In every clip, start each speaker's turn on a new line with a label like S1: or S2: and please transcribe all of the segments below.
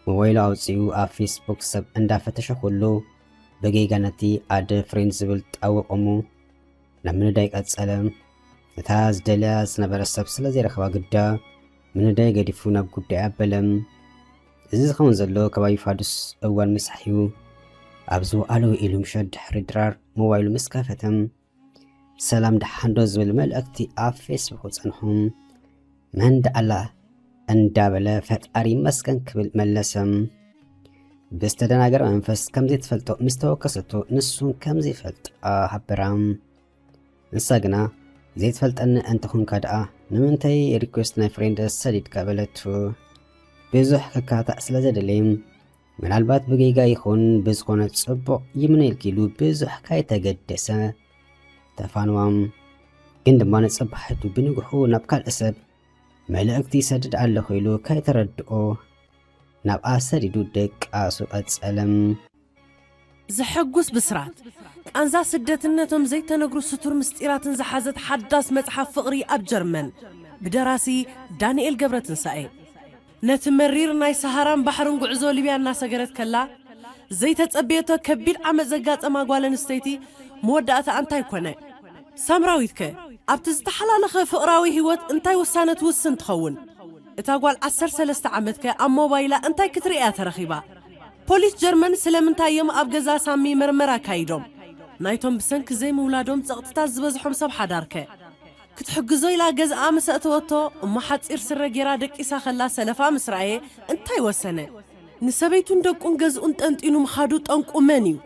S1: موبايل أوصيو على فيسبوك سب عند فتش كله بقي جنتي عاد فريندز بلت أو أمو لمن دايق أتسلم نتاز دلاز نبر السب سلازي رخوا قدا من دايق يدفونا بقدا أبلم إذا خون زلو كواي فادس أول مسحيو أبزو ألو إلو مشد حردرار موبايل مسكافتم سلام دحندو زبل ملأكتي على فيسبوك وصنحهم من دعلا اندابله فتاري مسكن كبل ملسم بستدناجر منفس كمزي تفلتو مستوكستو نسون كمزي فلت حبرام نساقنا زي تفلت أنت خون كادعا نمنتي ريكوست ناي فريند السديد كابلتو بيزوح كاكاتا أسلازة دليم من البات بقيقا يخون بزخونة صبو يمن الكيلو بيزوح كاي تقدسة تفانوام قندمان صبحتو بنقحو نبكال أسب ملأكتي سدد على خيلو كاي تردقو نبقى سريدو دك آسو أتسألم
S2: زحقوس بسرات أنزا سدتنتهم زي تنقرو ستور مستيراتن زحازت حداس متحف فقري أب جرمن بدراسي دانيال قبرتن ساي نتمرير ناي سهران بحرن قعزو ليبيا الناس قرت كلا زي تتقبيتو كبير عم زقات أما قوالن استيتي مودات أنتاي كونه سامراويتك أبتزتحلالخ فقراوي هوت انتاي وسانت وسن تخون اتاقوال 13 عمتك أم موبايلا انتاي كتريقات رخيبا بوليس جرمن سلمنتاي يوم أبقزا سامي مرمرا كايدوم نايتهم بسنك زي مولادهم تغطتا زبزحهم صبحا داركه كتحقزوي لا قز آمس أتوتو وما حد إرسر جرادك إسا خلا سلفا مسرعي انتاي وسنة نسبيتون دقون قز انت إنو مخادو تنك أمانيو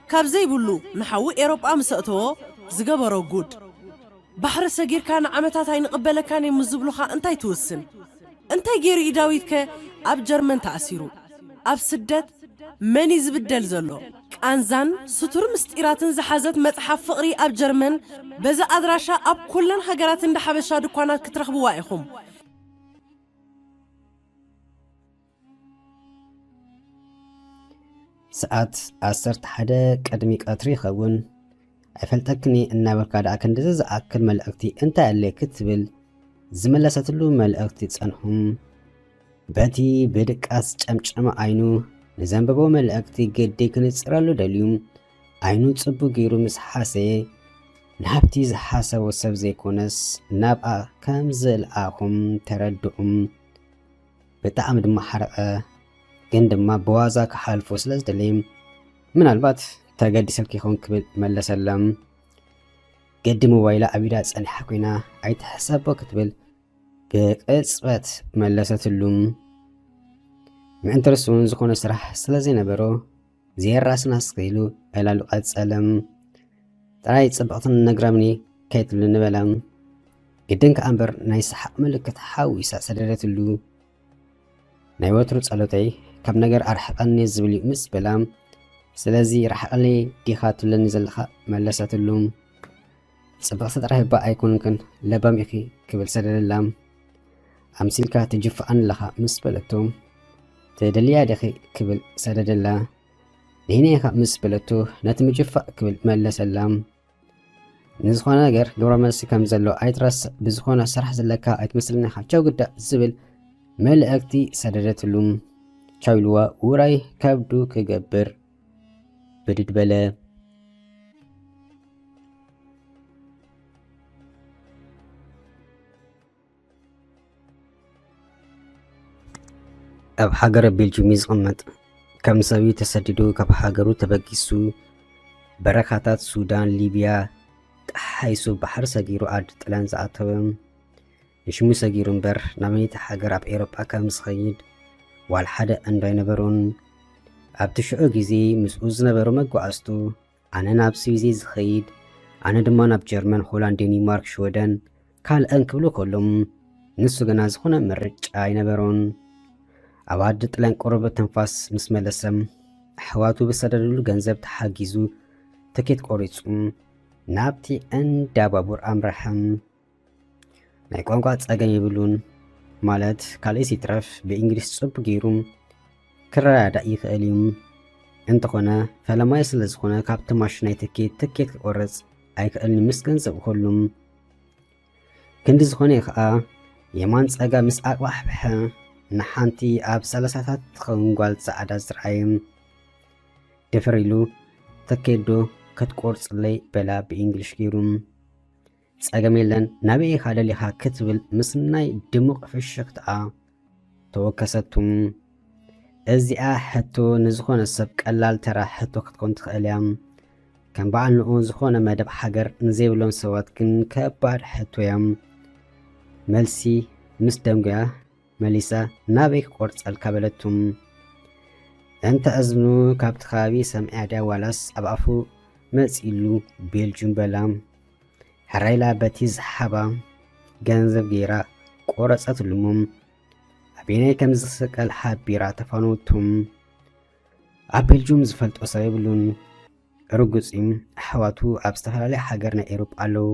S2: كاب زي بلو نحاوي إيروب آمس أتوه زقبرو قود بحر سجير كان عمتاتاي نقبل كان يمزبلوخا انتاي توسن انتاي جيري إداويتك أب جرمن تأثيرو أب سدت مني زبدل زلو أنزان ستور مستيراتن زحازت متحف فقري أب جرمن بزا أدراشا أب كلن هجراتن دحبشا دكوانات كترخبوا وايخم
S1: ساعات أسرت حدا قدميك أتري خون أفلتكني إن بركاد أكندز أكل ملأكتي أنت اللي كتبل زملستلو ملأكتي تصنهم باتي بدك أسجمع عينو نزنببو ملأكتي قدي كنتسرالو دليوم عينو تصبو غيرو مسحاسي نهبتي زحاسة وسب زي كونس نابقى كامزل آخم تردقم بتعم دم حرقة قندما بوازا كحالفو سلز دليم من البات تاقدي سلكي خون كبل ملسلم قد موبايلا أبيدا تسأل حكونا عيد حسابو كتبل بقصبت ملستلوم من ترسون زخون سرح سلازي نبرو زير راسنا سقيلو إلا لقات سألم تراي تصبقتن نقرامني كيتب لنبلم قدنك أمبر نايس حق ملكة حاوي سأسدرتلو نايوترو تسألوتي كم نقر أرحقني الزبلي مس بلام سلازي رح أقلي ديخاتو لنزلخا ملستلوم صبغت رهبا أيكون كن لبام يخي كبل سدر اللام أمسلكا تجف أن لخا مسبلتو تدليا دخي كبل سدر الله لهنا يخا مسبلتو نتمجفا كبل ملس اللام نزخونا نجر دورا ملسي كمزلو أيترس بزخونا سرح زلكا أيتمثلنا خاتشو قدا زبل ملأكتي سدرت اللوم شاولوا وراي كابدو كجبر بدد بلا أب حجر بيلجومي زغمت كم سوي تسددو كب حجرو تبقيسو بركاتات سودان ليبيا حيث بحر سجيرو عاد تلان زعتهم يشمو سجيرون بر ناميت حجر أب إيروبا كم صغيد والحدا أنداي نبرون أب تشعو جزي مسؤوز نبرو مقوعستو أنا نابسي زي زخيد أنا دمان أب جرمن هولان دنمارك شودن كال أنكبلو كلهم نسو جناز خونا مرج أي نبرون أبعد تلان قرب تنفاس مسملسم حواتو بسددلو جنزب تحاجزو تكيت قريتسم نابتي أن دابابور أمرحم نايقوان قاد ساقن يبلون مالت كاليسي ترف بإنجليس صب جيروم كرا دائي خاليوم انتخونا فلما يسلز خونا كابت ماشناي تكيت قرص أي كألني مسكن زب كلهم كندز خوني خا يمان ساقا مساق وحبها ንሓንቲ ኣብ 30ታት ኸንጓል ጻዕዳ ዝረአየም ደፈሪሉ ተከዶ ክትቆርጽለይ በላ ብእንግሊሽ ገይሩ ጸገም የለን ናበይ ካደሊኻ ክትብል ምስናይ ድሙቕ ፍሽኽትኣ ተወከሰቱም እዚኣ ሕቶ ንዝኾነ ሰብ ቀላል ተራ ሕቶ ክትኮን ትኽእል እያ ከም በዓል ንኡ ዝኾነ መደብ ሃገር ንዘይብሎም ሰባት ግን ከባድ ሕቶ እያ መልሲ ምስ ደምግያ መሊሳ ናበይ ክቆርጸልካ በለቱም እንተ እዝኑ ካብቲ ከባቢ ሰምዐ ድያ ዋላስ ኣብ ኣፉ መጺሉ ቤልጅም በላ ሕራይላ በቲ ዝሓባ ገንዘብ ገይራ ቆረጸትሉሞም ኣበየናይ ከም ዝስቀል ሓቢራ ተፋኖቱም ኣብ ቤልጅም ዝፈልጦ ሰብ የብሉን ርጉጺም ኣሕዋቱ ኣብ ዝተፈላለየ ሃገር ናይ ኤውሮጳ ኣለዉ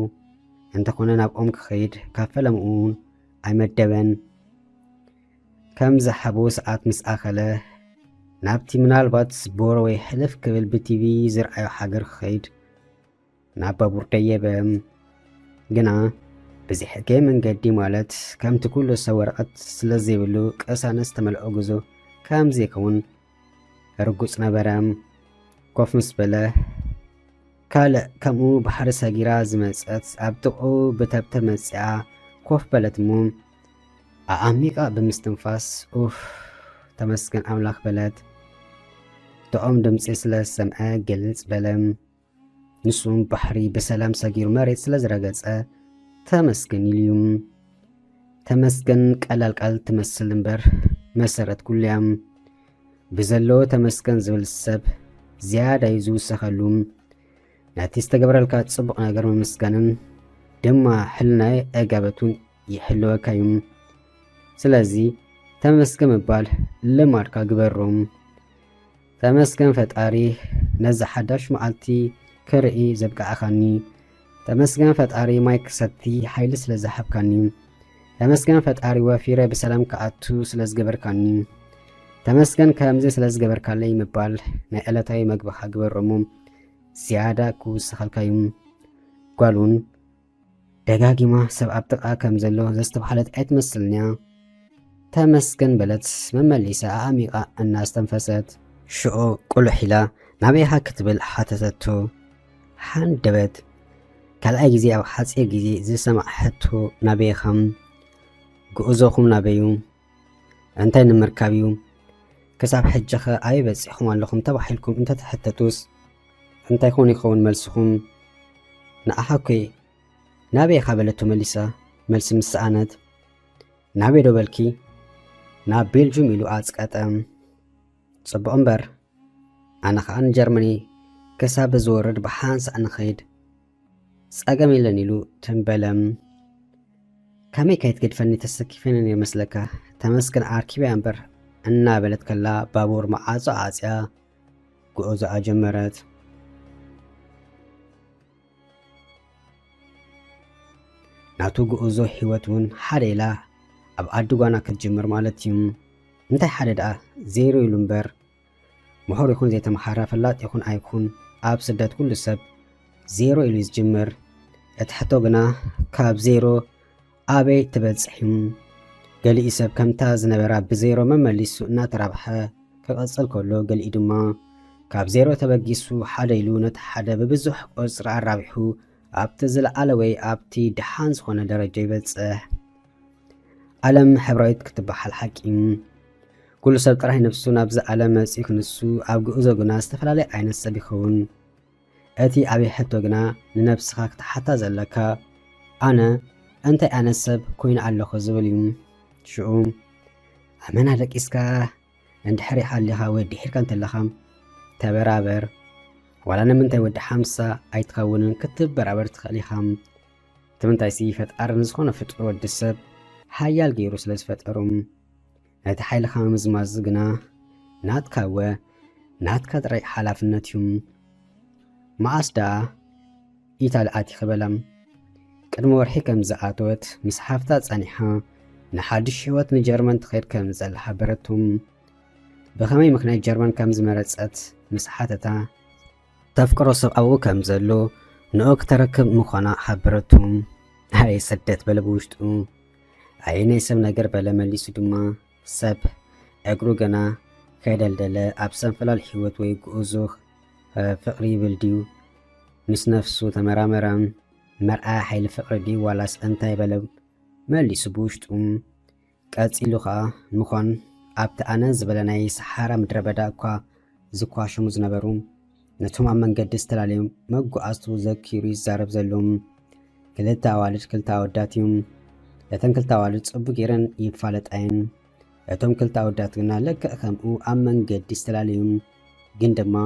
S1: እንተኾነ ናብኦም ክኸይድ ካብ ፈለምኡን ኣይመደበን ከም ዝሓቦ ሰዓት ምስ ኣኸለ ናብቲ ምናልባት ቦሮ ወይ ሕልፍ ክብል ብቲቪ ዝረአዮ ሃገር ክኸይድ ናብ ባቡር ደየበ ግና ብዘይሕገ መንገዲ ማለት ከምቲ ኩሉ ሰብ ወረቐት ስለ ዘይብሉ ቅሳነስ ተመልኦ ጉዞ ከም ዘይከውን ርጉጽ ነበረ ኮፍ ምስ በለ ካልእ ከምኡ ባሕሪ ሰጊራ ዝመጸት ኣብ ጥቕኡ ብተብተብ መጺኣ ኮፍ በለት እሞ ኣዓሚቓ ብምስትንፋስ ኡፍ ተመስገን ኣምላኽ በለት ጥዖም ድምፂ ስለ ሰምዐ ግልጽ በለ ንሱም ባሕሪ ብሰላም ሰጊሩ መሬት ስለ ዝረገጸ ተመስገን ኢልዩ ተመስገን ቀላል ቃል ትመስል እምበር መሰረት ኩልያ ብዘሎ ተመስገን ዝብል ሰብ ዝያዳ እዩ ዝውሰኸሉ ናቲ ዝተገበረልካ ጽቡቕ ነገር መመስገንን ድማ ሕልናይ ኣጋበቱን ይሕልወካ እዩ ስለዚ ተመስገን ምባል ልማድካ ግበሮም ተመስገን ፈጣሪ ነዚ ሓዳሽ መዓልቲ ክርኢ ዘብቃዕኻኒ ተመስገን ፈጣሪ ማይ ክሰቲ ሓይሊ ስለ ዝሃብካኒ ተመስገን ፈጣሪ ወፊረ ብሰላም ክኣቱ ስለ ዝገበርካኒ ተመስገን ከምዚ ስለ ዝገበርካለይ ምባል ናይ ዕለታዊ መግብኻ ግበሮሞም ዝያዳ ክውስኸልካ እዩ ጓሉን ደጋጊማ ሰብ ኣብ ጥቓ ከም ዘሎ ዘስተባሓለት ኣይትመስልንያ ተመስገን በለት መመሊሳ ኣዓሚቓ እናስተንፈሰት ሽዑ ቁልሕ ኢላ ናበይኻ ክትብል ሓተተቶ ሓንደበት ካልኣይ ግዜ ኣብ ሓፂር ግዜ ዝሰማዕ ሕቶ ናበይኻም ጉዕዞኹም ናበዩ እንታይ ንምርካብ እዩ ክሳብ ሕጂኸ ኣበይ በፂሕኩም ኣለኹም ተባሂልኩም እንተትሕተቱስ እንታይ ኮን ይኸውን መልስኹም ንኣኻኮይ ናበይኻ በለቶ መሊሳ መልሲ ምስኣነት ናበይ ዶ በልኪ ናብ ቤልጅም ኢሉ ኣጽቀጠ ጽቡቕ እምበር ኣነ ከዓ ንጀርመኒ ክሳብ ዝወርድ ብሓንሳእ ንኸይድ ጸገም የለን ኢሉ ትንበለም ከመይ ከይትገድፈኒ ተሰኪፈንን ይመስለካ ተመስገን ኣርኪብያ እምበር እናበለት ከላ ባቡር መዓጾ ዓጽያ ጉዕዞኣ ጀመረት ናቱ ጉዕዞ ህይወት እውን ሓደ ኢላ ኣብ ዓዲ ጓና ክትጅምር ማለት እዩ እንታይ ሓደ ደኣ ዜሮ ኢሉ እምበር ምሁር ይኹን ዘይተመሓረ ፈላጥ ይኹን ኣይኩን ኣብ ስደት ኩሉ ሰብ ዜሮ ኢሉ ዝጅምር እቲ ሕቶ ግና ካብ ዜሮ ኣበይ ትበጽሕ እዩ ገሊኡ ሰብ ከምታ ዝነበራ ብዜሮ መመሊሱ እናተራብሐ ክቐጽል ከሎ ገሊኡ ድማ ካብ ዜሮ ተበጊሱ ሓደ ኢሉ ነቲ ሓደ ብብዙሕ ቁጽሪ ኣራቢሑ ኣብቲ ዝለዓለ ወይ ኣብቲ ድሓን ዝኾነ ደረጃ ይበጽሕ ዓለም ሕብራዊት ክትበሃል ሓቂ ኩሉ ሰብ ጥራይ ነፍሱ ናብዚ ዓለም መጺኡ ክንሱ ኣብ ጉዕዞ ግና ዝተፈላለየ ዓይነት ሰብ ይኸውን እቲ ዓብይ ሕቶ ግና ንነፍስኻ ክትሓታ ዘለካ ኣነ እንታይ ዓይነት ሰብ ኮይኑ ኣለኹ ዝብል እዩ ሽዑ ኣመና ደቂስካ እንድሕር ሓሊኻ ወይ ድሒርካ እንተለኻ ተበራበር ዋላ ንምንታይ ወዲ 50 ኣይትኸውንን ክትበራበር ትኽእል ኢኻ ትምንታይሲ ፈጣሪ ንዝኾነ ፍጡር ወዲ ሰብ ሓያል ገይሩ ስለ ዝፈጠሩ ነቲ ሓይልኻ ምዝማዝ ግና ናትካወ ናትካ ጥራይ ሓላፍነት እዩ መዓስ ደኣ ኢታሊ ኣቲኸ በላ ቅድሚ ወርሒ ከም ዝኣተወት ምስ ሓፍታ ጸኒሓ ንሓድሽ ህይወት ንጀርመን ትኸይድ ከም ዘላ ሓበረቶም ብኸመይ ምክንያት ጀርመን ከም ዝመረጸት ምስ ሓተታ ተፍቅሮ ሰብኣዊ ከም ዘሎ ንኦ ክተረክብ ምዃና ሓበረቶም ኣይ ስደት በለ ብውሽጡ ኣይ ናይ ሰብ ነገር በለ መሊሱ ድማ ሰብ እግሩ ገና ከይደልደለ ኣብ ሰንፈላል ሕይወት ወይ ጉዕዞ ፍቕሪ ይብል ድዩ ምስ ነፍሱ ተመራመረ መርኣያ ሓይሊ ፍቕሪ ድዩ ዋላስ እንታይ በለ መሊሱ ብውሽጡ ቀፂሉ ኸዓ ምዃን ኣብቲ ኣነ ዝበለ ናይ ሰሓራ ምድረ በዳ እኳ ዝኳሸሙ ዝነበሩ ነቶም ኣብ መንገዲ ዝተፈላለዩ መጓዓዝቱ ዘኪሩ ይዛረብ ዘሎም ክልተ ኣዋልድ ክልተ ኣወዳት እዮም። እተን ክልተ ኣዋልድ ጽቡቕ ጌረን ይፋለጣየን እቶም ክልተ ኣወዳት ግና ልክዕ ከምኡ ኣብ መንገዲ ዝተፈላለዩ ግን ድማ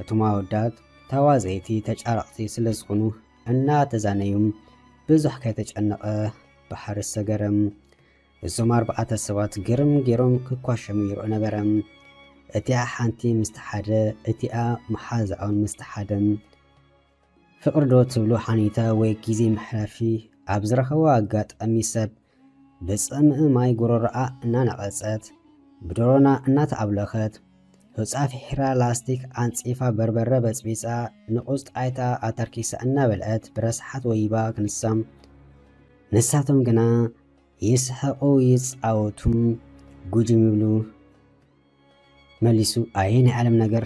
S1: እቶም ኣወዳት ተዋዘይቲ ተጫረቕቲ ስለ ዝኾኑ እናተዛነዩ ብዙሕ ከይተጨነቐ ባሕሪ ሰገረም እዞም ኣርባዕተ ሰባት ግርም ጌሮም ክኳሸሙ ይርኡ ነበረ። እቲኣ ሓንቲ ምስቲ ሓደ እቲኣ መሓዛኦም ምስቲ ሓደ ፍቕሪ ዶ ትብሉ ሓኒታ ወይ ግዜ መሕለፊ ኣብ ዝረኸቦ ኣጋጣሚ ሰብ ብፅምኢ ማይ ጉሮሮኣ እናነቐፀት ብደሮና እናተኣብለኸት ህፃፍ ሒራ ላስቲክ ኣንፂፋ በርበረ በፅቢፃ ንቁፅጣይታ ኣተርኪሳ እናበልዐት ብረስሓት ወይባ ክንሳም ንሳቶም ግና ይስሐቑ ይፃወቱ ጉጅም ይብሉ መሊሱ ኣየ ናይ ዓለም ነገር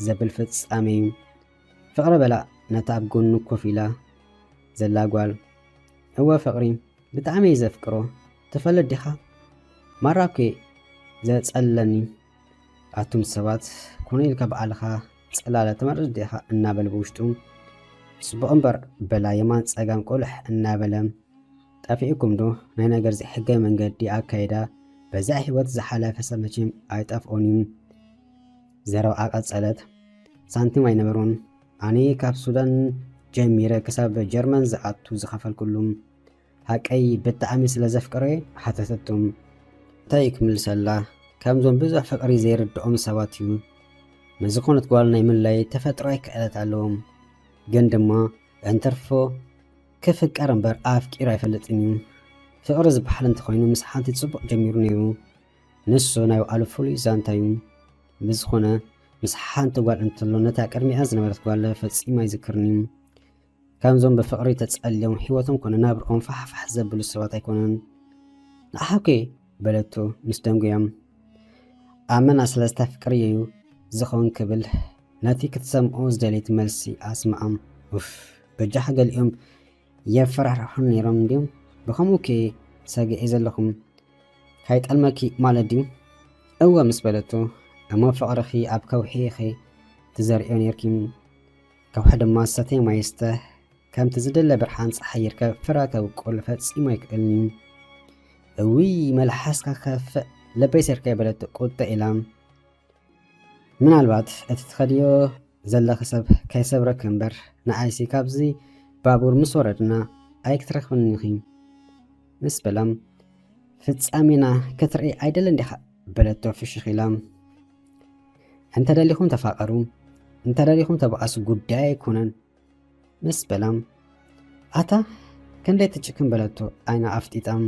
S1: ዘብል ፍጻሜ እዩ። ፍቕሪ በላ ነታ ኣብ ጎኑ ኮፍ ኢላ ዘላ ጓል እወ ፍቕሪ ብጣዕሚ እዩ ዘፍቅሮ ትፈልጥ ዲኻ ማራኪ ዘጸለኒ ኣቱም ሰባት ኮነ ኢልካ በዓልኻ ጽላለ ትመርጽ ዲኻ እናበለ ብውሽጡ ጽቡቕ እምበር በላ የማን ጸጋም ቆልሕ እናበለ ጠፊኡኩም ዶ ናይ ነገር ዘይሕጋዊ መንገዲ ኣካይዳ በዛ ህይወት ዝሓለፈ ሰብ መቼም ኣይጠፍኦን እዩ ዘረብ ኣቐጸለት ሳንቲም ኣይነበሮን ኣነ ካብ ሱዳን ጀሚረ ክሳብ ጀርመን ዝኣቱ ዝኸፈልኩሉም ሃቀይ ብጣዕሚ ስለ ዘፍቅረ ሓተተቱም እንታይ ክምልሰላ ከምዞም ብዙሕ ፍቕሪ ዘይርድኦም ሰባት እዩ ንዝኾነት ጓል ናይ ምላይ ተፈጥሮኣዊ ክእለት ኣለዎም ግን ድማ እንተርፎ ክፍቀር እምበር ኣፍቂሩ ኣይፈልጥን እዩ ፍቕሪ ዝበሃል እንተኾይኑ ምስ ሓንቲ ጽቡቕ ጀሚሩ ነይሩ ንሱ ናይ ባዕሉ ፍሉይ ዛንታ እዩ ብዝኾነ ምስ ሓንቲ ጓል እንተሎ ነታ ቅድሚኣ ዝነበረት ጓል ፈጺሙ ኣይዝክርን እዩ ከምዞም ብፍቕሪ ተጸልዮም ሕይወቶም ኮነ ናብርኦም ፋሕፋሕ ዘብሉ ሰባት ኣይኮነን ንኣሓውኬ በለቶ ምስ ደንጉያም ኣመና ሰለስተ ፍቅሪ እዩ ዝኸውን ክብል ነቲ ክትሰምዖ ዝደለይቲ መልሲ ኣስማዓም በጃሕ ገሊኦም የፈራርሑን ነይሮም ድዮም ብኸምኡ ከ ሰጊዐ ዘለኹም ካይጠልመኪ ማለት ድዩ እወ ምስ በለቶ እሞ ፍቕርኺ ኣብ ከውሒ ኸ ትዘርዮ ነርኪ ከውሒ ድማ ሰተይ ማይስተ ከምቲ ዝደለ ብርሃን ፀሓይ ይርከብ ፍረ ከብቁል ፈጺሙ ኣይክእልኒ እውይ መልሓስካ ከፍእ ለበይ ሰርካ በለቶ ቁጠ ኢላ ምናልባት እቲ ትኸድዮ ዘለኺ ሰብ ከይሰብረክ እምበር ንዓይሲ ካብዚ ባቡር ምስ ወረድና ኣይክትረኽብኒ ኢኺ ምስ በላም ፍጻሜና ክትርኢ ኣይደለን ዲኻ በለቶ ፍሽኽ ኢላ እንተደሊኹም ተፋቐሩ እንተደሊኹም ተበኣሱ ጉዳይ ኣይኮነን ምስ በላም ኣታ ክንደይ ትጭክን በለቶ ኣይና ኣፍጢጣም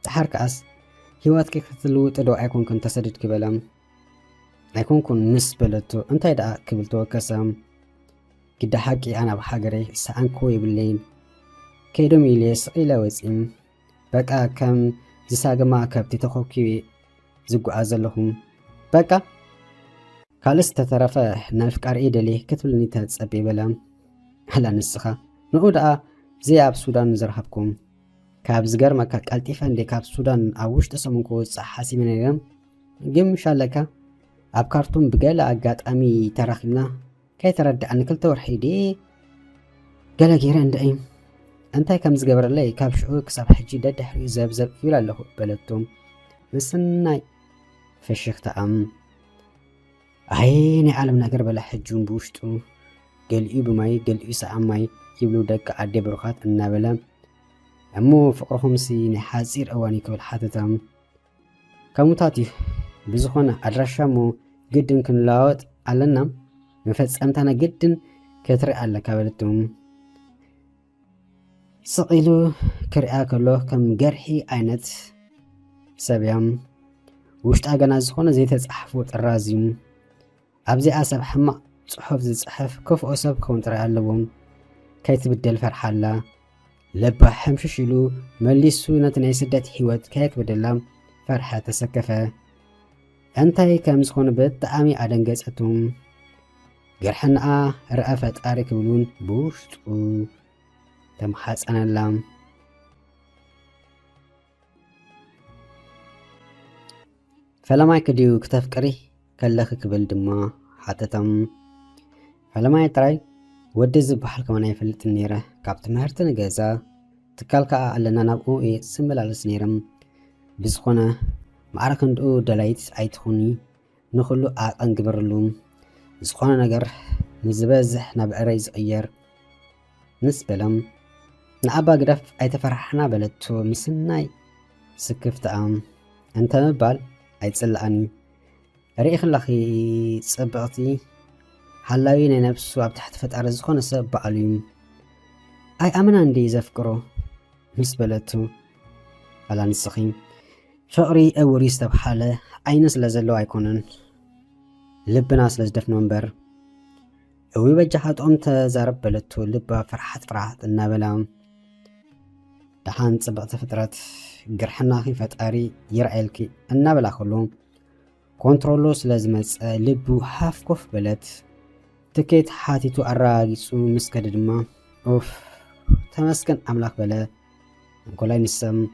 S1: ድሓር ከኣስ ህይወትኪ ክትልውጥ ዶ ኣይኮንኩን ተሰድድ ክበላም ኣይኮንኩን ምስ በለቶ እንታይ ደኣ ክብል ተወከሰም ግዳ ሓቂ ኣነ ኣብ ሃገረይ ሰኣንክዎ ይብለይን ከይዶም ኢለ ስቒለ ወፂም በቃ ከም ዝሳገማ ከብቲ ተኸኪቡ ዝጓዓዝ ዘለኹም በቃ ካልስ ተተረፈ ናፍቃር ኢደሌ ክትብልኒ ተጸብ ይበላ ኣላ ንስኻ ንኡ ደኣ ዘይ ኣብ ሱዳን ዝረኸብኩም ካብ ዝገርመካ ቀልጢፈ እንዴ ካብ ሱዳን ኣብ ውሽጢ ሰሙን ክወፅእ ሓሲበ ነይረ ግን ምሻለካ ኣብ ካርቱም ብገለ ኣጋጣሚ ተራኺብና ከይተረድኣኒ ክልተ ወርሒ ደ ገለ ገይረ እንደይ እንታይ ከም ዝገበረለይ ካብ ሽዑ ክሳብ ሕጂ ደድሕሪኡ ዘብዘብ ይብል ኣለኹ በለቶም ምስናይ ፍሽኽተኣም ኣይ ናይ ዓለም ነገር በላ ሕጁን ብውሽጡ ገሊኡ ብማይ ገሊኡ ሰዓም ማይ ይብሉ ደቂ ኣዴ ብሩኻት እናበለ እሞ ፍቕርኹምሲ ናይ ሓፂር እዋን ክብል ሓተታም ከምኡታት እዩ ብዝኾነ ኣድራሻ እሞ ግድን ክንለዋወጥ ኣለና መፈጸምታና ግድን ክትርኢ ኣለካ በለቶም ስቒሉ ክሪኣ ከሎ ከም ገርሒ ዓይነት ሰብያም ውሽጣ ገና ዝኾነ ዘይተጻሕፉ ጥራዝ እዩ ኣብዚኣ ሰብ ሕማቕ ጽሑፍ ዝጽሕፍ ክፍኦ ሰብ ክኸውን ጥራይ ኣለዎም ከይትብደል ፈርሓላ ለባ ሕምሽሽ ኢሉ መሊሱ ነቲ ናይ ስደት ህይወት ከየክብደላ فرحة تسكفة أنتي كم سخون بالتعامي أدنجزتهم جرحنا رأفت أريك بلون بوشت تمحاس أنا اللام فلما يكديو كتفكري كلخ كبل دما حتى تم فلما يتراي ودز بحال كمان يفلت النيرة كابت مهرتن جازا تكالكا ألنا نبقو سمبل على سنيرم بسخونة معركة ندقو دلايت أيتخوني نخلو أنقبرلوم زخونة نجر نزبازح نبقري زغير نسبلم نعبا قرف أيتفرحنا بلتو مسناي سكفت أنت مبال أيتسلقاني ريخ لخي صبغتي حلاوي نفسو عب تحت فتقر زخونة سبق عليهم أي أمنا ندي زفكرو مسبلتو على نسخيم فقري أوري استبحالة أينس لزلو أيكونن لبنا سلزدف نمبر أوي بجحات أمت زارب بلتو لبا فرحت النابلام دحان صبغت فترات قرحنا خي فتقاري يرعيلكي النابلا خلوم كنترولو سلزمت لبو حاف كوف بلت تكيت حاتيتو أراغيسو مسكد دما أوف تمسكن أملاك بلا نقولاي نسم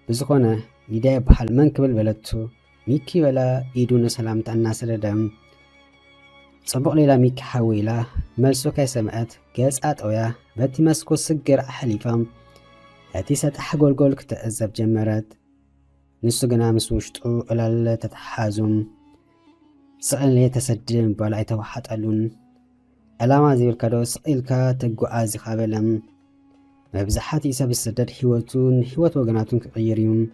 S1: بزخونة يداي بحال منكبل بلتو ميكي بلا إيدون سلامت الناس ردم صبق ليلا ميكي حاويلا ملسو كاي سمعت قاسات أويا باتي مسكو سجر حليفام هاتي ستحقول قولك تأذب جمرات نسو قنا مسوشتو إلال تتحازم سأل لي تسجم بالا يتوحط ألون ألاما زي الكادو سألكا تقو آزي خابلم مبزحات يساب السدد حيوت وقناتون كغيريون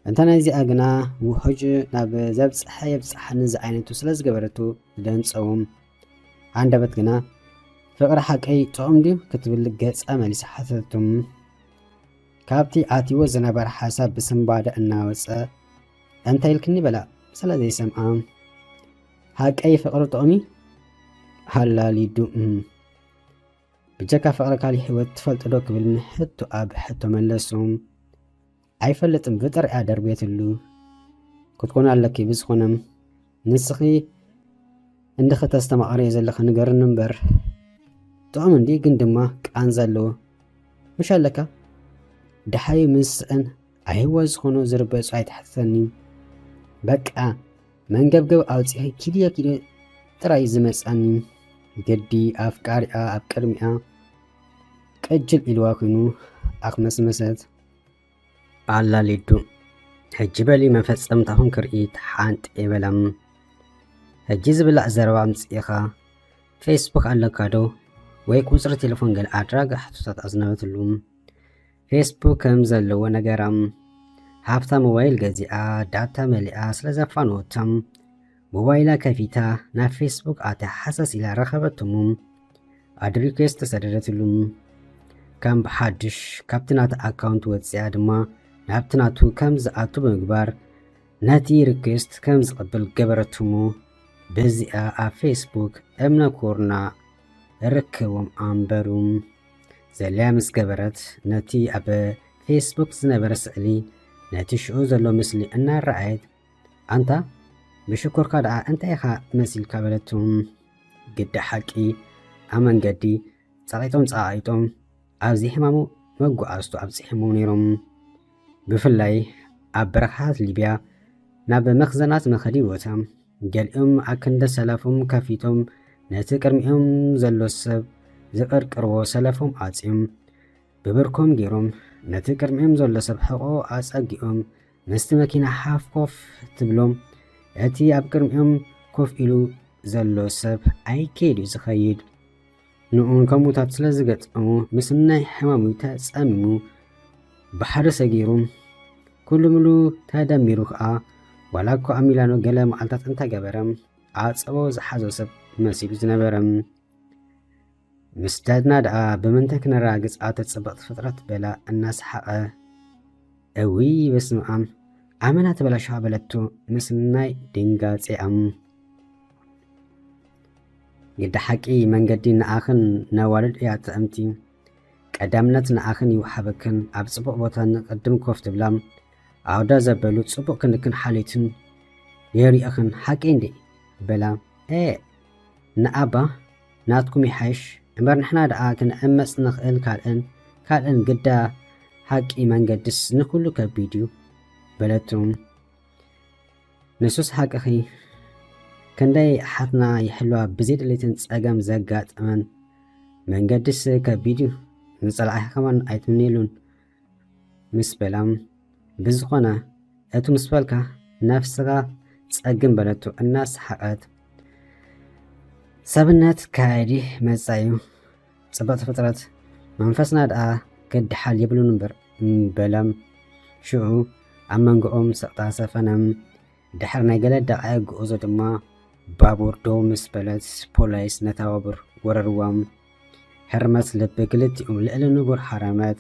S1: انتنا زي أغنا وحج ناب زبس حيبس حنز عينتو سلز قبرتو لنس أوم عندبت قنا فقر حق أي طعم ديو كتب اللقاس أمالي سحاتتم كابتي آتي وزنا بار حساب بسم بعد الناوس انت يلكني بلا سلا زي سمعام حق أي فقر طعمي هلا ليدو بجاكا فقر كالي حيوت تفلت دوك بالمحتو أب حتو ملسوم أيفلت بطر أدر بيتلو كتكون على بزخونم نسخي عندك تستمع أريز اللي خنقر النمبر طعم دي قندما كأنزلو مش لك دحاي مسأن أيواز خونو زربة سعيد حثني بقى من قبقب أوتي كيديا تراي زمسأني قدي أفكاري أبكرمي كأجل إلواكنو أخمس مسات على ليدو هجبالي مفصمتهم كرئيت حانت إبلم هجيز بلا زروا مصيخا فيسبوك على كادو ويك وصر تلفون قل أدراغ حتوتات أزنوات اللوم فيسبوك كمزلو ونقرم هافتا موبايل قزيئة داتا مليئة سلزفانوتم موبايلا كفيتا نا فيسبوك آتا حساس إلى رخبتهم أدريكيست تسددت اللوم كم بحادش كابتنات أكاونت واتساد ما نابتناتو كمز آتو بمقبار ناتي ريكوست كمز قبل قبرتمو بزيئة فيسبوك امنا كورنا ركوم أنبروم زلامس قبرت ناتي أب فيسبوك زنبر سألي ناتي شعو زلو مثلي أنا رأيت أنت بشكر قادعة أنت يخا مثل كابلتهم قد حكي أمن قدي صغيتهم صغيتهم أبزي حمامو مقو أستو أبزي حمو نيروم بفلاي أبرخات ليبيا ناب مخزنات مخدي وتم قال أكند سلفهم كفيتهم نتكرمهم زلو السب زقر قربو سلفهم آتهم ببركم جيروم نتكرمهم زلو سب حقو آساقيهم مستمكينا حاف كوف تبلوم أتي أبكرمهم كوف إلو زلو السب أي كيدو زخيد نؤون كموتات سلزقت مسناي حمامو تاسأممو بحر سجيروم كل ملو تدميرو خا ولاكو أميلانو قلم علتات انتا قبرم عاصبو زحازو سب مسيلو زنبرم مستادنا دعا بمنتك نراقز آتت سبقت فترات بلا الناس حقا اوي بسمعام عملات بلا شعبلتو مسناي دينغاتي قد حكي من قدي نآخن نوالد إيات أمتي قدامنت نآخن يوحبكن أبصبق بطان قدم كوفت بلام ዓውዳ ዘበሉ ጽቡቕ ክንክን ሓሊትን የሪአኽን ሓቂ እንዴ በላ ንኣባ ናትኩም ይሓይሽ እምበር ንሕና ደኣ ክንዕመፅ ንኽእል ካልእን ግዳ ሓቂ መንገድስ ንኩሉ ከቢድ እዩ በለቶም። ንሱስ ሓቂኺ ክንደይ ሓትና ይሕልዋ ብዘይድሌትን ፀገም ዘጋጥመን መንገድስ ከቢድ እዩ ንፀላኣይ ከማን ኣይትምንየሉን ምስ በላም ብዝኾነ እቱ ምስ በልካ ነፍስኻ ፀግም በለቱ እናሰሓቐት ሰብነት ካይዲ መጻዩ ጽቡቕ ፍጥረት መንፈስና ደኣ ከድሓል የብሉን እምበር በላም ሽዑ ኣብ መንጎኦም ስቕታ ሰፈነም ድሕሪ ናይ ገለ ዳቓይ ጉዕዞ ድማ ባቡር ደው ምስ በለት ፖላይስ ነታ ባቡር ወረርዋም ሕርመት ልቢ ክልቲኦም ልዕሊ ንቡር ሓረመት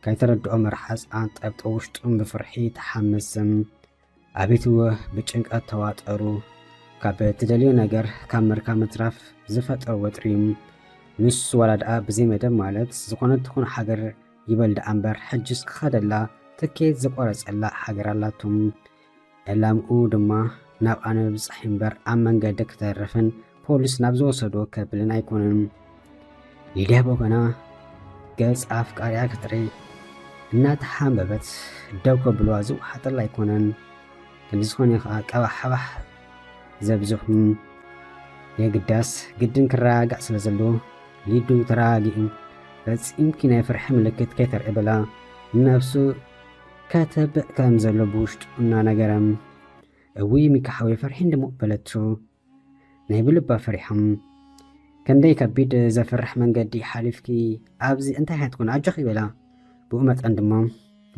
S1: ከይተረድኦም ርሓፅ አንጠብጦ ውሽጡም ብፍርሒ ተሓመስም ኣቤትዎ ብጭንቀት ተዋጠሩ ካብ ትደልዮ ነገር ካብ ምርካብ ምትራፍ ዝፈጥሮ ወጥሪም ንሱ ወላድኣ ብዘይ መደብ ማለት ዝኾነት ትኹን ሃገር ይበል ደኣ እምበር ሕጅስ ክኸደላ ትኬት ዝቆረፀላ ሃገር ኣላቶም ዕላምኡ ድማ ናብ ኣነ ብፅሒ እምበር ኣብ መንገዲ ክተርፍን ፖሊስ ናብ ዝወሰዶ ከብልን ኣይኮነን ሊድያ ቦገና ገጽ ኣፍቃሪያ ክትርኢ እናተሓንበበት ደው ከብልዋ ዝውሓጠላ ኣይኮነን ክንዲ ዝኾነ ከዓ ቀባሕባሕ ዘብዝኹም የግዳስ ግድን ክረጋጋእ ስለ ዘለዎ ሊዱ ተረጋጊኡ ፈፂምኪ ናይ ፍርሒ ምልክት ከይተርኢ በላ ነፍሱ ከተብእ ከም ዘሎ ብውሽጡ እናነገረም እውይ ሚካሓዊ ፈርሒን ድሞ በለቱ ናይ ብልባ ፈሪሖም ክንደይ ከቢድ ዘፍርሕ መንገዲ ሓሊፍኪ ኣብዚ እንታይ ሃትኩን ኣጆኺ በላ ብኡ መጠን ድማ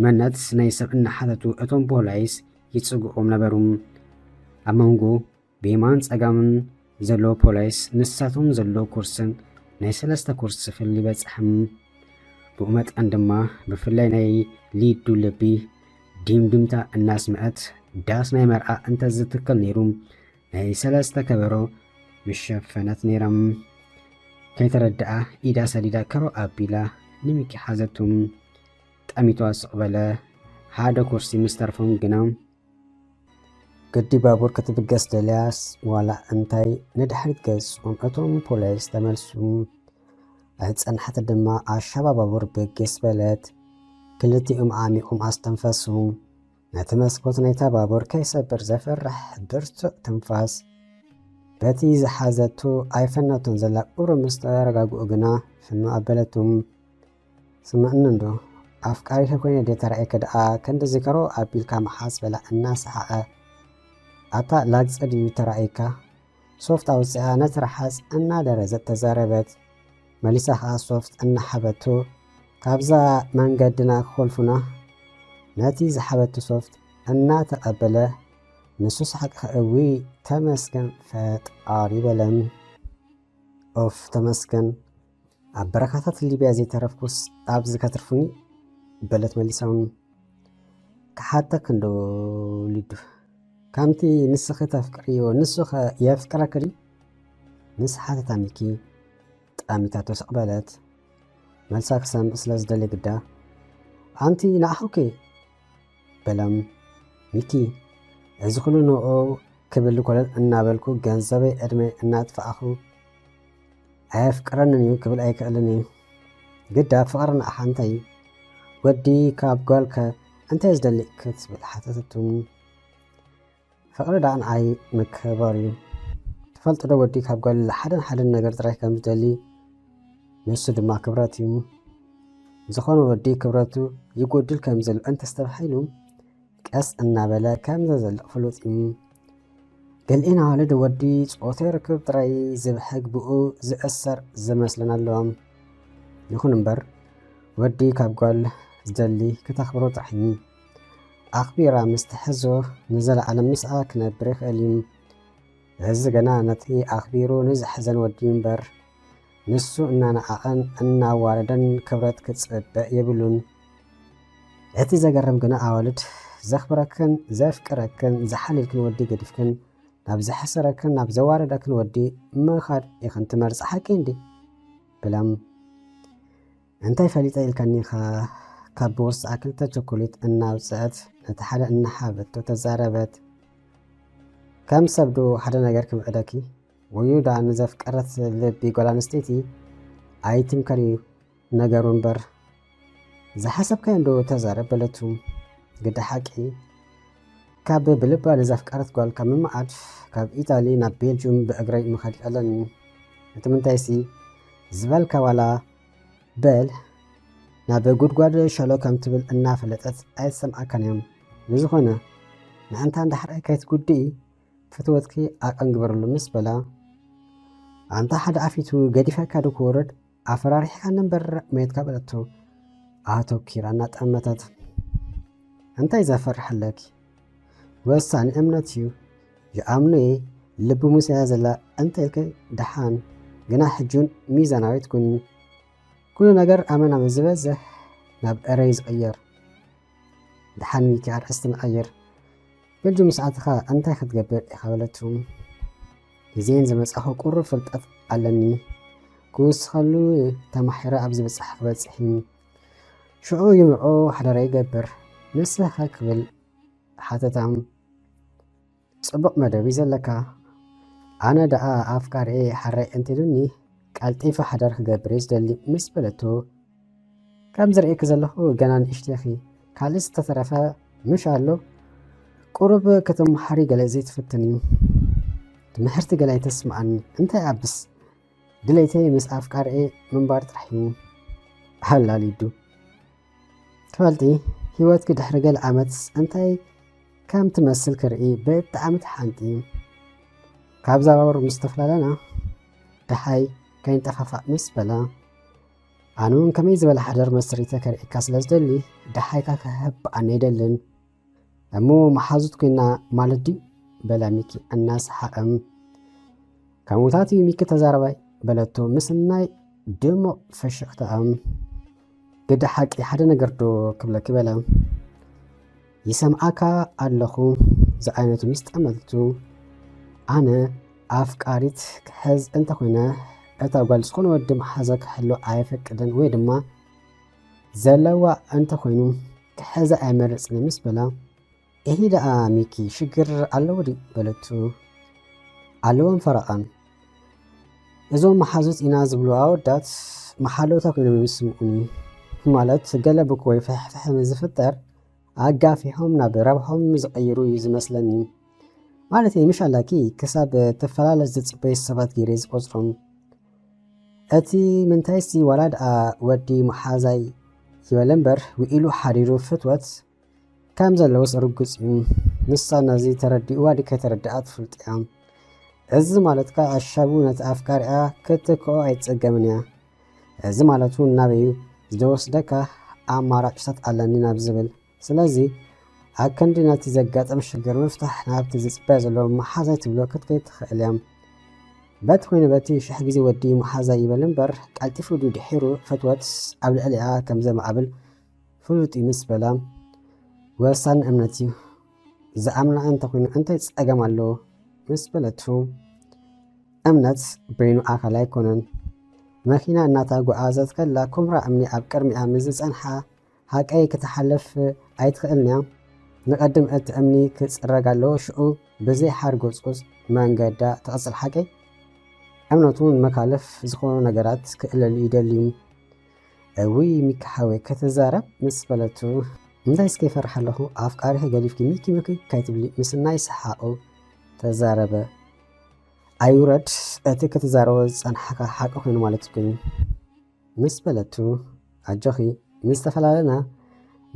S1: መነት ናይ ሰብ እናሓተቱ እቶም ፖላይስ ይፅግኦም ነበሩ ኣብ መንጎ ብየማን ፀጋምን ዘለዎ ፖላይስ ንሳቶም ዘለዎ ኩርስን ናይ 3 ኩርሲ ፍል ይበፅሕም ብኡ መጠን ድማ ብፍላይ ናይ ሊዱ ልቢ ዲምድምታ እናስምዐት ዳስ ናይ መርዓ እንተዝትከል ነይሩ ናይ 3 ከበሮ ምሸፈነት ነይሮም ከይተረድኣ ኢዳ ሰዲዳ ከሮ ኣቢላ ንሚኪ ሓዘቱም ጠሚቷ ስቕበለ ሓደ ኩርሲ ምስተርፎም ግና ገዲ ባቡር ክትብገስ ደልያስ ዋላ እንታይ ንድሕሪት ገጾም እቶም ፖሊስ ተመልሱ ኣይጸንሐት ድማ ኣሻባ ባቡር ብገስ በለት ክልቲኦም ዓሚቖም ኣስተንፈሱ ነቲ መስኮት ናይታ ባቡር ከይሰብር ዘፈርሕ ብርቱዕ ትንፋስ በቲ ዝሓዘቱ ኣይፈነቱን ዘላ ቁሩ ምስ ተረጋግኡ ግና ፍኑ ኣበለቱም ስምዕኒ እንዶ ኣፍቃሪኸ ኮይነ ደተረኣየከ ደኣ ክንዲ ዝከሮ ኣቢልካ መሓስ በላ እናሰሓቐ ኣታ ላግፀ ድዩ ተረኣይካ ሶፍት ኣውፅኣ ነቲ ረሓፅ እናደረዘት ተዛረበት መሊሳ ከዓ ሶፍት እናሓበቱ ካብዛ መንገድና ክኸልፉና ነቲ ዝሓበቱ ሶፍት እናተቐበለ ንሱ ሰሓቅ እዊ ተመስገን ፈጣሪ በለም ኦፍ ተመስገን ኣብ በረካታት ሊብያ ዘይተረፍኩስ ኣብዚ ከትርፉኒ በለት መሊሳውን ክሓተክ እንዶ ሊዱ ካምቲ ንስኺ ተፍቅሪዮ ንሱኸ የፍቅረክሪ ንስ ሓተታ ሚኪ ጣሚታቶ ሰቕበለት መልሳ ክሰምዕ ስለ ዝደለ ግዳ ኣንቲ ንኣኹከ በለም ሚኪ እዚ ኩሉ ንኦ ክብል ኮለን እናበልኩ ገንዘበይ ዕድመ እናጥፋኣኹ ኣየፍቅረንን እዩ ክብል ኣይክእልን እዩ ግዳ ፍቕሪ ንኣኻ እንታይ እዩ ወዲ ካብ ጓልከ እንታይ ዝደሊ ክትብል ሓተተቱም ፍቕሪ ዳኣ ንኣይ ምክባር እዩ ትፈልጡ ዶ ወዲ ካብ ጓል ሓደን ነገር ጥራይ ከም ዝደሊ ንሱ ድማ ክብረት እዩ ዝኾነ ወዲ ክብረቱ ይጎድል ከም ዘሎ እንተስተባሂሉ ቀስ እናበለ ከም ዘዘልቕ ፍሉጥ እዩ ገሊአን ኣዋልድ ወዲ ፆታ ይርክብ ጥራይ ዝብሕግ ብኡ ዝእሰር ዝመስለን ኣለዎም ይኹን እምበር ወዲ ካብ ጓል ዝደሊ ክተኽብሮ ጥራሕ እዩ ኣኽቢራ ምስ ትሕዞ ንዘለዓለም ምስኣ ክነብር ይኽእል እዩ እዚ ገና ነቲ ኣኽቢሩ ንዝሕዘን ወዲ እምበር ንሱ እናነዓቐን እናዋረደን ክብረት ክፅበእ የብሉን እቲ ዘገርም ግና ኣዋልድ ዘኽብረክን ዘፍቅረክን ዝሓሊልክን ወዲ ገዲፍክን ናብ ዘሕሰረክን ናብ ዘዋረደክን ወዲ ምኻድ ኢኽን ትመርፅ ሓቂ እንዲ ብላም እንታይ ፈሊጠ ኢልከኒኻ ካብ ቦርሳ ክልተ ቸኮሌት እናውፅአት ነቲ ሓደ እናሓበቶ ተዛረበት። ከም ሰብዶ ሓደ ነገር ክምዕደኪ ወዩ ዳ ንዘፍቀረት ልቢ ጓል ኣንስተይቲ ኣይትምከሪ ነገሩ እምበር ዝሓሰብካዮ ዶ ተዛረበለቱ። ግዲ ሓቂ ካብ ብልባ ንዘፍቀረት ጓል ካብ ምምዓድ ካብ ኢጣሊ ናብ ቤልጅየም ብእግረይ ምኸድ ኣለኒ። እቲ ምንታይሲ ዝበልካ ዋላ በል ናብ ጉድጓድ ሸሎ ከም ትብል እናፈለጠት ኣይትሰምዓካን እዮም። ንዝኾነ ንእንታ እንዳሕርአይ ከይትጉድኢ ፍትወትኪ ኣቀን ግበረሉ ምስ በላ ኣንታ ሓደ ኣፊቱ ገዲፈካ ዶ ክወርድ ኣፈራሪሕካ ነንበር መየትካ በለቶ ኣተኪራ እናጠመተት። እንታይ ዘፈርሐለኪ ወሳኒ እምነት እዩ ይኣምኖየ ልቢ ሙስያ ዘላ እንተይልከ ደሓን ግና ሕጁን ሚዛናዊት ኩኒ ኩሉ ነገር ኣመና ዝበዝሕ ናብ ዕረይ ዝቕየር ድሓን ሚኪ ኣርእስቲ ንቐይር ቤልጅየም ሰዓትኻ እንታይ ክትገብር ኢኻ በለቱ። ግዜን ዝመፅኹ ቁሩብ ፍልጠት ኣለኒ ክውስኸሉ ተማሒረ ኣብ ዝበፅሕ ክበፅሒ ሽዑ ይምዖ ሓደረ ይገብር ንስኻ ክብል ሓተታም ፅቡቕ መደብ ዘለካ ኣነ ደኣ ኣፍቃርኤ ሓረይ እንትድኒ ቀልጢፈ ሓዳር ክገብር ዝደሊ ምስ በለቶ ከም ዝርእየኪ ዘለኹ ገና ንእሽተኺ ካልእ ዝተተረፈ ምሽ ኣሎ ቁሩብ ከተመሓሪ ገለ ዘይትፍትን እዩ ትምህርቲ ገለ ኣይተስማዓኒ እንታይ ኣብስ ድለይተይ ምስ ኣፍቃርኤ ምንባር ጥራሕ እዩ ሃላሊዱ ትፈልጢ ህይወትኪ ድሕሪ ገለ ዓመት እንታይ ከም ትመስል ክርኢ ብጣዕሚ ተሓንቲ ካብ ዛባበሩ ምስ ተፈላለና ድሓይ ከይንጠፋፋእ ምስ በላ ኣነ እውን ከመይ ዝበለ ሓደር መስሪተ ከርእካ ስለ ዝደሊ ድሓይካ ክህብኣነ ይደልን እሞ መሓዙት ኮይና ማለት ድዩ በላ ሚኪ እናሰሓቐም። ከምኡታት እዩ ሚኪ ተዛረባይ በለቶ ምስናይ ድሙቕ ፈሽኽተኣም። ግዲ ሓቂ ሓደ ነገር ዶ ክብለኪ በላ ይሰምዓካ ኣለኹ ዝዓይነቱ ምስ ጠመልቱ ኣነ ኣፍቃሪት ክሕዝ እንተኮይነ እታ ጓል ዝኾነ ወዲ መሓዘ ክሕሎ ኣይፈቅድን ወይ ድማ ዘለዋ እንተኮይኑ ክሕዘ ኣይመርፅን ምስ በላ ይሄ ደኣ ሚኪ ሽግር ኣለዎ ዲ በለቱ ኣለዎም ፈረቓን እዞም መሓዙት ኢና ዝብሉ ኣወዳት መሓለውታ ኮይኖም ይስምዑኒ ማለት ገለ ብክ ወይ ፍሕፍሕ ዝፍጠር ኣጋፊሖም ናብ ረብሖም ዝቐይሩ እዩ ዝመስለኒ ማለት ምሽ ኣላኪ ክሳብ ተፈላለት ዝፅበይ ሰባት ገይረ ዝቆፅሮም እቲ ምንታይሲ ዋላ ደኣ ወዲ መሓዛይ ይበለ እምበር ውኢሉ ሓዲሩ ፍትወት ከም ዘለውስ ርግፅ እዩ ንሳ ነዚ ተረዲኡ ዋዲ ከይተረድኣ ትፍልጥ እያ እዚ ማለት ካ ኣሻቡ ነቲ ኣፍቃርያ ክትክኦ ኣይትፀገምን እያ እዚ ማለት እውን ናበዩ ዝወስደካ ኣማራጭታት ኣለኒ ናብ ዝብል ስለዚ ኣብ ክንዲ ነቲ ዘጋጠም ሽግር ምፍታሕ ናብቲ ዝፅበያ ዘሎ መሓዛይ ትብሎ ክትከይድ ትኽእል እያ በቲ ኮይኑ በቲ ሽሕ ግዜ ወዲ መሓዛይ ይበል እምበር ቀልጢፉ ድሒሩ ፍትወት ኣብ ልዕሊኣ ከም ዘማዕብል ፍሉጥ ምስ በላ ወሳኒ እምነት እዩ ዝኣምና እንተኮይኑ እንታይ ፀገም ኣለዎ ምስ በለቱ እምነት በይኑ ኣካል ኣይኮነን መኪና እናተጓዓዘት ከላ ኩምራ እምኒ ኣብ ቅድሚኣ ምዝፀንሓ ሃቀይ ክትሓልፍ ኣይትኽእልንያ ንቐድም እቲ እምኒ ክፅረግ ኣለዎ ሽዑ ብዘይ ሓርጎፅቆፅ መንገዳ ትቕፅል ሓቀይ እምነቱን መካለፍ ዝኾኑ ነገራት ክእለሉ ይደልዩ እውይ ሚካሓወ ከተዛረብ ምስ በለቱ እንታይ ስከይፈርሕ ኣለኹ ኣፍቃሪህ ገዲፍኪ ሚኪ ምኪ ካይትብሊ ምስናይ ሰሓቑ ተዛረበ ኣይውረድ እቲ ክትዛረቦ ዝፀንሓካ ሓቂ ኮይኑ ማለት ኮይኑ ምስ በለቱ ኣጆኺ ምስ ተፈላለና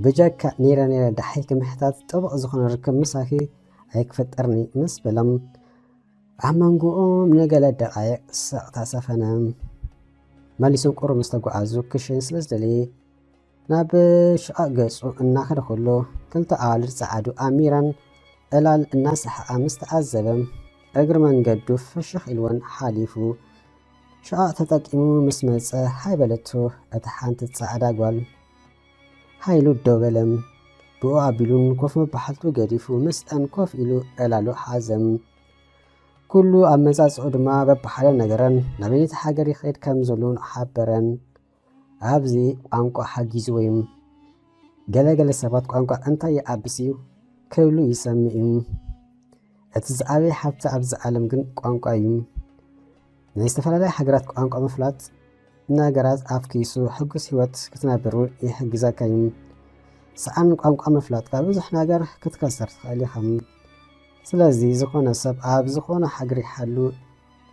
S1: ብጀካ ነይረ ዳሓይ ክምሕታት ጥቡቕ ዝኾነ ርክብ ምሳኺ ኣይክፈጠርኒ ምስ በለም ኣብ መንጎኦም ንገለ ደቃይቕ ስቕታ ሰፈነ መሊሶም ቁሩብ ምስ ተጓዓዙ ክሽን ስለ ዝደለየ ናብ ሽቓቕ ገጹ እናኸደ ከሎ ክልተ ኣዋልድ ፀዓዱ ኣሚራን ዕላል እናሰሓቓ ምስ ተዓዘበ እግሪ መንገዱ ፍሽኽ ኢልወን ሓሊፉ ሽቓቕ ተጠቂሙ ምስ መፀ ሃይ በለቶ እቲ ሓንቲ ፃዕዳ ጓል ሃይሉ ደው በለም ብኡ ኣቢሉን ኮፍ መባሓልቱ ገዲፉ ምስአን ኮፍ ኢሉ ዕላሉ ሓዘም ኩሉ ኣብ መጻጽኡ ድማ በብሓደ ነገረን ናበይቲ ሃገር ይኸይድ ከም ዘሎን ሓበረን ኣብዚ ቋንቋ ሓጊዙ ወይም ገለገለ ሰባት ቋንቋ እንታይ ይዓብስ እዩ ክብሉ ይሰምዕ እዩ። እቲ ዝዓበየ ሓብቲ ኣብዚ ዓለም ግን ቋንቋ እዩ። ናይ ዝተፈላለዩ ሃገራት ቋንቋ ምፍላጥ ነገራት ኣፍኪሱ ሕጉስ ህይወት ክትነብር ይሕግዘካ እዩ። ሰኣን ቋንቋ ምፍላጥካ ብዙሕ ነገር ክትከሰር ትኽእል ኢኻ። ስለዚ ዝኾነ ሰብ ኣብ ዝኾነ ሃገር ይሓሉ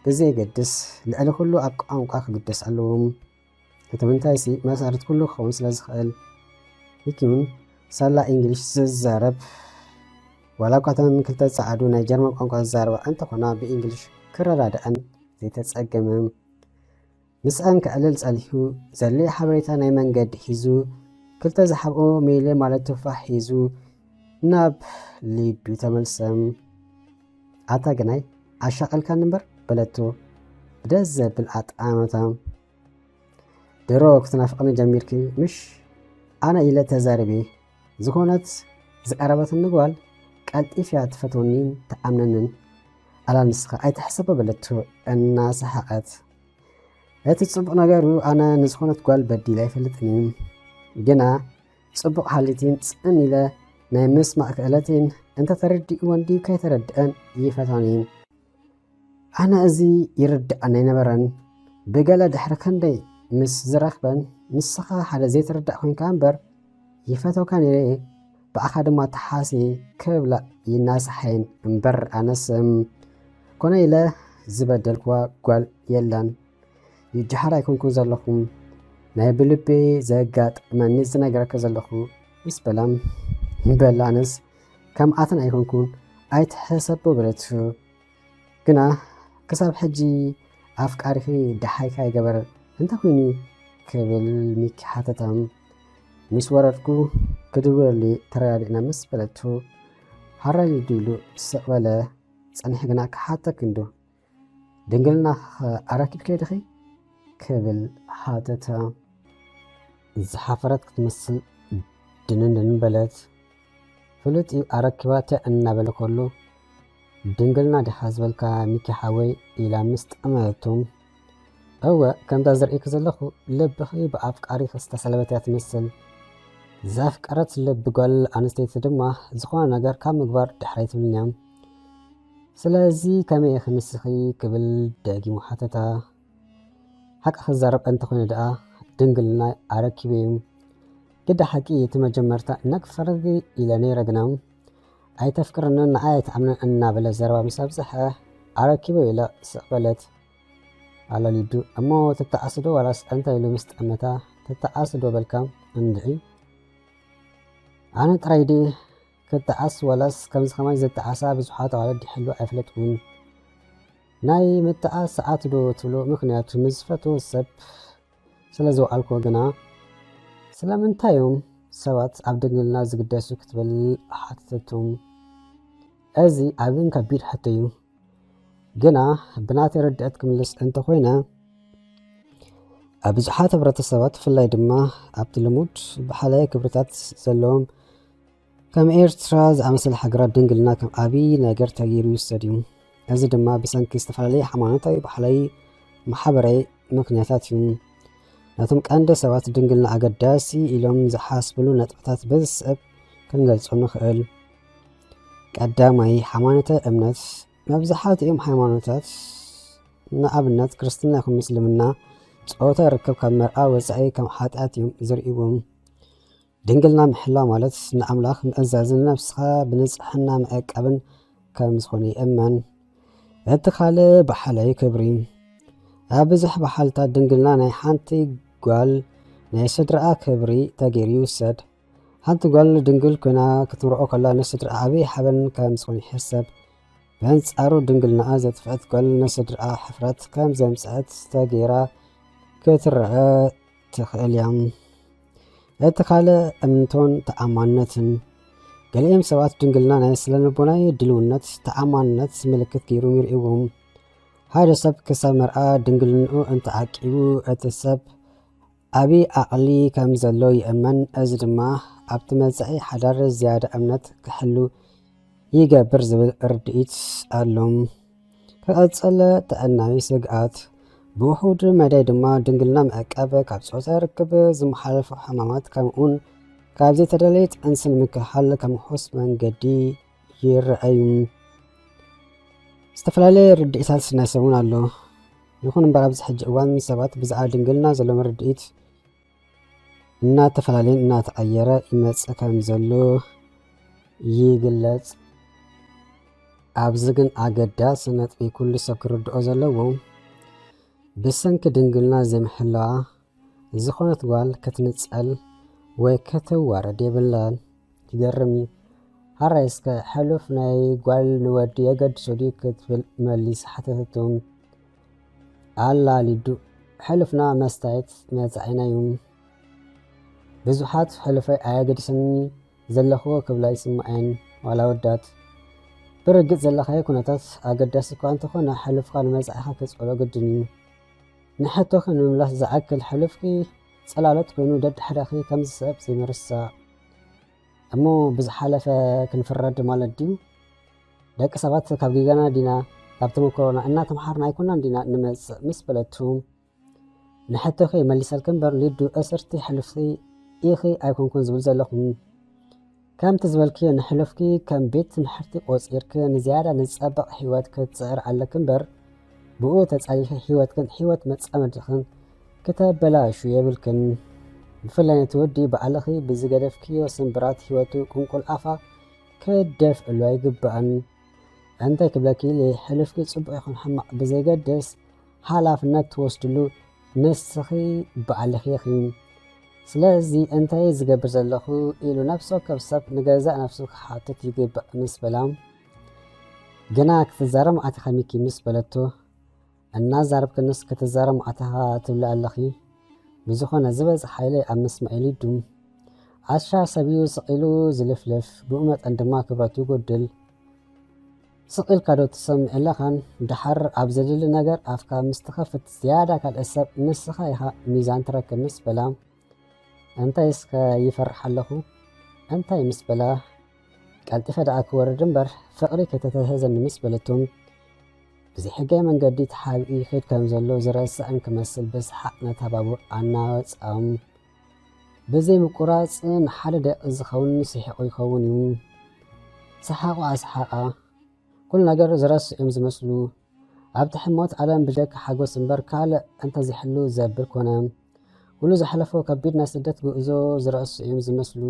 S1: ብዘይገድስ ልዕሊ ኩሉ ኣብ ቋንቋ ክግደስ ኣለዎ። እቲ ምንታይሲ መሰረት ኩሉ ክኸውን ስለ ዝኽእል ይኩን ሳላ እንግሊሽ ዝዛረብ ዋላ እኳ እተን ክልተ ፃዓዱ ናይ ጀርመን ቋንቋ ዝዛረባ እንተኾና ብእንግሊሽ ክረዳድአን ዘይተፀገመ ምስአን ክዕልል ፀኒሑ ዘድልዮ ሓበሬታ ናይ መንገዲ ሒዙ ክልተ ዝሓብኦ ሜለ ማለት ትፋሕ ሒዙ ናብ ሊዱ ተመልሰም ኣታ ግናይ ኣሻቐልካ ንበር በለቶ ደስ ዘብል ኣጣመታ ድሮ ክትናፍቕኒ ጀሚርኪ ምሽ ኣነ ኢለ ተዛሪቤ ዝኾነት ዝቀረበት ንጓል ቀልጢፍያ ትፈትወኒን ተኣምነንን ኣላ ንስኻ ኣይተሕሰበ በለቶ እናሰሓቐት እቲ ጽቡቕ ነገሩ ኣነ ንዝኾነት ጓል በዲል ኣይፈልጥኒ ግና ጽቡቕ ሓሊቲን ጽን ኢለ ናይ ምስማዕ ክእለቴን እንተተረዲኡ ወንዲ ከይተረድአን ይፈታኒን ኣነ እዚ ይርድኣን ኣይነበረን ብገለ ድሕሪ ክንደይ ምስ ዝረኽበን ንስኻ ሓደ ዘይትርዳእ ኮንካ እምበር ይፈተውካ ነይረ ብኣኻ ድማ ተሓሲ ክብላ ይናሳሐን እምበር ኣነስ ኮነ ኢለ ዝበደልክዋ ጓል የላን ይጀሓር ኣይኮንኩን ዘለኹም ናይ ብልቤ ዘጋጥመኒ ዝነገረከ ዘለኹ ምስ በላም በላ ኣነስ ከምኣተን ኣይኮንኩን ኣይትሕሰቦ በለቱ ግና ክሳብ ሕጂ ኣፍቃሪኺ ደሓይካ ይገበር እንታ ኮይኑ ክብል ሚኪ ሓተታም ምስ ወረድኩ ክድውለሊ ተረዳዲእና ምስ በለቱ ሃራይ ድሉ ስቕበለ ፀኒሕ ግና ክሓተክ እንዶ ድንግልና ኣረኪብ ከይድኺ ክብል ሓተታ ዝሓፈረት ክትመስል ድንንን በለት ፍሉጥ ኣረኪባተ እናበለ ከሎ ድንግልና ዲኻ ዝበልካ ሚኪ ሓወይ ኢላ ምስ ጠመቶም እወ ከምታ ዘርኢክ ዘለኹ ልብኺ ብኣፍቃሪኽ ዝተሰለበት እያ ትመስል ዘፍቀረት ልቢ ጓል ኣንስተይቲ ድማ ዝኾነ ነገር ካብ ምግባር ድሕሪ ትብልኛ ስለዚ ከመይ ክምስኺ ክብል ደጊሙ ሓተታ ሓቂ ክዛረብ እንተኾይኑ ደኣ ድንግልና ኣረኪበ እዩ ግዳ ሓቂ እቲ መጀመርታ ነክፈርጊ ኢለ ነይረ ግና ኣይተፍቅርንን ንዓይ ኣይተኣምንን እናበለ ዘረባ ምስ ኣብዝሐ ኣረኪበ ኢለ ስቕበለት ኣላሊዱ እሞ ትተኣስዶ ዋላስ እንታይ ኢሉ ምስ ጠመታ ትተኣስዶ በልካ እንድዒ ኣነ ጥራይ ዲ ክትተኣስ ዋላስ ከምዚ ከማይ ዘተኣሳ ብዙሓት ኣዋለድ ይሕሉ ኣይፍለጥውን ናይ ምተኣስ ሰዓት ዶ ትብሎ ምክንያቱ ምዝፈትዎ ሰብ ስለ ዝወኣልኮ ግና ስለምንታይ እዮም ሰባት ኣብ ድንግልና ዝግደሱ ክትብል ሓተቶም እዚ ኣብን ከቢድ ሕቶ እዩ ግና ብናተይ ርድአት ክምልስ እንተኮይነ ኣብ ብዙሓት ሕብረተሰባት ብፍላይ ድማ ኣብቲ ልሙድ ባህላዊ ክብርታት ዘለዎም ከም ኤርትራ ዝኣመሰለ ሃገራት ድንግልና ከም ዓብይ ነገር ተገይሩ ይውሰድ እዩ እዚ ድማ ብሰንኪ ዝተፈላለየ ሃይማኖታዊ ባህላዊ ማሕበራዊ ምክንያታት እዩ ናቶም ቀንዲ ሰባት ድንግልና ኣገዳሲ ኢሎም ዝሓስብሉ ነጥብታት ብዝስብ ክንገልጾ ንኽእል ቀዳማይ ሃይማኖታዊ እምነት መብዛሕትኦም ሃይማኖታት ንኣብነት ክርስትና ይኹን ምስልምና ፆታ ርክብ ካብ መርኣ ወፃኢ ከም ሓጢኣት እዮም ዝርእዎም ድንግልና ምሕላው ማለት ንኣምላኽ ምእዛዝን ነፍስኻ ብንፅሕና መዕቀብን ከም ዝኾነ ይእመን እቲ ካልእ ባህላዊ ክብሪ ኣብ ብዙሕ ባህልታት ድንግልና ናይ ሓንቲ ጓል ናይ ስድራኣ ክብሪ ተገይሩ ይውሰድ ሓንቲ ጓል ድንግል ኮይና ክትምርኦ ከላ ንስድራኣ ዓብይ ሓበን ከም ዝኾነ ይሕሰብ በንጻሩ ድንግልናኣ ዘጥፍአት ጓል ንስድራኣ ሕፍረት ከም ዘምፅአት ተገይራ ክትረአ ትኽእል እያ እቲ ካልእ እምነቶን ተኣማንነትን ገሊኦም ሰባት ድንግልና ናይ ስለልቦናዊ ድልውነት ተኣማንነት ምልክት ገይሩ ይርእዎም ሓደ ሰብ ክሳብ መርኣ ድንግልንኡ እንተዓቂቡ እቲ ሰብ ዓብይ ዓቕሊ ከም ዘሎ ይእመን እዚ ድማ ኣብቲ መጻኢ ሓዳር ዝያዳ እምነት ክሕሉ ይገብር ዝብል ርድኢት ኣሎም ክቐፅል ጥዕናዊ ስግኣት ብውሑድ መዳይ ድማ ድንግልና መዕቀብ ካብ ፆታ ርክብ ዝመሓላለፉ ሕማማት ከምኡውን ካብዚ ተደለይት እንስን ምክሓል ከምሕስ መንገዲ ይረአዩ ዝተፈላለዩ ርድኢታት ናይ ሰብ እውን ኣሎ። ይኹን እምበር ኣብዚ ሕጂ እዋን ሰባት ብዛዕባ ድንግልና ዘለዎም ርድኢት እናተፈላለየን እናተቐየረ ይመፅእ ከም ዘሎ ይግለጽ። ኣብዚ ግን ኣገዳሲ ነጥቢ ኩሉ ሰብ ክርድኦ ዘለዎ ብሰንኪ ድንግልና ዘይምሕላዋ ዝኾነት ጓል ክትንፀል ወይ ክትዋረድ የብላን። ይገርም እዩ። ሃራይስከ ሕሉፍ ናይ ጓል ንወዲ የገድሶ ድዩ ክትብል መሊስ ሓተተቶም ኣላሊዱ ሕሉፍና መስታየት መፅዒና እዩ። ብዙሓት ሕሉፈይ ኣየገድሰኒ ዘለኽዎ ክብላ ይስማዐን ዋላ ወዳት ብርግፅ ዘለኻዮ ኩነታት ኣገዳሲ እኳ እንተኾነ ሕሉፍካ ንመፅዒኻ ክፅዕሎ ግድን እዩ። ንሕቶኺ ንምምላስ ዝኣክል ሕሉፍኪ ፀላሎት ኮይኑ ደድሕደኺ ከምዚ ሰብ ዘይምርሳዕ እሞ ብዝሓለፈ ክንፍረድ ማለት ድዩ? ደቂ ሰባት ካብ ጊጋና ዲና ካብ ተመክሮና እናተምሓርና ኣይኮናን ዲና ንመፅእ ምስ በለቱ ንሕቶኺ መሊሰልክ እምበር ሊዱ እስርቲ ሕሉፍቲ ኢኺ ኣይኮንኩን ዝብል ዘለኹም ከምቲ ዝበልክዮ ንሕሉፍኪ ከም ቤት ትምህርቲ ቆፂርክ ንዝያዳ ንፀበቕ ሂወት ክትፅዕር ኣለክ እምበር ብኡ ተፃሊኺ ሂወትክን ሂወት መፃመድኽን ክተበላሹ የብልክን። ብፍላይ ነቲ ወዲ በዓልኺ ብዝገደፍክዮ ስንብራት ሂወቱ ቁንቁል ኣፋ ክደፍዕሉ ኣይግባእን። እንታይ ክብለኪ ሕሉፍኪ ፅቡቅ ይኹን ሕማቕ ብዘይገድስ ሓላፍነት ትወስድሉ ንስኺ በዓልኺ ኢኺ። ስለዚ እንታይ ዝገብር ዘለኹ ኢሉ ነፍሶ ከብ ሰብ ንገዛእ ነፍሱ ክሓትት ይግባእ ምስ በላ ግና ክትዛረብ ማዓትኻ ሚኪ ምስ በለቶ እናዛረብክንስ ክትዛረብ ማዓትኻ ትብላ ኣለኺ ብዝኾነ ዝበፅሕ ሓይለ ኣብ መስማዒሉ ይዱም ዓሻ ሰብዩ ስቂሉ ዝልፍልፍ ብኡ መጠን ድማ ክብረቱ ይጎድል። ስቂልካ ዶ ትሰምዕ ኣለኻን ድሓር ኣብ ዘድሊ ነገር ኣፍካ ምስ ትኸፍት ዝያዳ ካልእ ሰብ ንስኻ ኢኻ ሚዛን ትረክብ ምስ በላ እንታይ እስከ ይፈርሕ ኣለኹ እንታይ ምስ በላ ቀልጢፈ ደኣ ክወርድ እምበር ፍቕሪ ከተተህዘኒ ምስ በለቶም ብዘይ ሕጋይ መንገዲ ተሓቢኡ ይኸይድ ከም ዘሎ ዝረስዕን ክመስል ብስሓቅ ነታ ባቡር ኣናወፃም ብዘይ ምቁራፅ ንሓደ ደቂ ዝኸውን ስሒቑ ይኸውን እዩ። ሰሓቑ ኣሰሓቓ ኩሉ ነገር ዝረስዑም ዝመስሉ ኣብቲ ሕሞት ዓለም ብደቂ ሓጎስ እምበር ካልእ እንተዘይሕሉ ዘብል ኮነ። ኩሉ ዝሓለፎ ከቢድ ናይ ስደት ጉዕዞ ዝረስዑም ዝመስሉ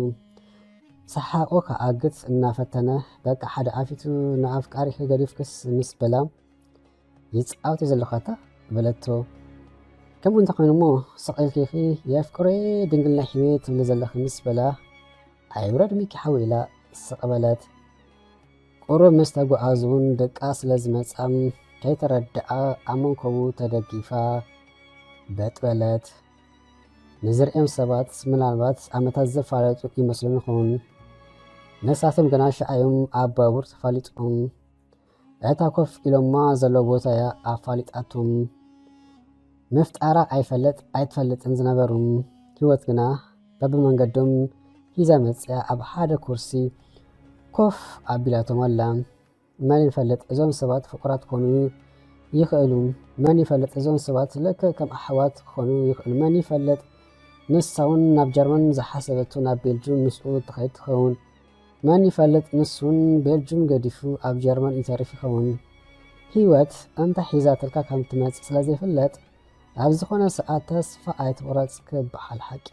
S1: ሰሓቑ ከዓግት እናፈተነ በቃ ሓደ ኣፊቱ ንኣፍቃሪኺ ገዲፍክስ ምስ በላ ይፃወት ዘለኻታ በለቶ ከምኡ እንተኾይኑ እሞ ስቂልኪኺ የፍቅሬ ድንግልና ሂወት ትብል ዘለኺ ምስ በላ ኣይውረድ ሚኪ ሓዊ ኢላ ስቕበለት ቁሩብ ምስ ተጓዓዙ እውን ደቃ ስለ ዝመፃም ከይተረድኣ ኣብ መንከቡ ተደጊፋ በጥበለት። ንዝርኦም ሰባት ምናልባት ዓመታት ዘፋለጡ ይመስሎም ይኸውን ነሳቶም ገና ሸዓዮም ኣብ ባቡር ተፋሊጦም እታ ኮፍ ኢሎማ ዘሎ ቦታ እያ ኣፋሊጣቶም ምፍጣራ ኣይፈለጥ ኣይትፈልጥን ዝነበሩ ሂወት ግና በብመንገዶም ሂዛ መፅያ ኣብ ሓደ ኩርሲ ኮፍ ኣቢላቶም ኣላ። መን ይፈልጥ እዞም ሰባት ፍቁራት ክኾኑ ይኽእሉ፣ መን ይፈልጥ እዞም ሰባት ልክዕ ከም ኣሕዋት ክኾኑ ይኽእሉ፣ መን ይፈልጥ ንሳውን ናብ ጀርመን ዝሓሰበቱ ናብ ቤልጅም ምስኡ ትኸይድ ትኸውን፣ መን ይፈልጥ ንሱን ቤልጅም ገዲፉ ኣብ ጀርመን ይተርፍ ይኸውን። ሂወት እንታይ ሒዛትልካ ከም ትመፅእ ስለ ዘይፍለጥ ኣብ ዝኾነ ሰዓት ተስፋ ኣይትቑረፅ ክበሃል ሓቂ።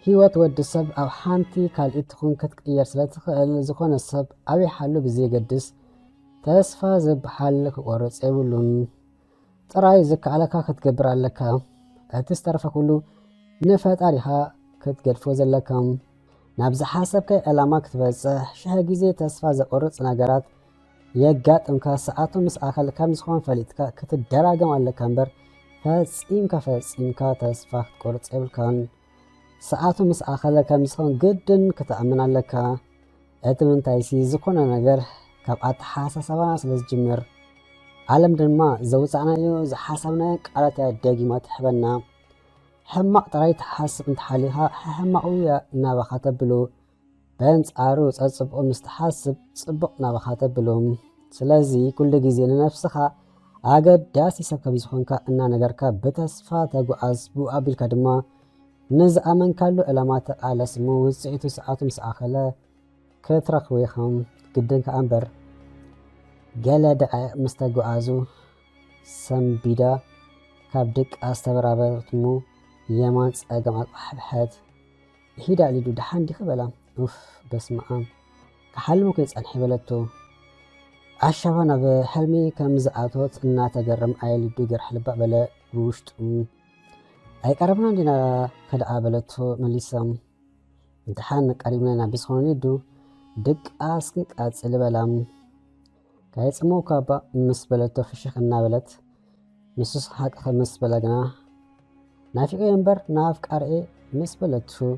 S1: ሂወት ወዲ ሰብ ኣብ ሓንቲ ካልኢት ትኹን ክትቅየር ስለ ትኽእል ዝኾነ ሰብ ኣበይ ሓሉ ብዘይገድስ ተስፋ ዝበሃል ክቆርፅ የብሉን። ጥራይ ዝከኣለካ ክትገብር ኣለካ። እቲ ዝተረፈ ኩሉ ንፈጣሪኻ ክትገድፎ ዘለካ። ናብ ዝሓሰብከይ ዕላማ ክትበፅሕ ሽሕ ግዜ ተስፋ ዘቆርፅ ነገራት የጋጥምካ ሰዓቱ ምስ ኣኸል ከም ዝኾን ፈሊጥካ ክትደራገም ኣለካ እምበር ፈፂምካ ተስፋ ክትቆርፅ የብልካን። ሰዓቱ ምስ ኣኸለ ከም ዝኾን ግድን ክትኣምን ኣለካ። እቲ ምንታይሲ ዝኾነ ነገር ካብ ኣተሓሳስባና ስለ ዝጅምር ዓለም ድማ ዘውፃዕናዮ ዝሓሰብናዮ ቃላት ደጊማ ትሕበና። ሕማቕ ጥራይ ተሓስብ እንተሓሊኻ ሕማቕ እያ ናባኻ ተብሎ በንፃሩ ፀፅብቆ ምስ ተሓስብ ፅቡቕ ናባኻ ተብሎ። ስለዚ ኩሉ ግዜ ንነፍስኻ ኣገዳሲ ሰብ ከም ዝኾንካ እና ነገርካ ብተስፋ ተጓዓዝ ብኡ ኣቢልካ ድማ نزأمن كالو إلمات على سمو وزعيتو ساعاتو مساخلة كترخ ويخم قدن كأنبر قالا دعاء مستقو آزو سنبيدا كابدك استبرابرتمو يمان سأقام أحبحات هيدا لدو دحان دي خبلا اوف بس معام كحلمو كيس انحبلتو عشبانا بحلمي كمزعاتوت انا تقرم اي لدو قرح لبا بلا بوشت اي قربنا دينا كدعا بلتو مليسام امتحان قريبنا نابس خونو لدو دق اسكك اتصل بلام كايت سمو كابا مس بلتو فشخ انا بلت مسوس حق خمس بلغنا نافق ينبر نافق ارئي مس بلتو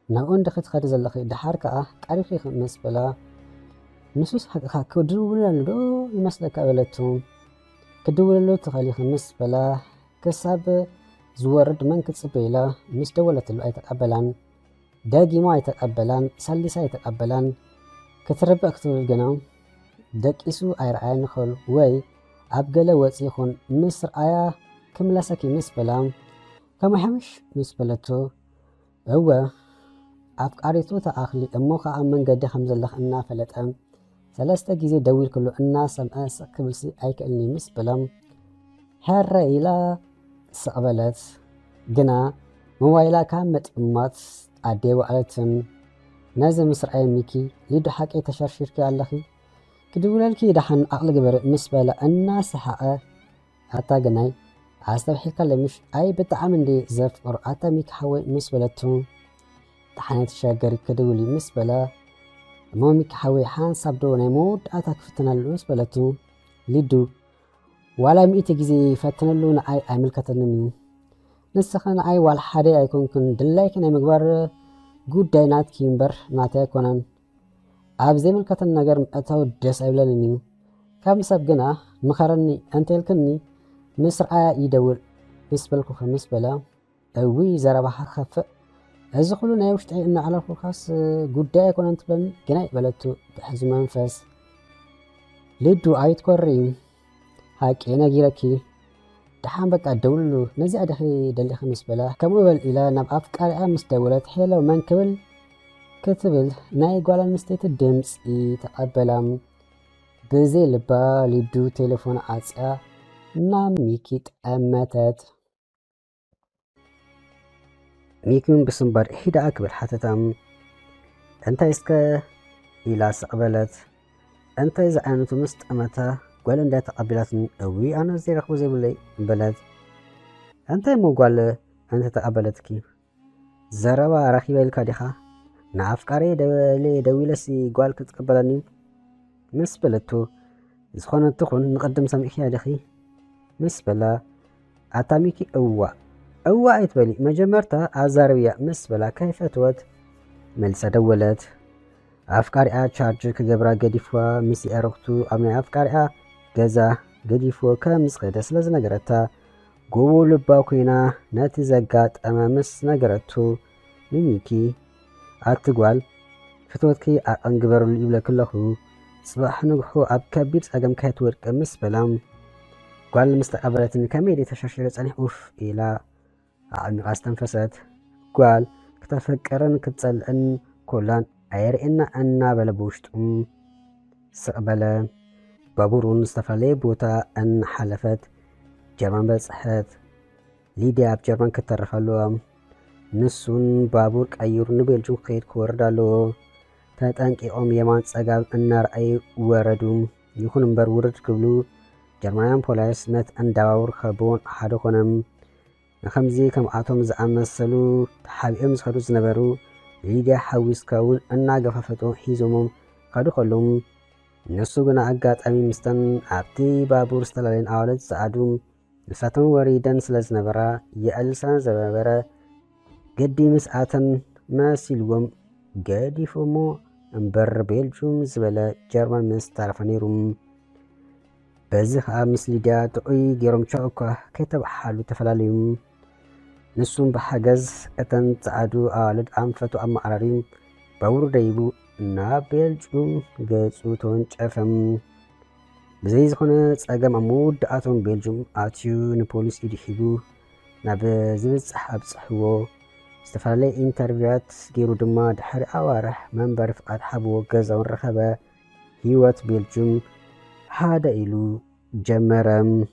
S1: ناون دخت خد زلخي دحار كا قريخي خمس بلا نسوس حق كدولن دو يمسلك بلتو كدوللو تخلي خمس بلا كسب زورد من كتصبيلا مس دولت له اي تقبلان داقي ما يتقبلان سلسا يتقبلان كتربى اكتب الجنام دقيسو ايرعين خل وي عبقلا وصيخون مصر ايا كملاسكي مس بلام كما حمش مس بلتو هو أفكاريتو تأخلي أموخا أمن قد خمز الله إنا فلتأم ثلاثة جيزي دويل كله الناس سمأس كبلسي أيك إني مسبلم هر إلى سقبلت جنا مويلا كامت أمات عدي وقالتن نازل مصر أي ميكي ليدو حكي تشرشير كي اللخي كدولالكي دحن أقل قبر مسبلا الناس حقا حتى جناي عاستبحي كلمش أي بتعامل دي زف قرأتا ميك حوي مسبلتون تحانيت شاقري كدولي مسبلا موميك حوي حان سابدو نيمود أتاك فتنالو مسبلتو لدو ولا مئتي جزي فتنالو نعاي عمل كتننو نسخن عاي والحادي ايكون كن دلايك ناي مقبار قود داينات كيمبر ناتي كونان عابزي ملكتن ناقر مأتاو دس عبلانينيو كام سابقنا مخارني انتيلكني مصر آيا يدول مسبلكو خمسبلا اوي زرباحا خفق هذا كله نايوش تعي إن على الخاص قداء يكون أنت بلن جناي بلدتو بحزم منفس لدو عايد كوريم هاك انا جيركي دحان بقى الدولو نزع دخي دلي خمس بلا كموبل إلى نب أفكار أمس دولت حيلة ومن كبل كتبل ناي قوالا مستيت الدمس يتقبلام بزي لبا لدو تليفون عاسقا نام ميكيت أمتت ميكون بسنبر حيدا أكبر حتتام أنت إسكا إلى سقبلت أنت إذا أنتو مستأمتا قوال إن دا تقبلتن أوي أنا زي رخو زي بلي بلد أنت مو قوال أنت تقبلتكي زروا رخي بالكا ديخا نعفكاري دويلسي قوال كتقبلني مس بلتو زخونا تخون نقدم سامحي دخي مس بلا أتاميكي أوا يتبلي مجمرتا عزاروية مس بلا كيف أتود ملسا دولت أفكاري تشارج كجبرا قديفوا ميسي أرغتو أمني أفكاري جزا قديفوا كمس غيدس لزنا قرتا قوو لباو كينا ناتي زقات أما مس نقرتو نميكي أتقوال فتوتكي أنقبرو الإبلا كلهو صباح نقحو أب كبير أقام كاتورك مس بلام قوال المستقبلتن كميدي تشرشيرت أني أوف إلى عميق استنفست قال كتفكرن كتسألن كلان عيرئنا أنا بلبوشت سقبلا بابورون استفالي بوتا أن حلفت جرمان بصحت ليديا بجرمان كترخلو نسون بابور كأيور نبيلجو خير كوردالو تاتانك أم يمان سقاب النار أي وردوم يكون مبر ورد كبلو جرمان بولايس نت أن داور خبون حدو خنم نخمزي كم آتوم زعمسلو تحابئم زخدو زنبرو ليديا حاويس كاون أنا قفافتو حيزومم قادو خلوم نسو قنا أقات أمي مستن عبتي بابور استلالين أولد سعادوم نساتن وريدن سلز نبرا يألسان زبابرا قدي مسعاتن ما سيلوم قادي فمو انبر بيلجوم زبلا جرمان مستعرفانيروم بزخ أمس ليديا تقوي جيروم شاوكا كيتب حالو تفلاليوم نسون بحجز أتن تعادو آلد أنفتو أما عراريم باور دايبو نابيل جوم جاتسو تونج أفم بزيز خونه تساقم أمود آتون بيلجوم آتيو نبوليس إدي حيبو ناب زبز صحاب صحوو استفعلي انترفيوات جيرو دما دحري أوارح منبر فقاد حبو جزاون رخبة هيوت بيلجم هذا إلو جمرم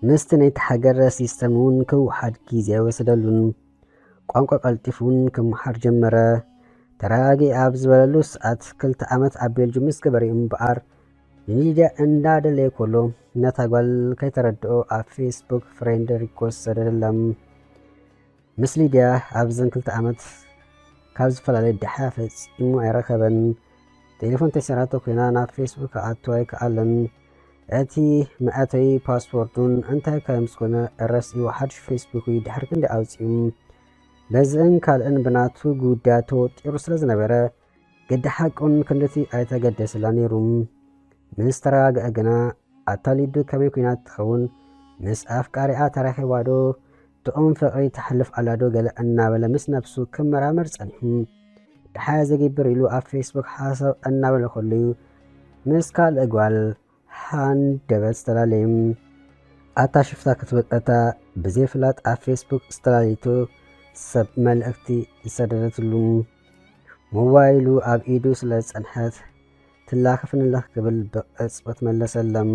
S1: مستنيت حجر سيستمون كو حد كيزيا وسدلون ቋንቋ ቀልጢፉን ክመሓር ጀመረ ተራጊ ኣብ ዝበለሉ ሰዓት ክልተ ዓመት ኣብ ቤልጅየም ምስ ገበረ እምበኣር ንሊድያ እንዳደለየ ኮሎ ነታ ጓል ከይተረድኦ ኣብ ፌስቡክ ፍሬንድ ሪኮስት ሰደደላ ምስ ሊድያ ኣብዘን ክልተ ዓመት ካብ ዝተፈላለየ ድሓ ፈፂሙ ኣይረኸበን ቴሌፎን ተሰራቶ ኮይና ናብ ፌስቡክ ኣትዋ ይከኣለን እቲ መእተዊ ፓስፖርቱን እንታይ ከምዝኮነ ረሲኡ ሓድሽ ፌስቡክ ድሕሪ ክንዲ ኣውፂኡ በዝን ካልእን ብናቱ ጉዳያቶ ጢሩ ስለ ዝነበረ ግዲ ሓቁን ክንደቲ ኣይተገደስላ ነይሩ ምስ ተረጋግአ ግና ኣታሊዱ ከመይ ኩናት ትኸውን ምስ ኣፍቃሪኣ ተራኺባ ዶ ጥዑም ፍቕሪ ተሕልፍ ኣላ ዶ ገለ እናበለ ምስ ነፍሱ ክመራመር ጸኒሑ ድሓያ ዘጊብር ኢሉ ኣብ ፌስቡክ ሓሳብ እናበለ ከሉ ምስ ካልእ ጓል ሃንደበት ዝተላለዩ ኣታ ሽፍታ ክትበጠታ ብዘይፍላጥ ኣብ ፌስቡክ ዝተላለይቶ ሰብ መልእክቲ ዝሰደደትሉ ሞባይሉ ኣብ ኢዱ ስለ ጸንሐት ትላኽፍንለኽ ክብል ብቕጽበት መለሰለም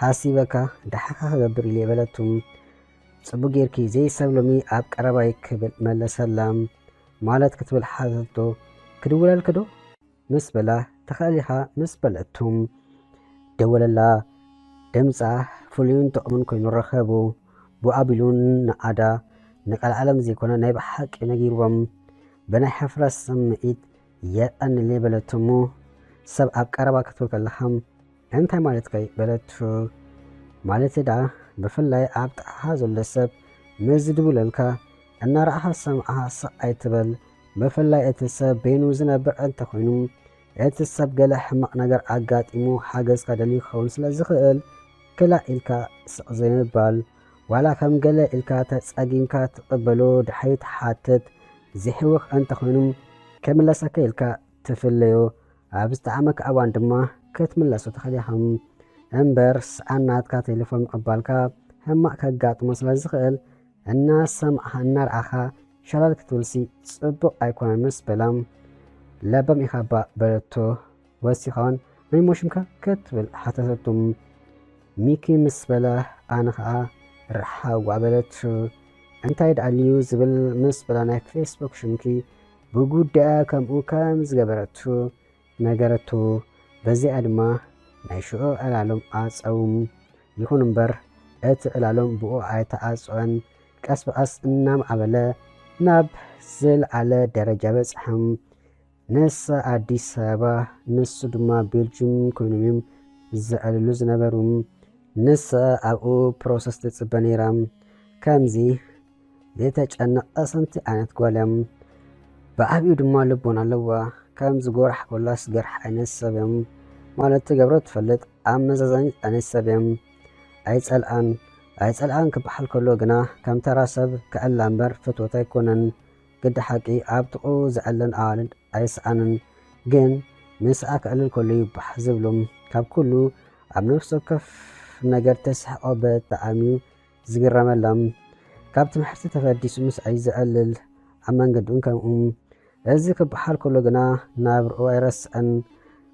S1: ሓሲበካ ድሓኻ ክገብር ኢለ የበለቱም ጽቡቕ ጌርኪ ዘይሰብ ሎሚ ኣብ ቀረባይ ክብል መለሰላም ማለት ክትብል ሓተቶ ክድውለልክ ዶ ምስ በላ ተኽእሊኻ ምስ በልዕቱም ደወለላ ድምፃ ፍሉዩን ጥቕምን ኮይኑ ረኸቡ ብኣቢሉን ንዓዳ ንቃል ዓለም ዘይኮነ ናይ ብሓቂ ነጊርዎም በናይ ሕፍረት ስምዒት የጠንል በለትሙ ሰብ ኣብ ቀረባ ክትብል ከለኻም እንታይ ማለት ከይ በለቱ ማለት ዳ ብፍላይ ኣብ ጥሓ ዘሎ ሰብ ምዝድብለልካ እናረኣኻ ሰምዓኻ ስቕ ኣይትበል ብፍላይ እቲ ሰብ በይኑ ዝነብር እንተኾይኑ እቲ ሰብ ገለ ሕማቕ ነገር ኣጋጢሙ ሓገዝካ ደልዩ ክኸውን ስለ ዝኽእል ክላ ኢልካ ስቕ ዘይምባል ዋላ ከም ገለ ኢልካ ተጸጊምካ ትቕበሎ ድሓዩ ተሓትት ዝሕውኽ እንተኾይኑ ከምለሰከ ኢልካ ትፍለዮ ኣብ ዝተዓመከ እዋን ድማ ክትምለሶ ተኸዲኻም እምበር ሰዓናትካ ቴሌፎን ምቕባልካ ሕማቕ ከጋጥሞ ስለ ዝኽእል እናሰምዓኻ እናርኣኻ ሸላል ክትብልሲ ጽቡቕ ኣይኮነን ምስ በላም ለበም ኢኻ ባ በለቶ ወሲኻውን መን ሞሽምካ ክትብል ሓተተቱም ሚኪ ምስ በለ ኣነ ኸዓ ረሓዋ በለቱ እንታይ ደኣልዩ ዝብል ምስ በላ ናይ ፌስቡክ ሽምኪ ብጉዳያ ከምኡ ከም ዝገበረቱ ነገረቱ በዚኣ ድማ ናይ ሽዑ ዕላሎም ኣፀውም ይኹን እምበር እቲ ዕላሎም ብኡ ኣይተኣፅወን ቀስ በቐስ እናማዕበለ ናብ ዝለዓለ ደረጃ በፅሖም ንሳ ኣዲስ አበባ ንሱ ድማ ቤልጅየም ኮይኖም ዝዕልሉ ዝነበሩ ንሳ ኣብኡ ፕሮሰስ ትጽበ ነይራም ከምዚ ዘይተጨነቐ ሰንቲ ዓይነት ጓልያም ብዓብኡ ድማ ልቦና ኣለዋ ከምዚ ጎርሕ ኮላስ ገርሕ ዓይነት ሰብ እዮም ማለት ገብሮ ትፈልጥ ኣመዛዛኒት ዓይነት ሰብ እዮም ኣይጸልኣን ክበሃል ከሎ ግና ከም ተራ ሰብ ክዕላ እምበር ፍትወት ኣይኮነን ግዲ ሓቂ ኣብ ጥቑ ዝዕለን ኣዋልድ ኣይሰኣንን ግን ምስኣ ክዕልል ከሎ ይባሕ ዝብሎም ካብ ኩሉ ኣብ ነፍሲ ወከፍ ነገር ተስሕቆ በጣዕሚኡ ዝግረመላም ካብ ትምህርቲ ተፈዲሱ ምስ ኣይ ዝዕልል ኣብ መንገዱን ከምኡ እዚ ክበሃል ከሎ ግና ናብርኡ ኣይረስአን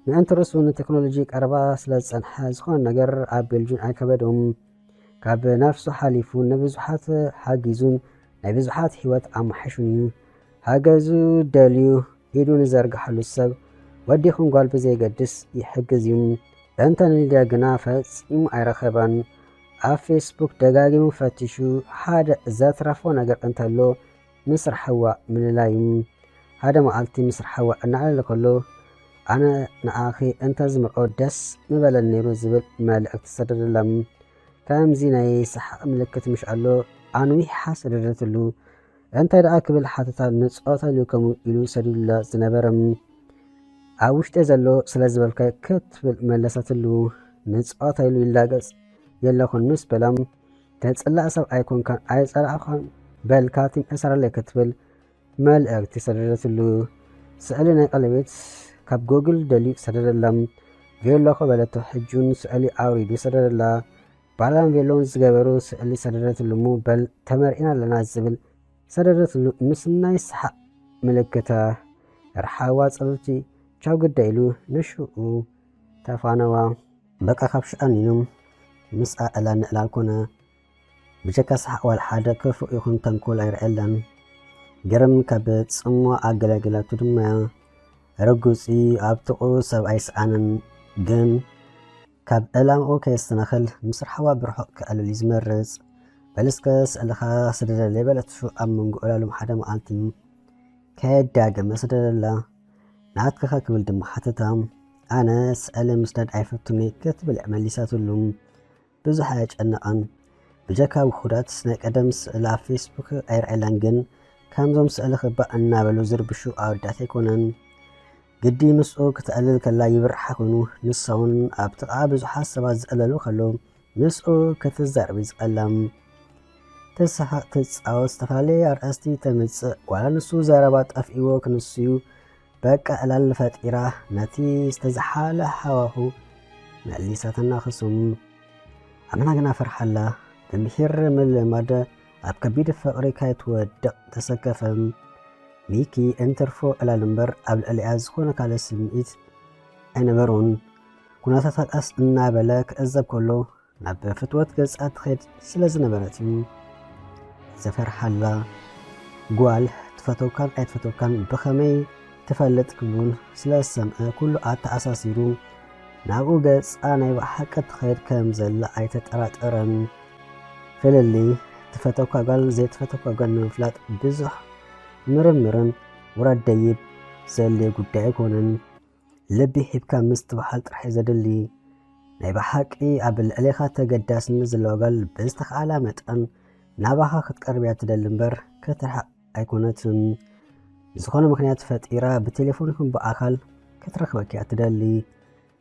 S1: ምእንቲ ርእሱ ንቴክኖሎጂ ቀረባ ስለ ዝጸንሐ ዝኾነ ነገር ኣብ ቤልጅየም ኣይከበዶም ካብ ነፍሱ ሓሊፉ ንብዙሓት ሓጊዙን ናይ ብዙሓት ህይወት ኣማሓሹን እዩ ሃገዙ ደልዩ ኢዱ ንዘርግሐሉ ሰብ ወዲኹም ጓል ብዘይገድስ ይሕግዝ እዩ እንተ ንሊድያ ግና ፈፂሙ ኣይረኸባን ኣብ ፌስቡክ ደጋጊሙ ፈቲሹ ሓደ ዘትረፎ ነገር እንተሎ ምስ ረሓዋ ምልላዩ ሓደ መዓልቲ ምስ ረሓዋ እናዕለለ ከሎ ኣነ ንኣኺ እንተ ዝምርኦ ደስ ምበለን ነይሩ ዝብል መልእክቲ ሰደደላም ከምዚ ናይ ሰሓቕ ምልክት ምሽ ኣሎ ኣንዊሓ ሰደደትሉ እንታይ ደኣ ክብል ሓተታ ንፆተሉ ከምኡ ኢሉ ሰዲዱላ ዝነበረም ኣብ ውሽጢ ዘሎ ስለ ዝበልካ ክትብል መለሰትሉ ንፆተሉ ይላገፅ የለኹን ምስ በላም ተፅላእ ሰብ ኣይኮንካን ኣይፀላእኻን በልካ ትምእሰረለይ ክትብል መልእክቲ ሰደደትሉ ስእሊ ናይ ቀለቤት ካብ ጎግል ደልዩ ሰደደላም ቬሎኮ በለቶ ሕጁን ስእሊ ኣውሪዱ ሰደደላ ባላን ቬሎን ዝገበሩ ስእሊ ሰደደትሉ በል ተመርኢና ኣለና ዝብል ሰደደትሉ ምስናይ ሰሓቅ ምልክታ ርሓዋ ጸልቲ ቻው ግዳይሉ ንሽኡ ተፋነዋ በቃ ካብ ሽኣኒኖም ምስ ኣእላ ንእላል ኮነ ብጀካ ሰሓቅ ዋል ሓደ ክፉእ ይኹን ተንኮል ኣይርአለን ገረም ካብ ጽሞ ኣገላግላቱ ድማ ረጉፂ ኣብ ጥቑ ሰብኣይ ሰኣንን ግን ካብ ዕላምኡ ከየስተናኸል ምስ ርሓዋ ብርሑቕ ክኣልል ዝመርጽ በልስከ ስእልኻ ስደደለ በለትሹ ኣብ መንጎ ዕላሎም ሓደ መዓልቲ ከየዳገመ ስደደላ ናትክኸ ክብል ድማ ሓተታ ኣነ ስእሊ ምስዳድ ኣይፈቱኒ ክትብል መሊሳትሉ ብዙሕ ኣየጨነቐን ብጀካ ውሑዳት ናይ ቀደም ስእሊ ኣብ ፌስቡክ ኣይርአላን ግን ከምዞም ስእሊ ክባእ እናበሉ ዝርብሹ ኣወዳት ኣይኮነን ግዲ ምስኡ ክትዕልል ከላ ይብርሓ ኮይኑ ንሳውን ኣብ ጥቓ ብዙሓት ሰባት ዝዕለሉ ከሎ ምስኡ ክትዛረብ ይዝቐላም ተሰሓቅ ትፃወት ዝተፈላለየ ኣርእስቲ ተምፅእ ጓል ኣንሱ ዘረባ ጠፍኢዎ ክንስዩ በቃ ዕላል ፈጢራ ነቲ ዝተዘሓለ ሃዋሁ መሊሳተና ክሱም ኣመና ግና ፈርሓላ ብምሒር ምልማደ ኣብ ከቢድ ፍቕሪ ከይትወድቕ ተሰከፈም ሚኪ እንትርፎ ዕላል እምበር ኣብ ልዕሊኣ ዝኾነ ካልእ ስምዒት ኣይነበሮን ኩነታታ ቀስ እናበለ ክዕዘብ ከሎ ናብ ፍትወት ገጻ ትኸይድ ስለ ዝነበረት እዩ ዘፈርሓላ ጓል ትፈተውካን ኣይትፈተውካን ብኸመይ ትፈልጥ ክብሉን ስለ ዝሰምዐ ኩሉ ኣተኣሳሲሩ ናብኡ ገጻ ናይ ባሓቂ ትኸይድ ከም ዘላ ኣይተጠራጠረን ፍልሊ ትፈተውካ ጓል ዘይትፈተውካ ጓል ንምፍላጥ ብዙሕ ምርምርን ውራድ ደይብ ዘድልዮ ጉዳይ ኣይኮነን ልቢ ሒብካ ምስ ትበሃል ጥራሕ ዘድሊ ናይ ባሓቂ ኣብ ልዕሊኻ ተገዳስነት ዘለዋ ጓል ብዝተኸኣላ መጠን ናባኻ ክትቀርብ እያ ትደሊ እምበር ክትርሕቕ ኣይኮነትን ዝኾነ ምክንያት ፈጢራ ብቴሌፎን ይኹን ብኣካል ክትረክበክ እያ ትደሊ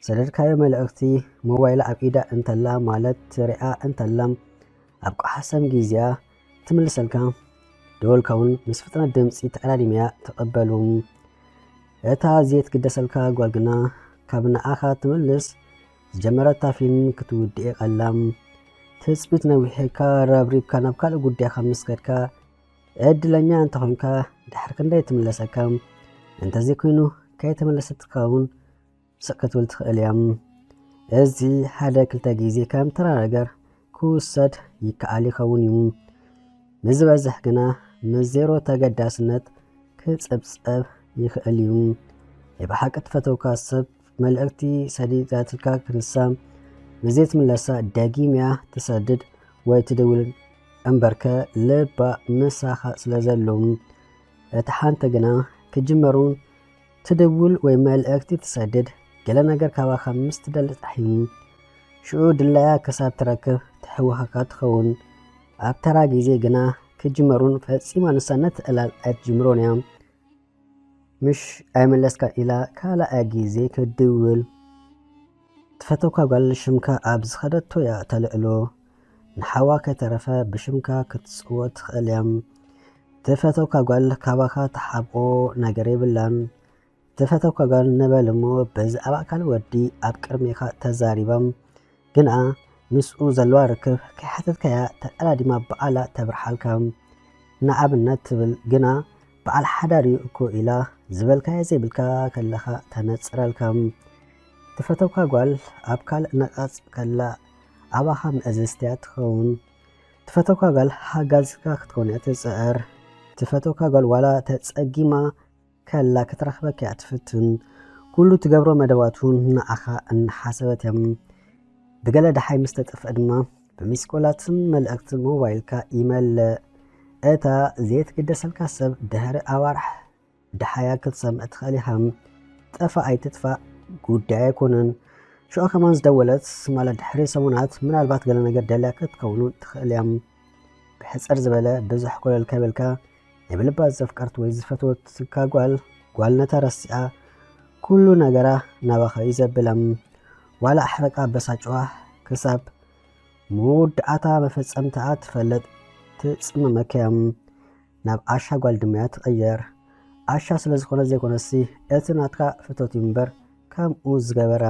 S1: ሰደድካዮ መልእኽቲ ሞባይላ ኣብ ኢዳ እንተላ ማለት ትሪኣ እንተላ ኣብ ቋሓሰም ጊዜያ ትምልሰልካ ደወልካ እውን ምስ ፍጥነት ድምፂ ተቀዳዲምያ ተቐበሉ እታ ዘይትግደሰልካ ጓል ግና ካብ ንኣኻ ትምልስ ዝጀመረታ ፊልም ክትውድእ ቀላም ትፅቢት ነዊሕካ ረብሪብካ ናብ ካልእ ጉዳይካ ምስ ከድካ ዕድለኛ እንተኾንካ ድሕሪ ክንደይ ትምለሰካ እንተዘይ ኮይኑ ከይተመለሰትካ እውን ስቕ ክትብል ትኽእል እያ እዚ ሓደ ክልተ ግዜ ከም ተራ ነገር ክውሰድ ይከኣል ይኸውን እዩ ንዝበዝሕ ግና ምዜሮ ተገዳስነት ክፅብፀብ ይኽእል እዩ ብሓቂ ትፈተውካ ሰብ መልእኽቲ ሰዲዳትልካ ክንሳ ንዘይትምለሳ ደጊምያ ትሰድድ ወይ ትድውል እምበርከ ልባ ምሳኻ ስለ ዘለዎም እቲ ሓንቲ ግና ክጅመሩን ትድውል ወይ መልእኽቲ ትሰድድ ገለ ነገር ካባኻ ምስ ትደሊ ጣሒሙ ሽዑ ድላያ ክሳብ ትረክብ ትሕወኻካ ትኸውን ኣብ ተራ ግዜ ግና ክጅመሩን ፈፂማ ንሳነት ዕላል ኣይትጅምሮን እያ ምሽ ኣይመለስካ ኢላ ካልኣይ ግዜ ክድውል ትፈተውካ ጓል ሽምካ ኣብ ዝኸደቶ እያ ተልዕሎ ንሓዋ ከይተረፈ ብሽምካ ክትፅውዕ ትኽእል እያ ትፈተውካ ጓል ካባኻ ተሓብኦ ነገር የብላን ትፈተውካ ጓል ንበል እሞ ብዛዕባ ካልእ ወዲ ኣብ ቅድሚኻ ተዛሪባ ግና ምስኡ ዘለዋ ርክብ ከይሓተትካያ ተቀዳዲማ በዓላ ተብርሓልካ ንኣብነት ትብል ግና በዓል ሓዳር እዩ እኮ ኢላ ዝበልካዮ ዘይብልካ ከለኻ ተነፅረልካ ትፈተውካ ጓል ኣብ ካልእ ነቓፅ ከላ ኣባኻ ምእዝዝትያ ትኸውን ትፈተውካ ጓል ሓጋዝካ ክትኮን እያ ትፅዕር ትፈተውካ ጓል ዋላ ተፀጊማ ከላ ክትረኽበካ እያ ትፍትን ኩሉ ትገብሮ መደባቱን ንዓኻ እናሓሰበት እያ ብገለ ድሓይ ምስ ተጠፍአ ድማ ብሚስኮላትን መልእኽቲ ሞባይልካ ይመልእ እታ ዘይትግደሰልካ ሰብ ድሕሪ ኣዋርሕ ድሓያ ክትሰምዕ ትኽእል ኢኻ ጠፋ ኣይትጥፋእ ጉዳይ ኣይኮነን ሽዑ ከማን ዝደወለት ማለት ድሕሪ ሰሙናት ምናልባት ገለ ነገር ደልያ ክትከውኑ ትኽእል እያ ብሕፅር ዝበለ ብዙሕ ኮለል ከይብልካ ናይ ብልባ ዘፍቀርት ወይ ዝፈትወትካ ጓል ነተረሲኣ ኩሉ ነገራ ናባኸ ይዘብላ ዋላ ኣሕረቃ በሳጭዋ ክሳብ መወዳእታ መፈፀምትኣ ትፈልጥ ትፅመመካ እያ ናብ ኣሻ ጓል ድማያ ትቕየር ኣሻ ስለ ዝኾነ ዘይኮነሲ እቲ ናትካ ፍቶት እዩ እምበር ከምኡ ዝገበራ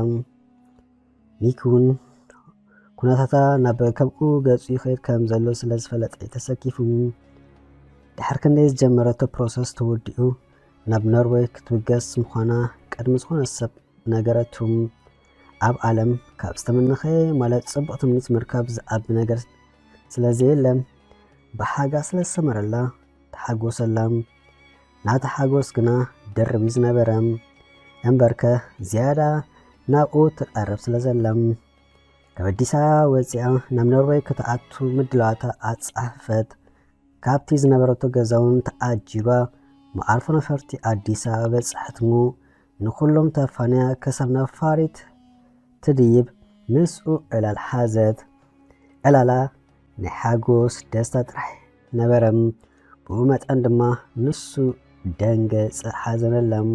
S1: ሚኩን ኩነታታ ናብ ከምኡ ገፁ ይኸይድ ከም ዘሎ ስለ ዝፈለጠ ተሰኪፉ ድሕር ክንደይ ዝጀመረቶ ፕሮሰስ ተወዲኡ ናብ ኖርዌይ ክትብገስ ምዃና ቅድሚ ዝኾነ ሰብ ነገረቱም ኣብ ዓለም ካብ ዝተመነኸ ማለት ጽቡቕ ትምኒት ምርካብ ዝኣቢ ነገር ስለዘየለም ብሓጋ ስለዝሰመረላ ተሓጎሰላ ናታ ሓጎስ ግና ደርቢ ዝነበረ እምበርከ ዝያዳ ናብኡ ትቐርብ ስለዘለም ካብ ኣዲስ ኣበባ ወፂኣ ናብ ኖርዌይ ክትኣቱ ምድላዋታ ኣጻሕፈት ካብቲ ዝነበረቶ ገዛውን ተኣጂባ መዓርፎ ነፈርቲ ኣዲስ ኣበባ በጽሕትሙ ንኹሎም ተፋንያ ከሰብ ነፋሪት ትድይብ ምስኡ ዕላል ሓዘት ዕላላ ናይ ሓጎስ ደስታ ጥራሕ ነበረም ብኡ መጠን ድማ ንሱ ደንገጽ ሓዘነለም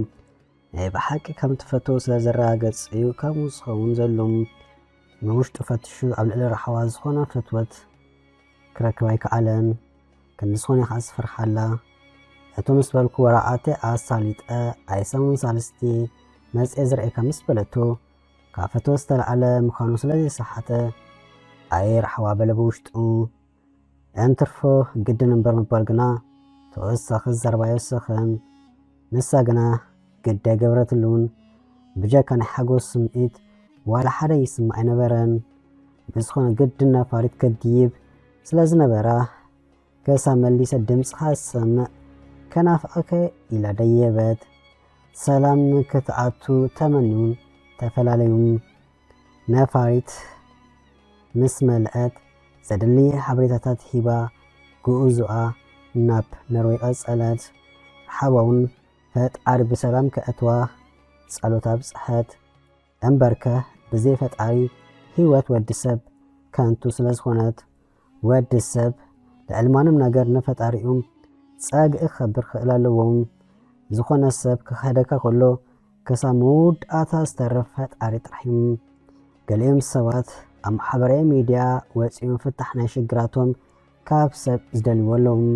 S1: ናይ ብሓቂ ከም ትፈትዎ ስለ ዘረጋገጽ እዩ ከምኡ ዝኸውን ዘሎም ንውሽጡ ፈትሹ ኣብ ልዕሊ ረሓዋ ዝኾነ ፍትወት ክረክብ ኣይከኣለን ክንዲ ዝኾነ ይኸዓ ዝፈርሓላ እቶ ምስ በልኩ ወራዓተ ኣሳሊጠ ኣይሰሙን ሳልስቲ መፅአ ዝርአካ ምስ በለቶ ካብ ፈትወት ዝተለዓለ ምዃኑ ስለዘይሰሓተ ኣየ ረሓዋ በለ ብውሽጡ እንትርፎ ግድን እምበር ምባል ግና ተወሳኺ ዘረባዮ ሰኸን ንሳ ግና ግደ ገብረትሉን ብጀካ ናይ ሓጎስ ስምዒት ዋላ ሓደ ይስማዕ ኣይነበረን ብዝኾነ ግድን ነፋሪት ከድይብ ስለ ዝነበራ ገሳ መሊሰ ድምፅኻ ዝሰምዕ ከናፍቐከ ኢላ ደየበት ሰላም ክትኣቱ ተመኒውን ተፈላለዩን ነፋሪት ምስ መልአት ዘድሊ ሓበሬታታት ሂባ ጉዕዙኣ ናብ ኖርዌይ ቀጸለት ረሓባውን ፈጣሪ ብሰላም ከእትዋ ጸሎታ ብጽሐት እምበርከ ብዘይ ፈጣሪ ህይወት ወዲ ሰብ ከንቱ ስለ ዝኾነት ወዲ ሰብ ልዕልማንም ነገር ንፈጣሪኡም ጸግኢ ክኸብር ክእል ኣለዎም ዝኾነ ሰብ ክኸደካ ከሎ ክሳብ መውድኣታ ዝተረፈ ፈጣሪ ጥራሕ ገሊኦም ሰባት ኣብ ማሕበራዊ ሚድያ ወፂኦም ፍታሕ ናይ ሽግራቶም ካብ ሰብ ዝደልይዎ ኣለዎም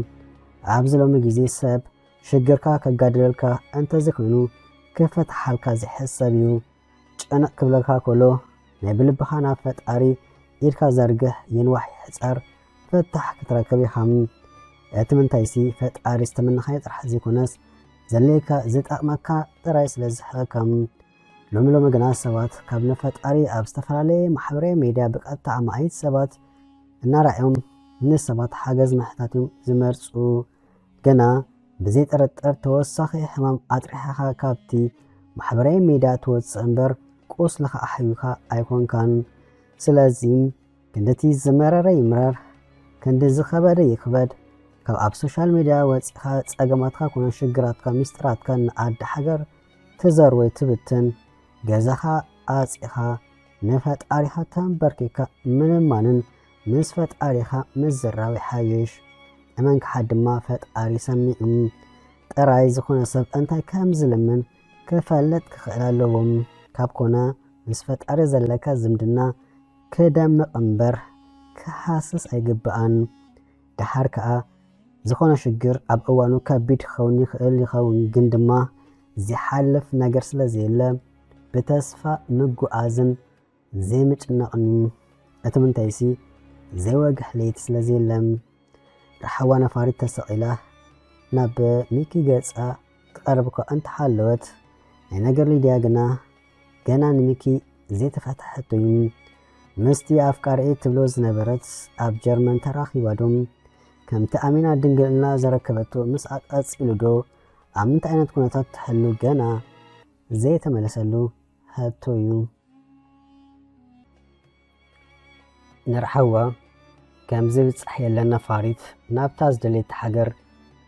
S1: ኣብዚ ሎሚ ግዜ ሰብ ሽግርካ ከጋድለልካ እንተዘይኮይኑ ክፈትሓልካ ዝሕሰብ እዩ ጭንቕ ክብለካ ከሎ ናይ ብልብኻ ናብ ፈጣሪ ኢድካ ዘርግሕ ይንዋሕ ይሕፀር ፍታሕ ክትረክብ ኢኻ እቲ ምንታይሲ ፈጣሪ ዝተመንኻዮ ጥራሕ ዘይኮነስ ዘለይካ ዝጠቕመካ ጥራይ ስለ ዝሕበካ ሎሚ ሎሚ ግና ሰባት ካብ ንፈጣሪ ኣብ ዝተፈላለየ ማሕበራዊ ሚድያ ብቐጥታ ኣማዒት ሰባት እናርኣዮም ንሰባት ሓገዝ ምሕታቶም ዝመርፁ ገና ብዘይ ጥርጥር ተወሳኺ ሕማም ኣጥሪሕኻ ካብቲ ማሕበራዊ ሚድያ ትወፅእ እምበር ቁስልኻ ኣሕዩካ ኣይኮንካን ስለዚ ክንደቲ ዝመረረ ይምረር ክንዲ ዝኸበደ ይኽበድ ካብ ኣብ ሶሻል ሚድያ ወፂኻ ጸገማትካ ኮነ ሽግራትካ ሚስጥራትካ ንኣዲ ሓገር ትዘርወይ ትብትን ገዛኻ ኣፂኻ ንፈጣሪኻ ተንበርኪካ ምንማንን ምስ ፈጣሪኻ ምዝራብ ይሓይሽ እመንክሓ ድማ ፈጣሪ ሰሚዑ ጥራይ ዝኾነ ሰብ እንታይ ከም ዝልምን ክፈልጥ ክኽእል ኣለዎም ካብ ኮነ ምስ ፈጣሪ ዘለካ ዝምድና ክደምቕ እምበር ክሓስስ ኣይግብኣን ድሓር ከዓ ዝኾነ ሽግር ኣብ እዋኑ ከቢድ ክኸውን ይኽእል ይኸውን ግን ድማ ዝሓልፍ ነገር ስለዘየለ ብተስፋ ምጉዓዝን ዘይምጭነቕን እቲ ምንታይሲ ዘይወግሕ ለይቲ ስለዘየለም ረሓዋ ነፋሪት ተሰቒላ ናብ ሚኪ ገጻ ትቐርብካ እንተሓለወት ናይ ነገር ሊድያ ግና ገና ንሚኪ ዘይተፈትሐቶ እዩ ምስቲ ኣፍቃሪኢ ትብሎ ዝነበረት ኣብ ጀርመን ተራኺባዶም ከምቲ ኣሚና ድንግልና ዘረከበቶ ምስ ኣቃጺሉ ዶ ኣብ ምንታይ ዓይነት ኩነታት ትሕሉ ገና ዘይተመለሰሉ ሕቶ እዩ ንረሓዋ ከምዚ ብፅሕ የለን ነፋሪት ናብታ ዝደለየት ሃገር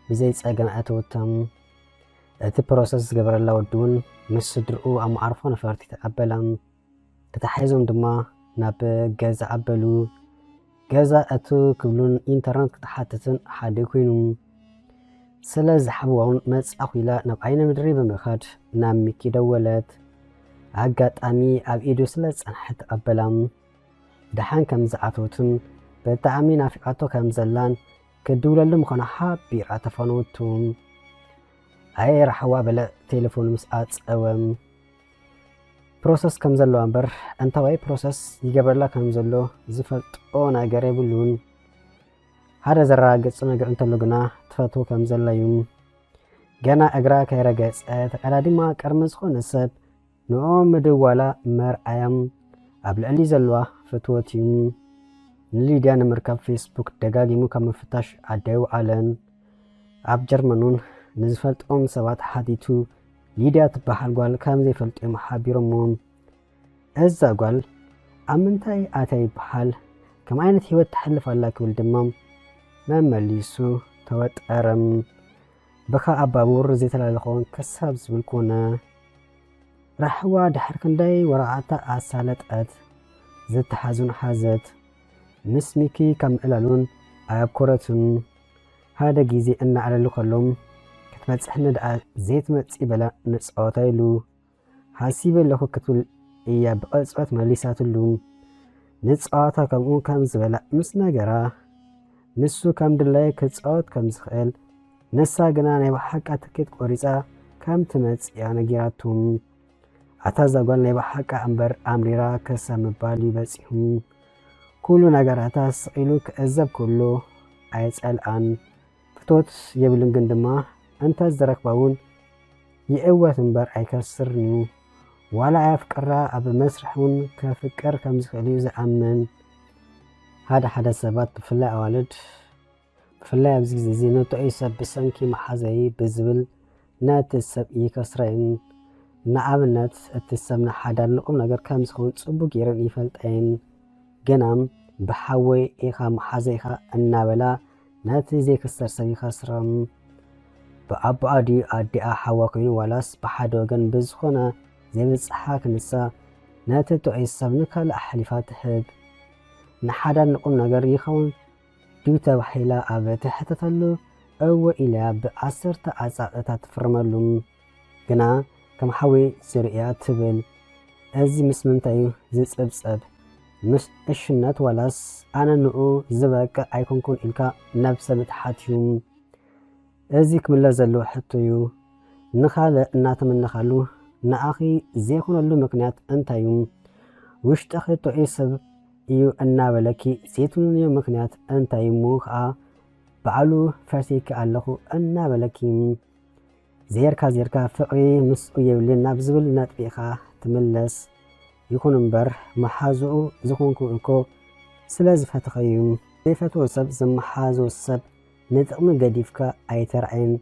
S1: ብዘይ ፀገም ኣተወቶም እቲ ፕሮሰስ ዝገበረላ ወዲ እውን ምስ ስድርኡ ኣብ መዓርፎ ነፈርቲ ተቐበላ ተታሒዞም ድማ ናብ ገዛ ኣበሉ ገዛ እቱ ክብሉን ኢንተርኔት ክትሓትትን ሓደ ኮይኑ ስለ ዝሓብዋውን መፅኣ ኺላ ናብ ዓይነ ምድሪ ብምኻድ ናብ ሚኪ ደወለት ኣጋጣሚ ኣብ ኢዱ ስለ ፀንሐ ተቐበላ ደሓን ከም ዝኣተወትን ብጣዕሚ ናፊቃቶ ከም ዘላን ክድውለሉ ምኾነ ሓቢራ ተፈነወቱም ኣይ ረሓዋ በለ ቴሌፎን ምስ ኣፀወም ፕሮሰስ ከም ዘለዎ እምበር እንታዋይ ፕሮሰስ ይገበረላ ከም ዘሎ ዝፈልጦ ነገር የብሉን هذا زراجت سنجر أنت لجنا تفتو كم زلايم جنا أجرا كيرجس أنا دي ما كرمز خون السب نوم مدولا مر أيام قبل اللي زلوا فتوتيم اللي ديانا مركب فيسبوك دقاقي مو كم فتاش عدو علن عب جرمنون نزفلت سوات حديتو ليديا تبحال قال كم زي فلت محابيرمون أزا قال أمنتاي آتاي بحال كم عينت هيوت تحلف علاك والدمام ما مليسو توت أرم بخا أبابور زيت الالخون كساب زبالكونا رحوا دحر كنداي وراعتا آسالت أت زت حازون حازت نسميكي كم إلالون عيب كورتون هذا جيزي أن على اللوكالوم كتمت إحنا دعا زيت متسي بلا نسعوتايلو حاسيب اللوكو كتول إيا بقلصوات مليسات اللوم نسعوتا كمون كم زبلا مسنا جرا نسو كم دلاي كتسعوت كم زخيل نسا جناني وحاكا تكيت قوريسا كم تمت يعني جيراتهم عتازا قولني وحاكا أمبر أمريرا كسا مبالي بسيهم كلو نجارتا سقيلو كأزب كلو أيسأل عن فتوت يبلن جندما أنت زرق باون يقوى تنبر أيكسرنيو ولا أفكرا أب مسرحون كفكر كمزخليو زأمن هذا حدا سبات بفلا والد بفلا بزيزي زينو تأيسب بسنكي محازي بزبل نات السب يكسرين نعملت التسمنا حدا نقوم نجر كمزخون صبو جيرن يفلت عين جنام بحوي إيخا محازيخا النابلا ناتي زي كسر سبي خسرم بأبو أدي أحوا كينو والاس بحاد وغن بزخونا زي بزحاك نسا ناتي تو أي سبنكا لأحلفات هب نحادا نقوم نغر يخون دوتا وحيلا أبتي حتى تلو أو إلا بأسر تأساقتا تفرمالهم جنا كم حوي سريات تبل أزي مسمنتايو زي سبسب مش الشنات ولاس أنا نقو زبك أيكون كون إلكا نفس متحاتيوم أزيك من لازلو حطيو نخالة ناتم النخالو نأخي زيكون اللو مكنيات أنتايوم وش تخيطو إيسب إيو النابلكي زيتون يو مكنيات أنتايموخا بعلو فرسيك ألخو النابلكي زيركا فقري مسؤو يولي نابزبل ناتبيخا تملس يكون مبر محازو زخونكو انكو سلاز فتخيوم زيفتو سب زم محازو سب نتقم قديفكا اي ترعين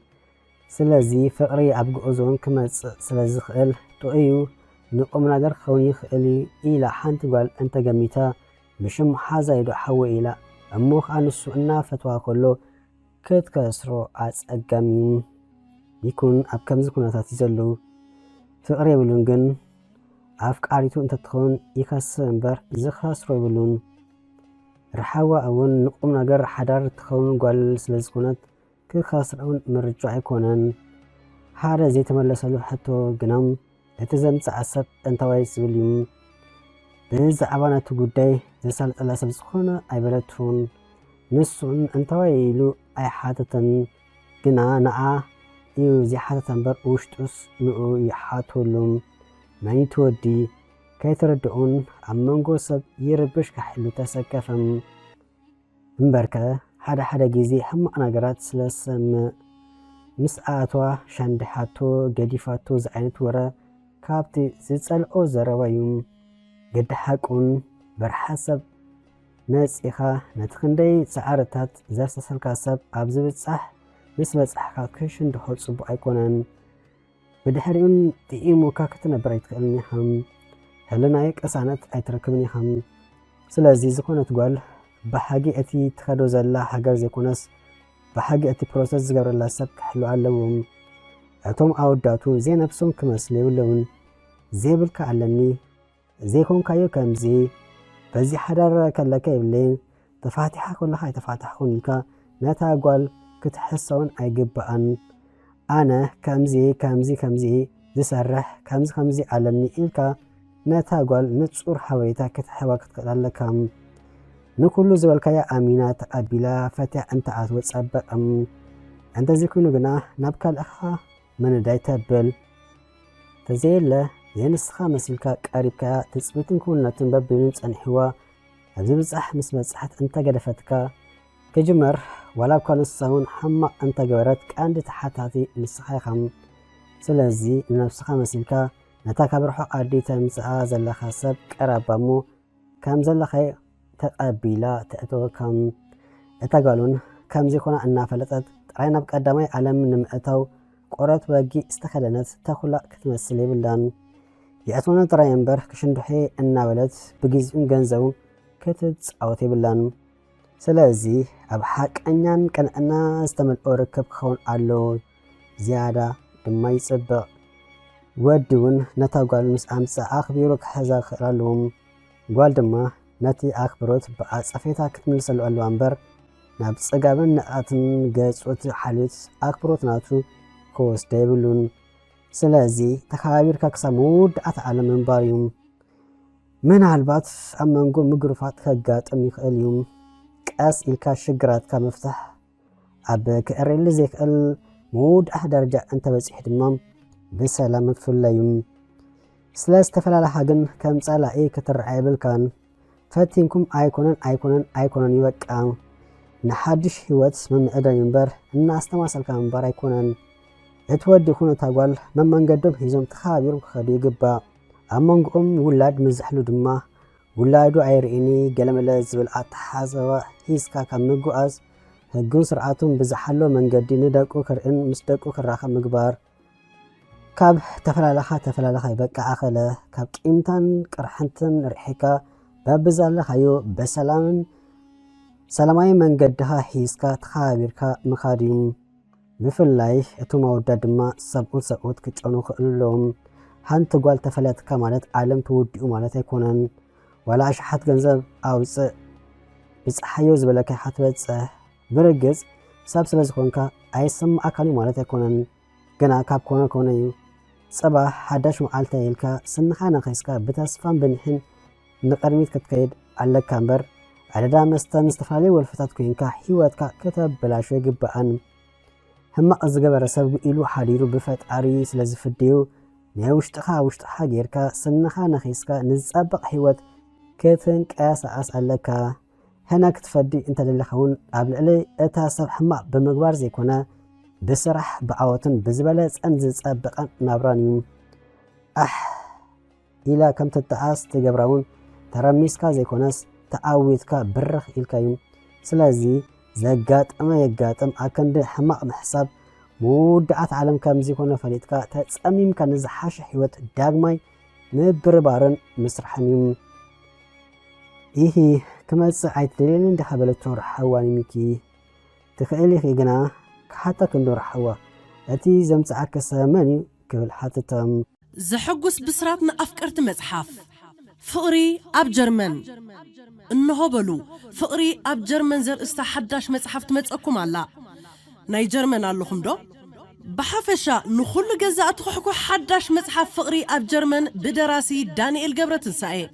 S1: سلازي فقري ابقو زون كما سلازي خيل تو ايو نقوم نقر خوني خيلي إلا حانت قال انت قميتا بشم محازا يدو حوي إلا أموخ أنسو إنا فتوى كله كت كسرو عز أقاميوم يكون أبكام زكونا تاتيزلو فقري بلونغن عفك عريتو انت تخون يخاس انبر زخاس رو يبلون رحاوة اون نقوم نقر حدار تخون قوال سلزكونات كل خاصر اون مرجوع يكونن هذا زي تملسلو حتو قنام اتزمت عصب انتواي سبليوم بز عباناتو قداي زي سالت الله سبزخونا اي بلتون نسون انتواي يلو اي حاتتن قنا نعا يو زي حاتتن بر اوشتوس نقو يحاتو لهم ماني تودي كي تردعون عمانقو سب يربش كحلو تسكفم مباركة حدا جيزي هم أنا قرات سلسم مساعتوا شاندحاتو قديفاتو زعينت ورا كابتي زيتسال أو زراويوم قد حاكون برحسب ناس إخا نتخندي سعارتات زرس سلكاسب أبزبت صح بس أحكا كشن دخول صبو أيكونن بدحريون تقيمو كاكتنا برايت قلني هم هلنا يك أسانت أي تركبني هم سلازي زكونة تقول بحاجي أتي تخدو زلا حجر زيكونس بحاجي أتي بروسس زجر الله سبك حلو علوهم أتوم أوداتو زي نفسهم كمسلي ولون زي بالك علمني زي كون كايو كمزي بزي حدار كلك يبلين تفاتيحة كلها تفاتيح كونيكا نتا قول كتحسون أي جبان أنا كمزي زسرح كمزي علمني إلكا نتا قول نتصور حويتا كتحوا كتقلالكم نكلو زوالكايا أمينات أبلا فتح أنت عتوت سبق أنت زيكونو قنا نبكى الأخا من دايتا بل تزيل زين السخا مسيلكا قريبكا تثبتن كون نتنبب بنص انحوا أبزي بصح مس بصحت أنت قدفتكا كجمر ولا كان السون حما أنت جبرت كأن تحتاتي مسخيخم سلازي نفسها مسلكا نتكبر حق أدي تمسأ زل خسب كربامو كم زل خي تقبيلا تأتو كم أتقالون كم زيكونا أن فلتت رأينا بقدامي علم نمأتو قرات واجي استخدمت تخلق كتمثلي بلان يأتونا تراين بر كشندحي أن ولد بجزء جنزو كتت أوتي بلان سلازي أبحق أنيان كان أنا استمل أوركب خون علو زيادة دما يصبق ودون نتاقال مس أمس أخبيروك حزا خلالهم قال دما نتي أخبروت بأصفيتا كتمل سلو اللوانبر نابس أقابن نقاتن قاس حالوت أخبروت ناتو كوس دايبلون سلازي تخابير كاكسا مود أتعلم من باريوم من عالبات أما نقول مقرفات كاقات أمي خاليوم كاس إلكا شقرات كمفتح أبك أريل زيك المود أحدرجع أنت بسيح دمام بسلام في اللايوم سلاز تفلال حاجن كم سالا إيه كترعي بالكان فاتينكم أيكونن يوكا نحدش هوات من أدا ينبر الناس تماسل كان أيكونن اتودي كونو تاقوال من قدم هزم تخابيرم خدي قبا أمانقهم ولاد مزحلو دما ولادو عيريني قلم لازبل أتحازوا هيسكا كمقو أز هقون سرعاتهم بزحلو من قدي ندقو كرئن مستقو كراخا مقبار كاب تفلالخا يبقى عخلا كاب كيمتان كرحنتن رحيكا بابزال خيو بسلام سلاماي من قدها هيسكا تخابيركا مخاديم بفلاي اتو مودد ما سبوت كتشونو خللهم هانت قال تفلت كمالت عالم توديو مالت يكونن ولا شحت جنزب او بس حيوز بلك حتبت برجز سبسلز كونكا ايسم اكلي مالت يكونن جنا كاب كونيو صباح حداش معالتا يلكا سنخانا خيسكا بتسفان بنحن نقرميت كتكيد على كامبر عددا مستان استفالي والفتات كوينكا حيواتكا كتب بلاشو يقبقان هما أزجبر سبب إلو حريرو بفتعري سلازفديو نيوشتخا جيركا سنخا نخيسكا نزابق حيوات كتن كاس أسألكا هناك تفدي انت للخون قبل إلي اتاسب حما بمقبار زيكونا بسرح بعواتن بزبالات انزز أبقا نابرانيوم إلا كم تتعاس تجبرون ترميسكا زيكوناس تقاويتكا برخ إلكايوم سلازي زقات أما يقاتم أكند حماق محساب مودعات عالم كامزي كونا فليتكا تتسأميم كان نزحاش حيوات داغماي نبربارن مسرحانيوم إيهي كما تسعيت دليلين دخبلتون رحواني ميكي تخيلي خيقنا كحاتا كندو رحوا أتي زمتعاك ساماني كبل حتى تام
S2: زحقوس بسراتنا أفكرت مزحاف فقري أب جرمن إنه بلو فقري أب جرمن زر استحداش مزحفت مزأكم على ناي جرمن اللهم دو بحفشا نخل جزاء تخحكو حداش مزحف فقري أب جرمن بدراسي دانيال جبرت السعي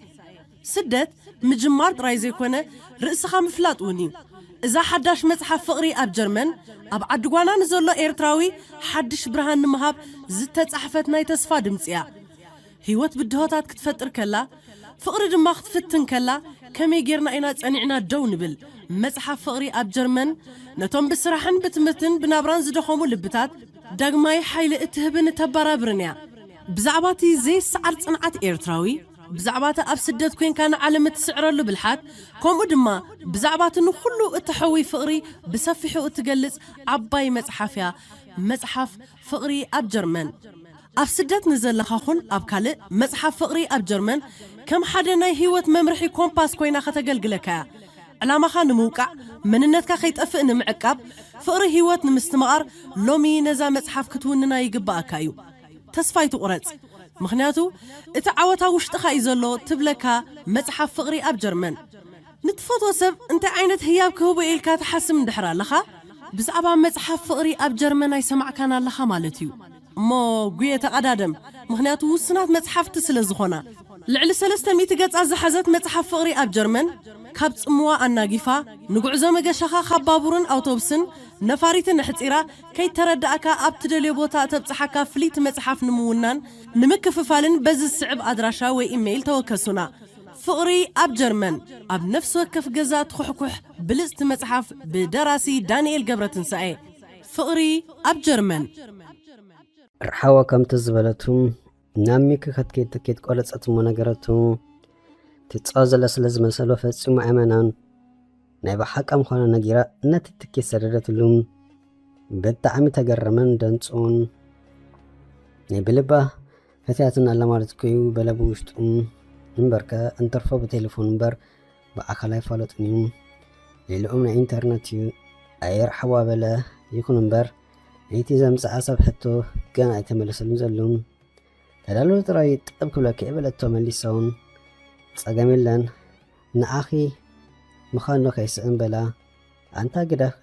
S2: سدت مجمار رايزي كونه رئيسها مفلاطوني إذا حداش مزحف فقري أب جرمن أب عدقوانا نزولو إيرتراوي حدش برهان نمهاب زتت أحفتنا يتسفا دمسيا هيوت بدهوتات كتفتر كلا فقر دماغ تفتن كلا كمي جيرنا إنا تسانعنا دو نبل مزحف فقري أب جرمن نتوم بسرحن بتمتن بنابران زدخومو لبتات داقماي حيل اتهبن تبارا برنيا بزعباتي زي سعر صنعات إيرتراوي بزعبات أب سدت كوين كان علامة سعر له بالحات كوم قدما بزعبات إنه كله التحوي فقري بسفحه وتجلس عباي مزحف فقري أب جرمن أب سدت نزل لخاخون أب كله مزحف فقري أب جرمن كم حدا ناي هيوت ممرحي كومباس كوينا خطجلجلكا علامة خان موقع من النتكا خيط أفقن معقب فقري هيوت نمستمار لومي نزا مزحف كتوننا يقبا كايو تسفايتو قرص مخنياتو اتعاوتا وشتخا يزلو تبلكا مزحف فقري أب جرمن نتفوتو سب انت عينت هياب كهوبو إلكا تحسم دحرا لخا بزعبا مزحف فقري أب جرمن يسمع كان لخا مالتيو مو قوية تقدادم مخنياتو وسنات مزحف تسلزخونا لعل 300 قص زحزت مزحف فقري أب جرمن كابت اموا الناقفة نقعزو مقشخا خبابورن أوتوبسن نفاريتن حتيرا كي تردأكا أبتدلي بوتا تبصحكا فليت مزحف نمونان نمكففالن بز السعب أدراشا وإيميل توكسونا ፍቕሪ ኣብ ጀርመን ኣብ ነፍሲ ወከፍ ገዛ ትኩሕኩሕ ብልጽቲ መጽሓፍ ብደራሲ ዳንኤል ገብረትንሳኤ ፍቕሪ ኣብ ጀርመን
S1: ርሓዋ ከምቲ ዝበለቱ ናብ ሚኪ ክትከይድ ትኬት ቆረፀት እሞ ነገረቱ ትፃወ ዘላ ስለ ዝመሰሎ ፈፂሙ ኣመናን ናይ ባሓቃ ምዃኑ ነጊራ ነቲ ትኬት ሰደደትሉ ብጣዕሚ ተገረመን ደንፅውን ናይ ብልባ ፈትያትን ኣላ ማለት ኮዩ በለቡ ውሽጡ እምበርከ እንተርፎ ብቴሌፎን እምበር ብኣካል ኣይፋለጡን እዩ ሌልኦም ናይ ኢንተርነት እዩ ኣይርሓዋ በለ ይኹን እምበር ነይቲ ዘምፅኣ ሰብ ሕቶ ገና ኣይተመለሰሉን ዘሎ ተዳለወ ጥራይ ጠብ ክብለከ የበለቶ መሊሰውን ፀገም የለን ንኣኺ ምዃኖ ከይስእን በላ ኣንታ ግዳኽ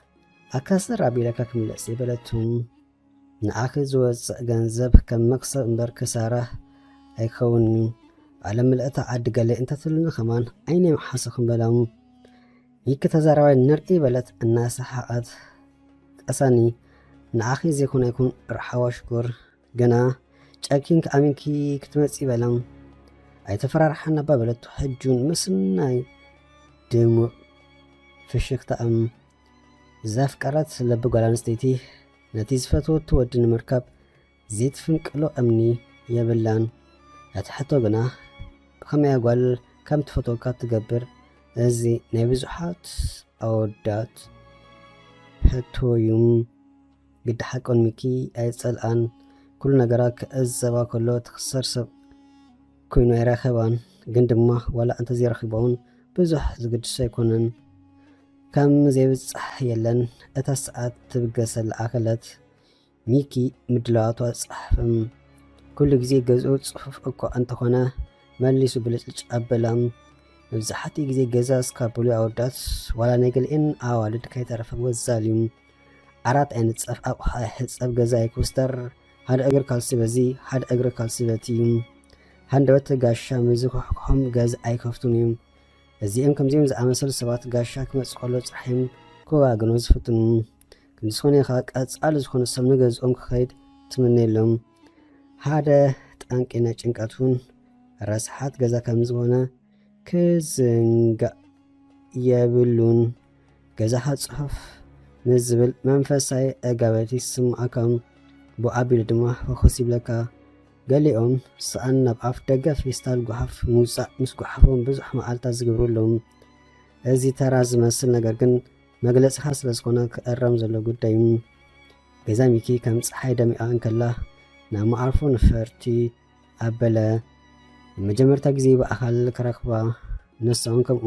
S1: ኣካስር ኣቢለካ ክምለስ የበለቱ ንኣኺ ዝወፅእ ገንዘብ ከም መክሰብ እምበር ክሳራ ኣይከውን እዩ ዓለም ምልእታ ዓዲ ገለ እንተትሉኒ ኸማን ዓይነ መሓስኽን በላሙ ይክ ተዛራባይ ንርኢ በለት እናሰሓቐት ቀሳኒ ንኣኺ ዘይኮነ ይኩን ርሓዋ ሽኩር ገና ጨኪን ከኣሚንኪ ክትመፂ በላም ኣይተፈራርሓና ባ በለቱ ሕጁን ምስናይ ድሙቕ ፍሽክታእም ዘፍቀረት ለቢ ጓል ኣንስተይቲ ነቲ ዝፈትወቱ ወዲ ንምርካብ ዘይትፍንቅሎ እምኒ የብላን እቲ ሕቶ ግና ብኸመይ ጓል ከም ትፈትወካ ትገብር እዚ ናይ ብዙሓት ኣወዳት ሕቶ እዩ ግዲ ሓቆን ሚኪ ኣይፀልኣን ኩሉ ነገራት ክእዘባ ከሎ ትኽሰር ሰብ ኮይኑ ኣይረኸባን ግን ድማ ዋላ እንተዘይረኺቦውን ብዙሕ ዝግድሶ ኣይኮነን ከም ዘይብፅሕ የለን እታ ሰዓት ትብገሰ ለኣኸለት ሚኪ ምድለዋቷ ፀሓፍም ኩሉ ግዜ ገዝኡ ፅፉፍ እኳ እንተኾነ መሊሱ ብልጭልጭ ኣበላም መብዛሕትኡ ግዜ ገዛ እስካብሉ ኣወዳት ዋላ ናይ ገሊአን ኣዋልድ ከይተረፈ ወዛል እዩ ዓራት ኣይንፀፍ ኣቑሓ ሕፀብ ገዛ ኣይክውስተር ሓደ እግሪ ካልሲ በዚ ሓደ እግሪ ካልሲ በቲ እዩ ሃንደበት ጋሻ ምዝኩሕኩሖም ገዛ ኣይከፍቱን እዩ እዚኦም ከምዚኦም ዝኣመሰሉ ሰባት ጋሻ ክመፅእ ከሎ ፅራሕዮም ክወጋግኖ ዝፍትኑ ከምዝኾነ ኢኻ ቀፃሊ ዝኾነ ሰብ ንገዝኦም ክኸይድ ትምነየሎም ሓደ ጠንቂነ ጭንቀቱን ረስሓት ገዛ ከም ዝኾነ ክዝንጋእ የብሉን ገዛኻ ፅሑፍ ንዝብል መንፈሳዊ ኣጋበቲ ስምዓካም ብኣቢሉ ድማ ፈኾስ ይብለካ ገሊኦም ሰኣን ናብ ኣፍ ደገ ፌስታል ጓሓፍ ምውፃእ ምስ ጓሓፎም ብዙሕ መዓልታት ዝግብሩሎም እዚ ተራ ዝመስል ነገር ግን መግለፂኻ ስለ ዝኾነ ክእረም ዘሎ ጉዳይ ገዛ ሚኪ ከም ፀሓይ ደሚቓ እንከላ ናብ መዓርፎ ንፈርቲ ኣበለ መጀመርታ ግዜ ብኣካል ክረኽባ ነሳውን ከምኡ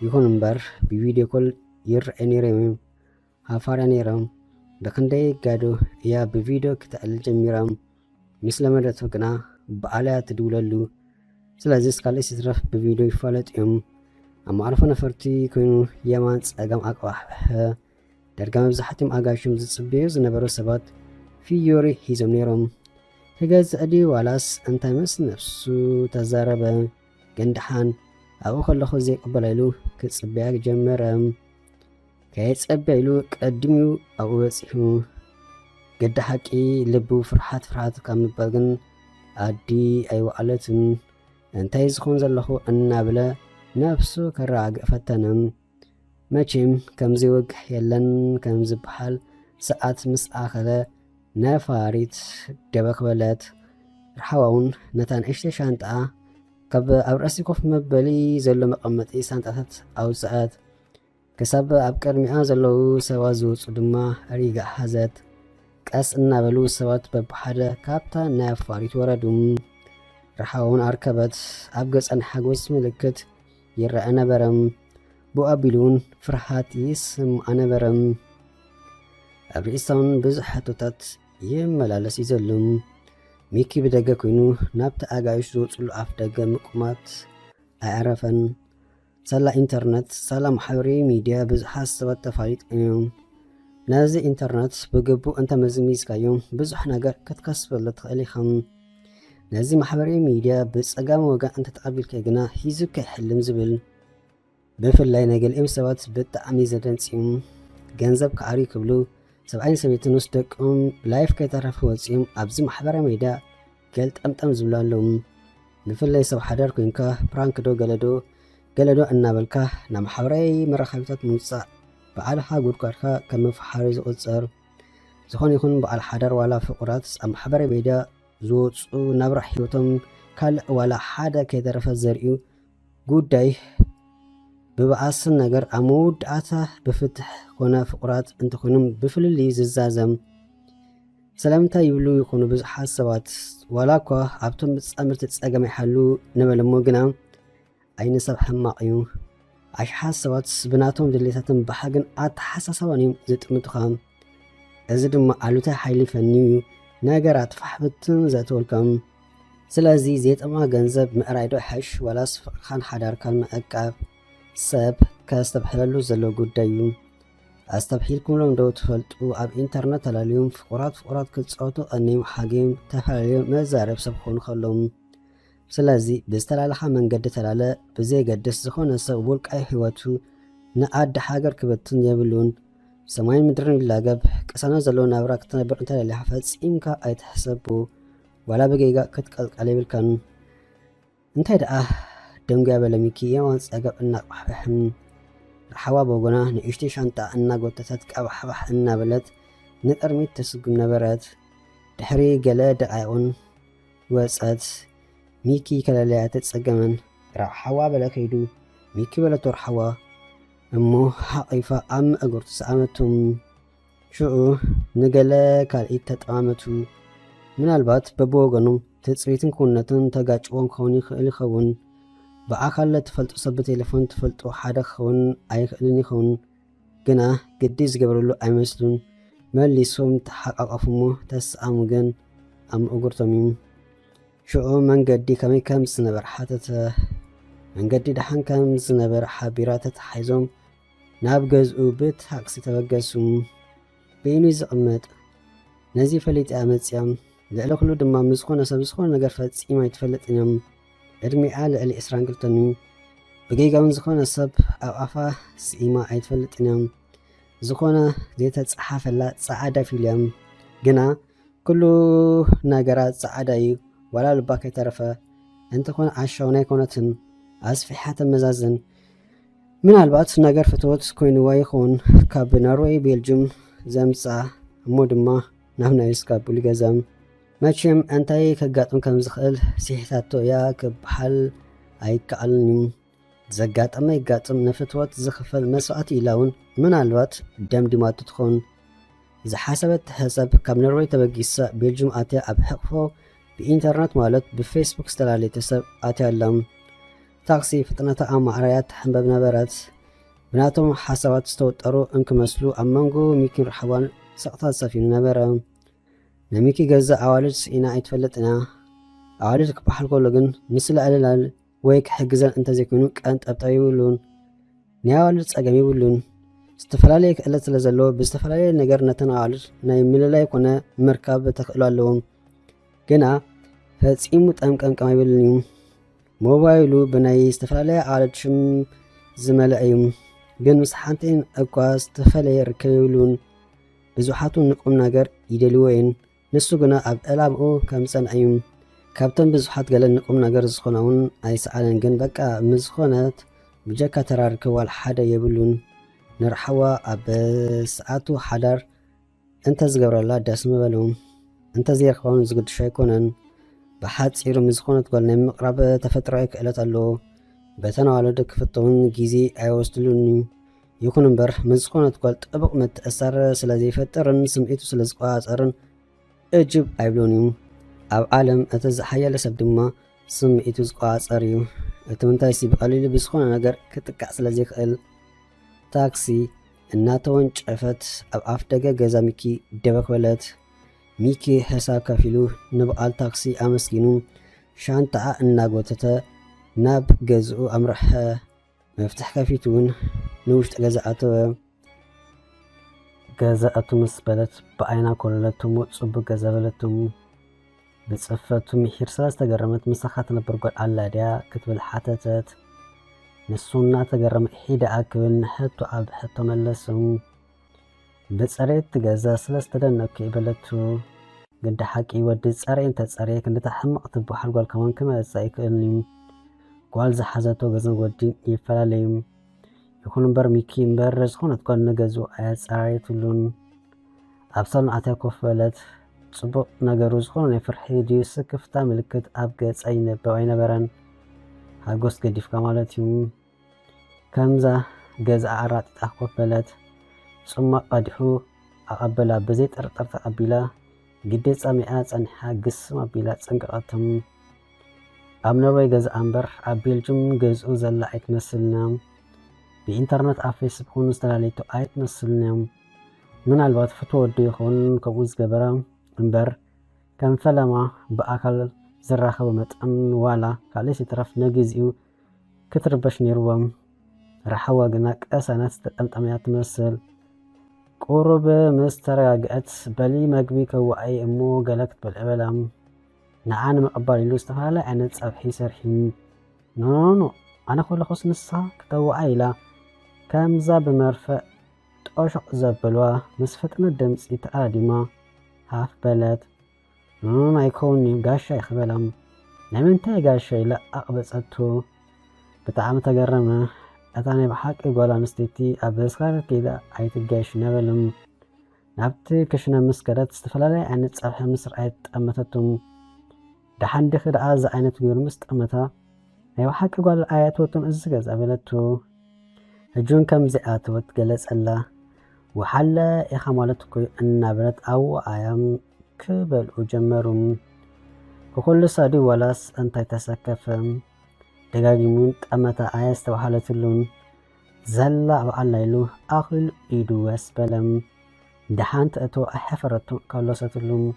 S1: ይኹን እምበር ብቪድዮ ኮል ይርአዩ ነይሮም ሃፋርያ ነይሮም ብክንደይ ጋዶ እያ ብቪድዮ ክትዕል ጀሚሮም ምስ ለመደቶ ግና በዓልያ ትድውለሉ ስለዚ እስካለይ ሲትረፍ ብቪድዮ ይፋለጥ እዮም ኣብ መዕርፎ ነፈርቲ ኮይኑ የማን ፀጋም ኣቅባሕብሐ ደርጋ መብዛሕትኦም ኣጋሾም ዝፅበዩ ዝነበሩ ሰባት ፊዮሪ ሒዞም ነይሮም ክገዝእ ድዩ ዋላስ እንታይ ምስ ነፍሱ ተዛረበ ገንድሓን ኣብኡ ከለኹ ዘይቅበላ ኢሉ ክፅበያ ጀመረ ከየፀበያ ኢሉ ቀድሚኡ ኣብኡ በፂሑ ገዲ ሓቂ ልቡ ፍርሓት ካብ ምባል ግን ኣዲ ኣይወዓለትን እንታይ ዝኾን ዘለኹ እናብለ ነፍሱ ከረጋግእ ፈተነም መቼም ከምዚ ወግሕ የለን ከም ዝበሃል ሰዓት ምስ ኣኸለ ነፋሪት ደበክበለት ርሓዋውን ነታ ንእሽተይ ሻንጣ ካብ ኣብ ርእሲ ኮፍ መበሊ ዘሎ መቐመጢ ሳንጣታት ኣውፅአት ክሳብ ኣብ ቅድሚኣ ዘለዉ ሰባት ዝወፁ ድማ ሪጋእ ሓዘት ቀስ እናበሉ ሰባት በብሓደ ካብታ ናይ ኣፋሪት ወረዱ ርሓውን ኣርከበት ኣብ ገፀን ሓጎስ ምልክት ይረአ ነበረም ብኡ ኣቢሉውን ፍርሃት ይስምዓ ነበረም ኣብ ርእሳውን ብዙሕ ሕቶታት ይመላለስ እዩ ዘሎ ሚኪ ብደገ ኮይኑ ናብቲ ኣጋይሽ ዝወፅሉ ኣፍ ደገ ምቁማት ኣይዕረፈን ሰላ ኢንተርነት ሰላ ማሕበራዊ ሚድያ ብዙሓት ሰባት ተፋሊጦም እዮም ነዚ ኢንተርነት ብግቡእ እንተመዝሚዝካዮም ብዙሕ ነገር ክትከስበሉ ትኽእል ኢኻ ነዚ ማሕበራዊ ሚድያ ብፀጋም ወጋን እንተተቐቢልከ ግና ሒዙካ ይሕልም ዝብል ብፍላይ ናይ ገሊኦም ሰባት ብጣዕሚ ዘደንፅዮም ገንዘብ ከዓርዩ ክብሉ ሰብኣይን ሰበይትን ምስ ደቆም ላይፍ ከይተረፈ ወፂኦም ኣብዚ ማሕበራዊ ሚድያ ገልጠምጠም ዝብሉ ኣለዉ ብፍላይ ሰብ ሓዳር ኮንካ ፕራንክ ዶ ገለዶ እናበልካ ናብ ማሕበራዊ መራኸቢታት ምውፃእ በዓልኻ ጉድጓድካ ከም መፍሓሪ ዝቁፀር ዝኾነ ይኹን በዓል ሓዳር ዋላ ፍቁራት ኣብ ማሕበራዊ ሚድያ ዝወፁ ናብራ ሂወቶም ካልእ ዋላ ሓደ ከይተረፈ ዘርእዩ ጉዳይ ብበኣስን ነገር ኣብ መወዳእታ ብፍትሕ ኮነ ፍቁራት እንተኾይኖም ብፍልሊ ዝዛዘም ሰላምታ ይብሉ ይኹኑ ብዙሓት ሰባት ዋላ እኳ ኣብቶም ፃምርቲ ፀገም ይሓሉ ነበለሞ ግና ዓይነ ሰብ ሕማቕ እዩ ኣሽሓት ሰባት ብናቶም ድሌታትን ብሓግን ኣተሓሳሰባን እዮም ዝጥምቱኻ እዚ ድማ ኣሉታዊ ሓይሊ ፈንዩ ነገራት ፋሕብትን ዘእተወልካ ስለዚ ዘይጠማ ገንዘብ ምዕራይ ዶ ይሓሽ ዋላስ ፍቅርካን ሓዳርካን ምዕቃብ ሰብ ከስተብሕለሉ ዘሎ ጉዳይ እዩ ኣስተብሒልኩምሎም ዶ ትፈልጡ ኣብ ኢንተርነት ተላልዮም ፍቁራት ክፃወቱ ቀኒዮም ሓጊዮም ተፈላለዮም መዛረብ ሰብ ክኾኑ ከሎም ስለዚ ብዝተላለኻ መንገዲ ተላለ ብዘይገድስ ዝኾነ ሰብ ውልቃይ ህይወቱ ንኣዲ ሃገር ክበትን የብሉን ሰማይን ምድርን ይላገብ ቅሳነ ዘለዎ ናብራ ክትነብር እንተለሊኻ ፈፂምካ ኣይትሕሰቡ ዋላ በገይጋ ክትቀልቀል የብልካን እንታይ ደኣ ደንጉያ በለሚኪ የማን ፀገብ እናቋሕበሕን ረሓዋ በጎና ንእሽተይ ሻንጣ እናጎተተት ቀባሕባሕ እናበለት ንቅድሚት ተስጉም ነበረት ድሕሪ ገለ ደቃይቁን ወፀት ሚኪ ከለለያ ተፀገመን ረሓዋ በለ ከይዱ ሚኪ በለቶ ረሓዋ እሞ ሓቂፋ ኣብ እግሩ ተሰኣመቱም ሽዑ ንገለ ካልኢት ተጠማመቱ ምናልባት በብወገኖም ትፅቢትን ክውነትን ተጋጭዎም ክኸውን ይኽእል ይኸውን ብኣካል ትፈልጦ ሰብ ብቴሌፎን ትፈልጦ ሓደ ክኸውን ኣይክእልን ይኸውን ግና ግዲ ዝገበረሉ ኣይመስሉን መሊሶም ተሓቃቀፉሞ ተሰኣሙ ግን ኣብ እግርቶም እዩ ሽዑ መንገዲ ከመይ ከም ዝነበረ ሓተተ መንገዲ ድሓን ከም ዝነበረ ሓቢራ ተተሓሒዞም ናብ ገዝኡ ብታክሲ ተበገሱ በይኑ ዝቕመጥ ነዚ ፈሊጥ መፅያ ልዕሊ ኩሉ ድማ ምዝኾነ ሰብ ዝኾነ ነገር ፈፂማ ኣይትፈልጥን እዮም ዕድሚኣ ልዕሊ 22 እዩ ብገይጋውን ዝኾነ ሰብ ኣብ ኣፋ ስኢማ ኣይትፈልጥን እዮም ዝኾነ ዘይተፀሓፈላ ፃዓዳ ፊልዮም ግና ኩሉ ነገራት ፃዓዳ እዩ ዋላ ልባ ከይተረፈ እንተኾነ ዓሻው ናይ ኮነትን ኣስፊሓ ተመዛዝን ምናልባት ነገር ፍትወት ኮይኑዋ ይኸውን ካብ ኖርዌይ ቤልጅም ዘምፃ እሞ ድማ ናብ ናይስ ካብ ቡሊ ገዛ መቼም እንታይ ከጋጥም ከም ዝኽእል ሲሕታቶ እያ ክበሃል ኣይከኣልን እዩ ዘጋጠመ ይጋጥም ንፍትወት ዝኽፈል መስዋዕቲ ኢላ እውን ምናልባት ደምዲማቱ ትኾን ዝሓሰበት ሕፀብ ካብ ኖርዌይ ተበጊሳ ቤልጅም ኣትያ ኣብ ሕቕፎ ብኢንተርነት ማለት ብፌስቡክ ዝተላለየ ሰብ ኣትያ ኣላ ታክሲ ፍጥነታ ኣብ ማዕረያ ትሕንበብ ነበረት ብናቶም ሓሳባት ዝተወጠሩ እንክመስሉ ኣብ መንጎ ሚኪን ረሓዋን ሰቕታት ሰፊኑ ነበረ ነሚኪ ገዛ ኣዋልድ ስኢና ኣይትፈልጥና ኣዋልድ ክበሃል ከሎ ግን ምስሊ ኣልላል ወይ ክሕግዘን እንተዘይኮይኑ ቀንጠብጣብ ይብሉን ናይ ኣዋልድ ፀገም ይብሉን ዝተፈላለየ ክእለት ስለ ዘለዎ ብዝተፈላለየ ነገር ነተን ኣዋልድ ናይ ምልላይ ኮነ ምርካብ ተኽእሎ ኣለዎም ግና ፈፂሙ ጠምቀምቀም ኣይብልን እዩ ሞባይሉ ብናይ ዝተፈላለየ ኣዋልድ ሽም ዝመልአ እዩ ግን ምስ ሓንቲን እኳ ዝተፈለየ ርከብ ይብሉን ብዙሓቱ ንቁም ነገር ይደልዎ እየን ንሱ ግና ኣብ ዕላምኡ ከም ፀንዐ እዩ ካብተን ብዙሓት ገለ ንቁም ነገር ዝኾነ እውን ኣይሰኣለን ግን በቃ ምዝኾነት ብጀካ ተራርክብ ዋላ ሓደ የብሉን ንረሓዋ ኣብ ሰዓቱ ሓዳር እንተዝገብረላ ዳስ ምበለው እንተዘይረኽባውን ዝግድሾ ኣይኮነን ብሓፂሩ ምዝኾነት ጓል ናይ ምቕራብ ተፈጥሮኣዊ ክእለት ኣለዎ በተን ኣዋልድ ክፍተውን ግዜ ኣይወስድሉን ይኹን እምበር ምዝኾነት ጓል ጥቡቕ ምትእሳር ስለዘይፈጥርን ስምዒቱ ስለዝቆፃፀርን እጅብ ኣይብሎን እዩ ኣብ ዓለም እቲ ዝሓየለ ሰብ ድማ ስምዒቱ ዝቆፃፀር እዩ እቲ ምንታይ ሲ ብቐሊሉ ብዝኾነ ነገር ክጥቃዕ ስለዘይክእል ታክሲ እናተወንጨፈት ኣብ ኣፍ ደገ ገዛ ሚኪ ደበክበለት ሚኪ ሕሳብ ከፊሉ ንበዓል ታክሲ ኣመስጊኑ ሻንጣኣ እናጎተተ ናብ ገዝኡ ኣምርሐ መፍትሕ ከፊቱ እውን ንውሽጢ ገዛ ኣተወ ገዛ ኣቱ ምስ በለት ብዓይና ኮለለቱሙ ፅቡቅ ገዛ በለቱሙ ብፅፈቱ ምሒር ስለዝተገረመት ምሳኻ ትነብር ጓል ኣላ ድያ ክትብል ሓተተት ንሱ እናተገረመ ሒደኣ ክብል ንሕቶ ኣብ ሕቶ መለሱ ብፅሬት ገዛ ስለዝተደነኩ ይበለቱ قد حقي ودي تصارين تتصاري كنت حمق تبوحل قال كمان كما سايكلني قال زحزتو غزن ودين يفلاليم يكون برميكي مبرز خونة قال نغزو آيات صاريتلون أبصل عتا كفلت صبق نغروز خونة فرحي ديو سكفتا ملكت أبقيت أين بوين بران هاقوست قديف كمالتيوم كمزا غز أعرات أخوفلت ثم قدحو أقبلا بزيت أرطرت أبلا قديت سامعات أنحا قسم أبلا تنقراتهم أمنوي غز أمبر أبيلجم غزو زلا أيت مسلنا بإنترنت أفيس بخون استلاليتو أيت مسلنا من البات فتو ديخون كبوز قبرا أمبر كان فلما بأكل زراخة ومتأن والا كاليس يترف نجزيو كتربش نيروام رحوا قناك أسانات تتمتميات مسل قرب مسترقات بلي مقبي كوعي أمو قلقت بالعبلام نعان مقبالي لو استفالا أنا تصبحي سرحين نو أنا كل خص نصها كتوعي لا كامزا بمرفق تقشق زبلوا مسفتنا الدمس يتقادما هاف بلد ما يكوني قاشا يخبلم نمنتي قاشا لا أقبصتو بتعام تقرمه أتاني بحق إقوالا نستيتي أبسخار كده عيت الجيش نبلم نابتي كشنا مسكرات استفلالي أن تصبح مصر عيت أمتتم دحان دخل عاز عينة غير مستأمتا أيو حق إقوالا آيات وطن إزغز أبلتو هجون كم زئات وتقلس الله وحلا إخمالتكو أن بلت أو آيام كبل وجمرم وكل صادي ولاس أنت تسكفم دقاقيمون تأمتا آياس توحالتلون زلا وعليلو أخل إيدو واسبلم دحان تأتو أحفرتو كالوستلون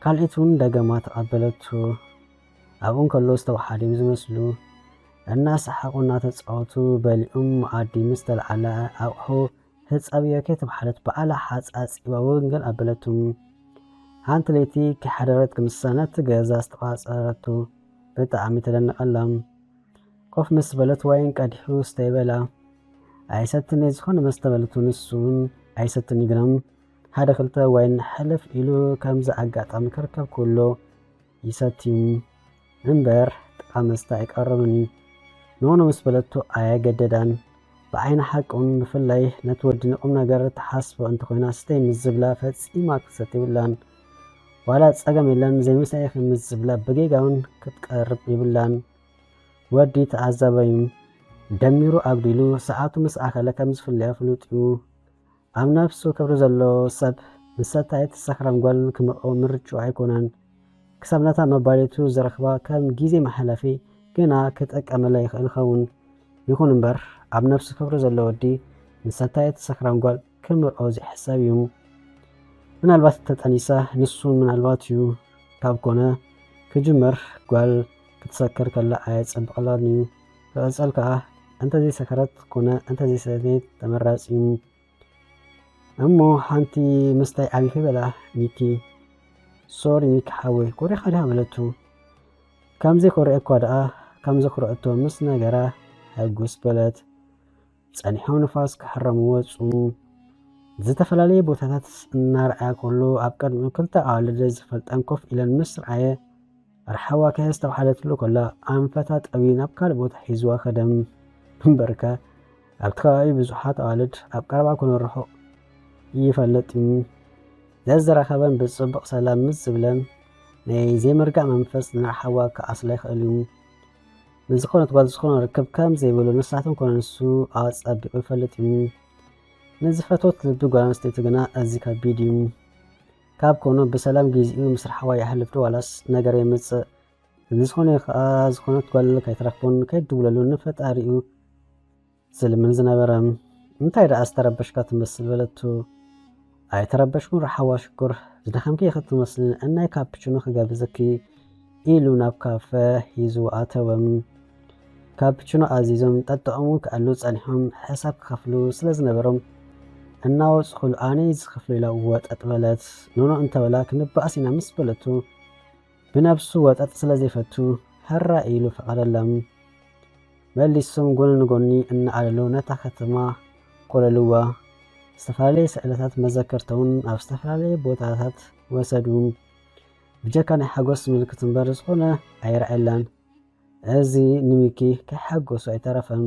S1: كالإتون دقامات قبلتو أبون كالوس توحالي بزمسلو الناس حقونا تتصعوتو بالأم عادي مستل على أوحو هتصابيو كيتب حالت بألا حاس وونجل قبلتو هانت ليتي كحررت كمسانات غازا استقاصرتو بتعامي تدنقلم قف مسبلت وين قدحو استيبلا عيستني زخون مستبلتو نسون عيستني جرام هذا خلطة وين حلف إلو كمز أقاطع كركب كله يستيم انبر تقامستا يقربني نونو مسبلتو آيا جددان بعين حقون بفلاي نتودي نقوم نقر تحاسبو انت خوينا ستيم الزبلا فتسيما كستيبلان ولا تصقم يلان زي مسايخ المزبلا بقيقاون كتقرب يبلان ودي تعذبين دميرو أبديلو ساعاتو مساخة لكمز فليا فلوتيو أم نفسو كبرو زلو سب مساتايت السخرم قول كمرقو مرجو عيكونان كسبناتا مباليتو زرخبا كم جيزي محلفي كنا كتأك أملا يخون يكون مبر أم نفسو كبرو زلو ودي مساتايت السخرم قول كمرقو زي حسابيو من البات تتانيسا نسون من الباتيو كابكونا كجمر قال كتسكر كلا آيات سنبقلانيو فأسألك أنت زي سكرت كونا أنت زي سيديت تمراسيو أمو حانتي مستي عبي خبلا ميكي سوري ميك حاوي كوري خليها ملتو كم زي كوري اكوادا كم زي كوري اتو مسنا غرا هاقوس بلت صنيحو نفاس كحرمو وصو زتفلالي بوتاتات النار كله أبقى كلتا أولد زفلتان كوف إلى المصر عيه رحوا كهست وحالت له كلها أنفتات أبين أبقى لبوت حيزوا خدم بركة أبتخاي بزحات أولد أبقى ربا كون الرحو يفلت زازر خبن بالصبق سلام مزبلن زي مرقع منفس نرحوا كأصليخ اليوم بزخونة تقال ركب كام زي بلو نساعتهم كون نسو أعص أبقى يفلت نزفتوت لبدو قران استيتقنا أزيكا بيديو كاب كونو بسلام جيزيو مصر حواي حلفتو والاس نقر يمتس نزخوني زخونة تقال كي ترخبون كي دولالو نفت أريو زلمن زنابرام انتاي رأس تربشكات مبسل بلدتو أي تربشكون رحوا شكر زدخم كي يخط مبسلين أناي كابتشونو خقاب زكي إيلو ناب كافة يزو آتوام كابتشونو عزيزم تتقومو كألو تسانيحهم حساب خفلو سلزنبرام الناوس خل آنيز خفلي لوات أتبلت نونو انت ولاك نبأسينا مسبلتو بنفسو وات أتسلزفتو هرا إيلو فقال اللهم مالي السم قول نقولني أن على نتختما قول لوا استفالي سألتات مذكرتون أو استفالي بوتاتات ወሰዱ ብጀካ ናይ ሓጎስ ምልክት እምበር ዝኾነ ኣይረኣየላን እዚ ንሚኪ ከሓጎሱ ኣይተረፈን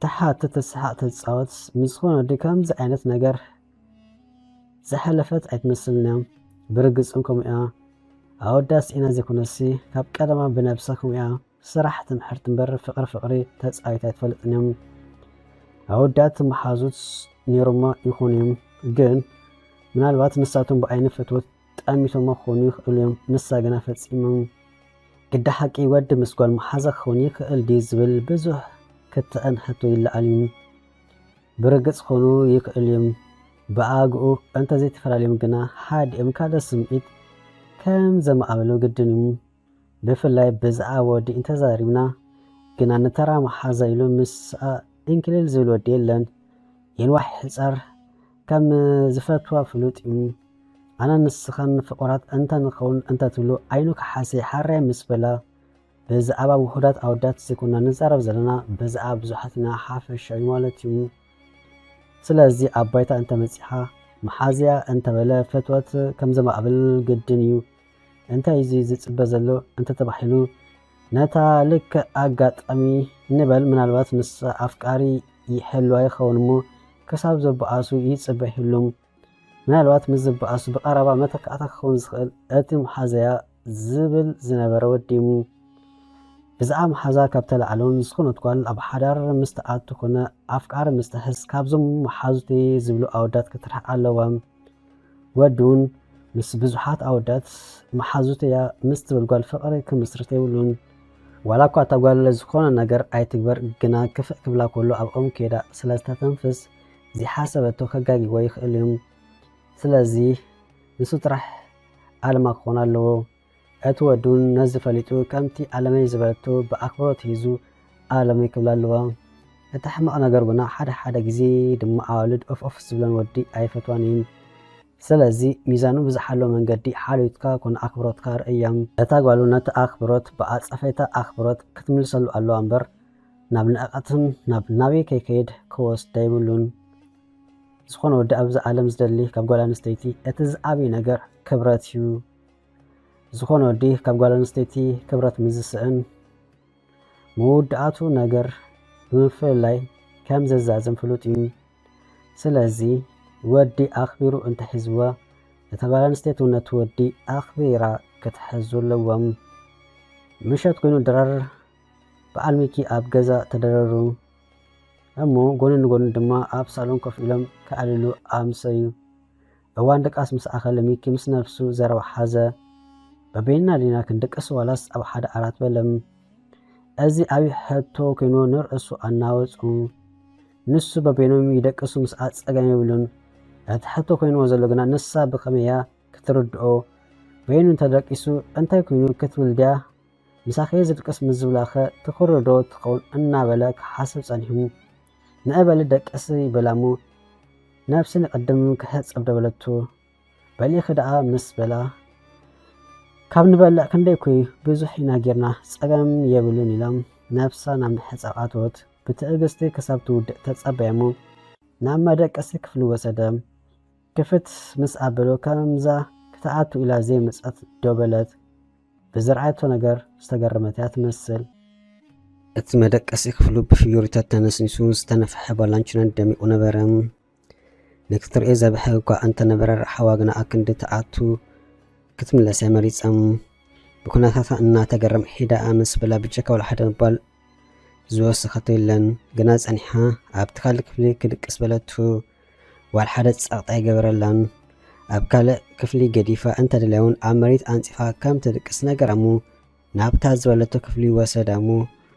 S1: ተሓት ተስሓቅ ተፃወት ምስ ዝኾነ ወዲ ከምዚ ዓይነት ነገር ዝሓለፈት ኣይትመስልን እያ ብርግፅን ከምኡ እያ ኣወዳት ኢና ዘይኮነሲ ካብ ቀደማ ብነብሳ ከምኡ እያ ስራሕ ትምሕርቲ እምበር ፍቕሪ ተፃዊታ ኣይትፈልጥን እዮም ኣወዳት መሓዙት ነይሮማ ይኹኑ እዮም ግን ምናልባት ንሳቶም ብዓይኒ ፍትወት ጠሚቶሞ ክኾኑ ይኽእሉ እዮም ንሳ ግና ፈፂሞም ግዳ ሓቂ ወዲ ምስ ጓል መሓዛ ክኸውን ይኽእል ድዩ ዝብል ብዙሕ ክትአን ሕቶ ይለዓል እዩ ብርግፅ ክኾኑ ይኽእል እዮም ብኣግኡ እንተዘይተፈላለዮም ግና ሓዲኦም ካልእ ስምዒት ከም ዘማቐበሉ ግድን እዩ ብፍላይ ብዛዕባ ወዲ እንተዛሪብና ግና ነተራ መሓዛ ኢሉ ምስኣ እንክልል ዝብል ወዲ የለን የልዋሕ ሕፃር ከም ዝፈትዋ ፍሉጥ እዩ ኣነ ንስኻን ፍቑራት እንተንኸውን እንተትብሉ ዓይኑ ክሓሰይ ሓራይ ምስ በላ ብዛዕባ ውሑዳት ኣወዳት ዘይኮንና ንዛረብ ዘለና ብዛዕባ ብዙሓት ኢና ሓፈሻዊ ማለት እዩ ስለዚ ኣብ ባይታ እንተመፂኻ መሓዝያ እንተበለ ፈትወት ከም ዘማቕብል ግድን እዩ እንታይ እዚ ዝፅበ ዘሎ እንተተባሂሉ ነታ ልክ ኣጋጣሚ ንበል ምናልባት ንስ ኣፍቃሪ ይሕልዋ ይኸውን እሞ ክሳብ ዘበኣሱ ይፅበ ይህሉም ምናልባት ምስ ዝበኣሱ ብቐረባ መተካእታ ክኸውን ዝኽእል እቲ መሓዘያ ዝብል ዝነበረ ወዲሙ ብዛዕባ መሓዛ ካብ ተላዓሎም ዝኾነት ጓል ኣብ ሓዳር ምስ ተኣቱ ኮነ ኣፍቃሪ ምስ ተሕስ ካብዞም መሓዙቴ ዝብሉ ኣወዳት ክትርሕቕ ኣለዋ ወዲ እውን ምስ ብዙሓት ኣወዳት መሓዙተያ ምስ ትብል ጓል ፍቕሪ ክምስርት የብሉን ዋላ እኳ እታ ጓል ዝኾነ ነገር ኣይትግበር ግና ክፍእ ክብላ ከሎ ኣብ ኦም ከይዳ ስለዝተተንፍስ ዝሓሰበቶ ከጋጊዎ ይኽእል እዮም ስለዚ ንሱ ጥራሕ ኣለማ ክኾን ኣለዎ እቲ ወዲ እውን ነዚ ፈሊጡ ከምቲ ኣለመይ ዝበለቶ ብኣክብሮት ሒዙ ኣለመይ ክብላ ኣለዋ እቲ ሕማቕ ነገር ግና ሓደ ግዜ ድማ ኣዋልድ ኦፍ ዝብለን ወዲ ኣይፈትዋን እየን ስለዚ ሚዛኑ ብዝሓለወ መንገዲ ሓልዮትካ ኮነ ኣክብሮትካ ርእያ እታ ጓሉ ነቲ ኣክብሮት ብኣፀፈይታ ኣክብሮት ክትምልሰሉ ኣለዋ እምበር ናብ ንኣቐትን ናብ ናበይ ከይከይድ ክወስዳ ይብሉን ዝኾነ ወዲ ኣብዚ ዓለም ዝደሊ ካብ ጓል ኣንስተይቲ እቲ ዝዓበየ ነገር ክብረት እዩ ዝኾነ ወዲ ካብ ጓል ኣንስተይቲ ክብረት ምዝስእን መወዳእቱ ነገር ብምፍላይ ከም ዘዛዝም ፍሉጥ እዩ ስለዚ ወዲ ኣኽቢሩ እንተሒዝዋ እታ ጓል ኣንስተይቲ ነቲ ወዲ ኣኽቢራ ክትሕዙ ኣለዎም ምሸት ኮይኑ ድራር በዓል ሚኪ ኣብ ገዛ ተደረሩ እሞ ጎኒ ንጎኒ ድማ ኣብ ሳሎን ኮፍ ኢሎም ከዕልሉ ኣምሰዩ እዋን ደቃስ ምስ ኣኸለ ሚኪ ምስ ነፍሱ ዘረባ ሓዘ በበይና ዲና ክንደቀስ ዋላስ ኣብ ሓደ ዓራት በለም እዚ ዓብይ ሕቶ ኮይኑ ንርእሱ ኣናወፁ ንሱ በበይኖም ይደቅሱ ምስ ኣፀገም ይብሉን እቲ ሕቶ ኮይንዎ ዘሎ ግና ንሳ ብኸመያ ክትርድኦ በይኑ እንተደቂሱ እንታይ ኮይኑ ክትብል ድያ ምሳኸየ ዝድቅስ ምዝብላኸ ትኽርዶ ትኸውን እናበለ ክሓስብ ፀኒሑ ንእበሊ ደቀሲ ይበላሙ ነፍሲ ንቐድም ክሕፀብ ደበለቱ በሊኽ ደኣ ምስ በላ ካብ ንበልዕ ክንደይ ኮይ ብዙሕ ኢና ጌርና ፀገም የብሉን ኢሎም ነፍሳ ናብ ምሕፃብ ኣትወት ብትዕግስቲ ክሳብ ትውድእ ተፀበየሙ ናብ መደቀሲ ክፍሊ ወሰደ ክፍት ምስ ኣበሎ ከምዛ ክትኣቱ ኢላ ዘይመፀት ደበለት ብዝረኣየቶ ነገር ዝተገረመት እያ ትመስል እቲ መደቀሲ ክፍሉ ብፍዮሪታት ተነስኒሱ ዝተነፍሐ ባላንችና ደሚቁ ነበረ ንክትሪኦ ዘብሐ እኳ እንተነበረ ረሓዋ ግና ኣክንዲ ተኣቱ ክትምለስ መሪፀም ብኩነታታ እናተገረም ሒዳ ምስ በላ ብጀካ ወላ ሓደ ምባል ዝወስኸቶ የለን ግና ፀኒሓ ኣብቲ ካልእ ክፍሊ ክድቅስ በለቱ ዋል ሓደ ፀቕጣ ይገበረላን ኣብ ካልእ ክፍሊ ገዲፋ እንተደለየውን ኣብ መሬት ኣንፂፋ ከም ትድቅስ ነገረሙ ናብታ ዝበለቶ ክፍሊ ወሰዳሙ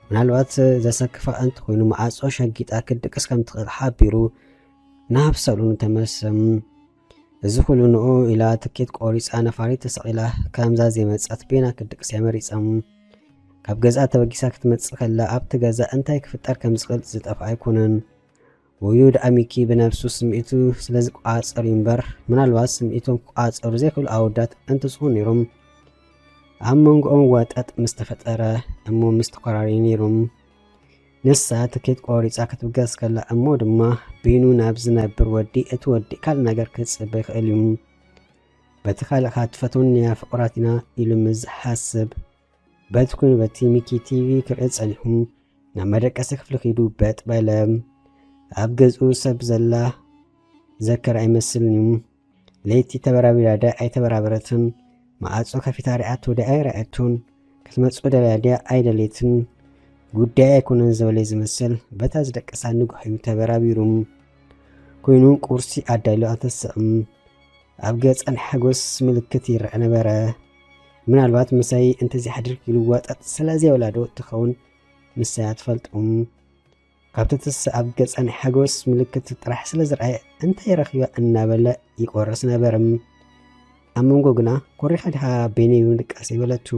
S1: ምናልባት ዘሰክፋ እንተኮይኑ ማዓፆ ሸጊጣ ክድቅስ ከም ትኽእል ሓቢሩ ናብ ሳሎኑ ተመሰም እዚ ኩሉ ንኡ ኢላ ትኬት ቆሪፃ ነፋሪት ተሰቂላ ከምዛ ዘይመፀት ቤና ክድቅስ መሪፀም ካብ ገዛ ተበጊሳ ክትመፅእ ከላ ኣብቲ ገዛ እንታይ ክፍጠር ከም ዝኽእል ዝጠፍኣ ኣይኮነን ወዩ ደኣ ሚኪ ብነፍሱ ስምዒቱ ስለዝቋፀር እምበር ምናልባት ስምዒቶም ክቋፀሩ ዘይክእሉ ኣወዳት እንትፅኑ ነይሮም ኣብ መንጎኦም ወጠጥ ምስ ተፈጠረ እሞ ምስ ተኮራርዩ ነይሮም ንሳ ትኬት ቆሪፃ ክትብገስ ከላ እሞ ድማ ቢኑ ናብ ዝነብር ወዲ እቲ ወዲ ካልእ ነገር ክፅበ ይኽእል እዩ በተኻልኻ ትፈትውንያ ፍቁራትና ኢሉ ምዝሓስብ በቲ ኮይኑ በቲ ሚኪ ቲቪ ክርኢ ጸኒሑ ናብ መደቀሲ ክፍሊ ኺዱ በጥበለ ኣብ ገዝኡ ሰብ ዘላ ዘከር ኣይመስልን እዩ። ለይቲ ተበራቢራ ዳ ኣይተበራበረትን ማዕጾ ከፊታ ሪኣቶ ዳ ኣይረኣቶን ክትመጽኦ ደልያ ዳ ኣይደልየትን ጉዳይ ኣይኮነን ዝበለይ ዝመስል በታ ዝደቀሳ ንጉሕዩ ተበራቢሩ ኮይኑ ቁርሲ ኣዳይሉ ኣተስዕም ኣብ ገጸን ሓጎስ ምልክት ይርአ ነበረ። ምናልባት ምሳይ እንተዚ ሓድርክ ኢሉ ወጠጥ ስለዘይወላዶ ትኸውን ምሳይ ኣትፈልጡም ካብቲ ትስ ኣብ ገጸን ሓጎስ ምልክት ጥራሕ ስለ ዝረአየ እንታይ ረኺባ እናበለ ይቆርስ ነበርም። ኣብ መንጎ ግና ኮሪኻ ዲኻ ቤነዩ ንቃስ ይበለቱ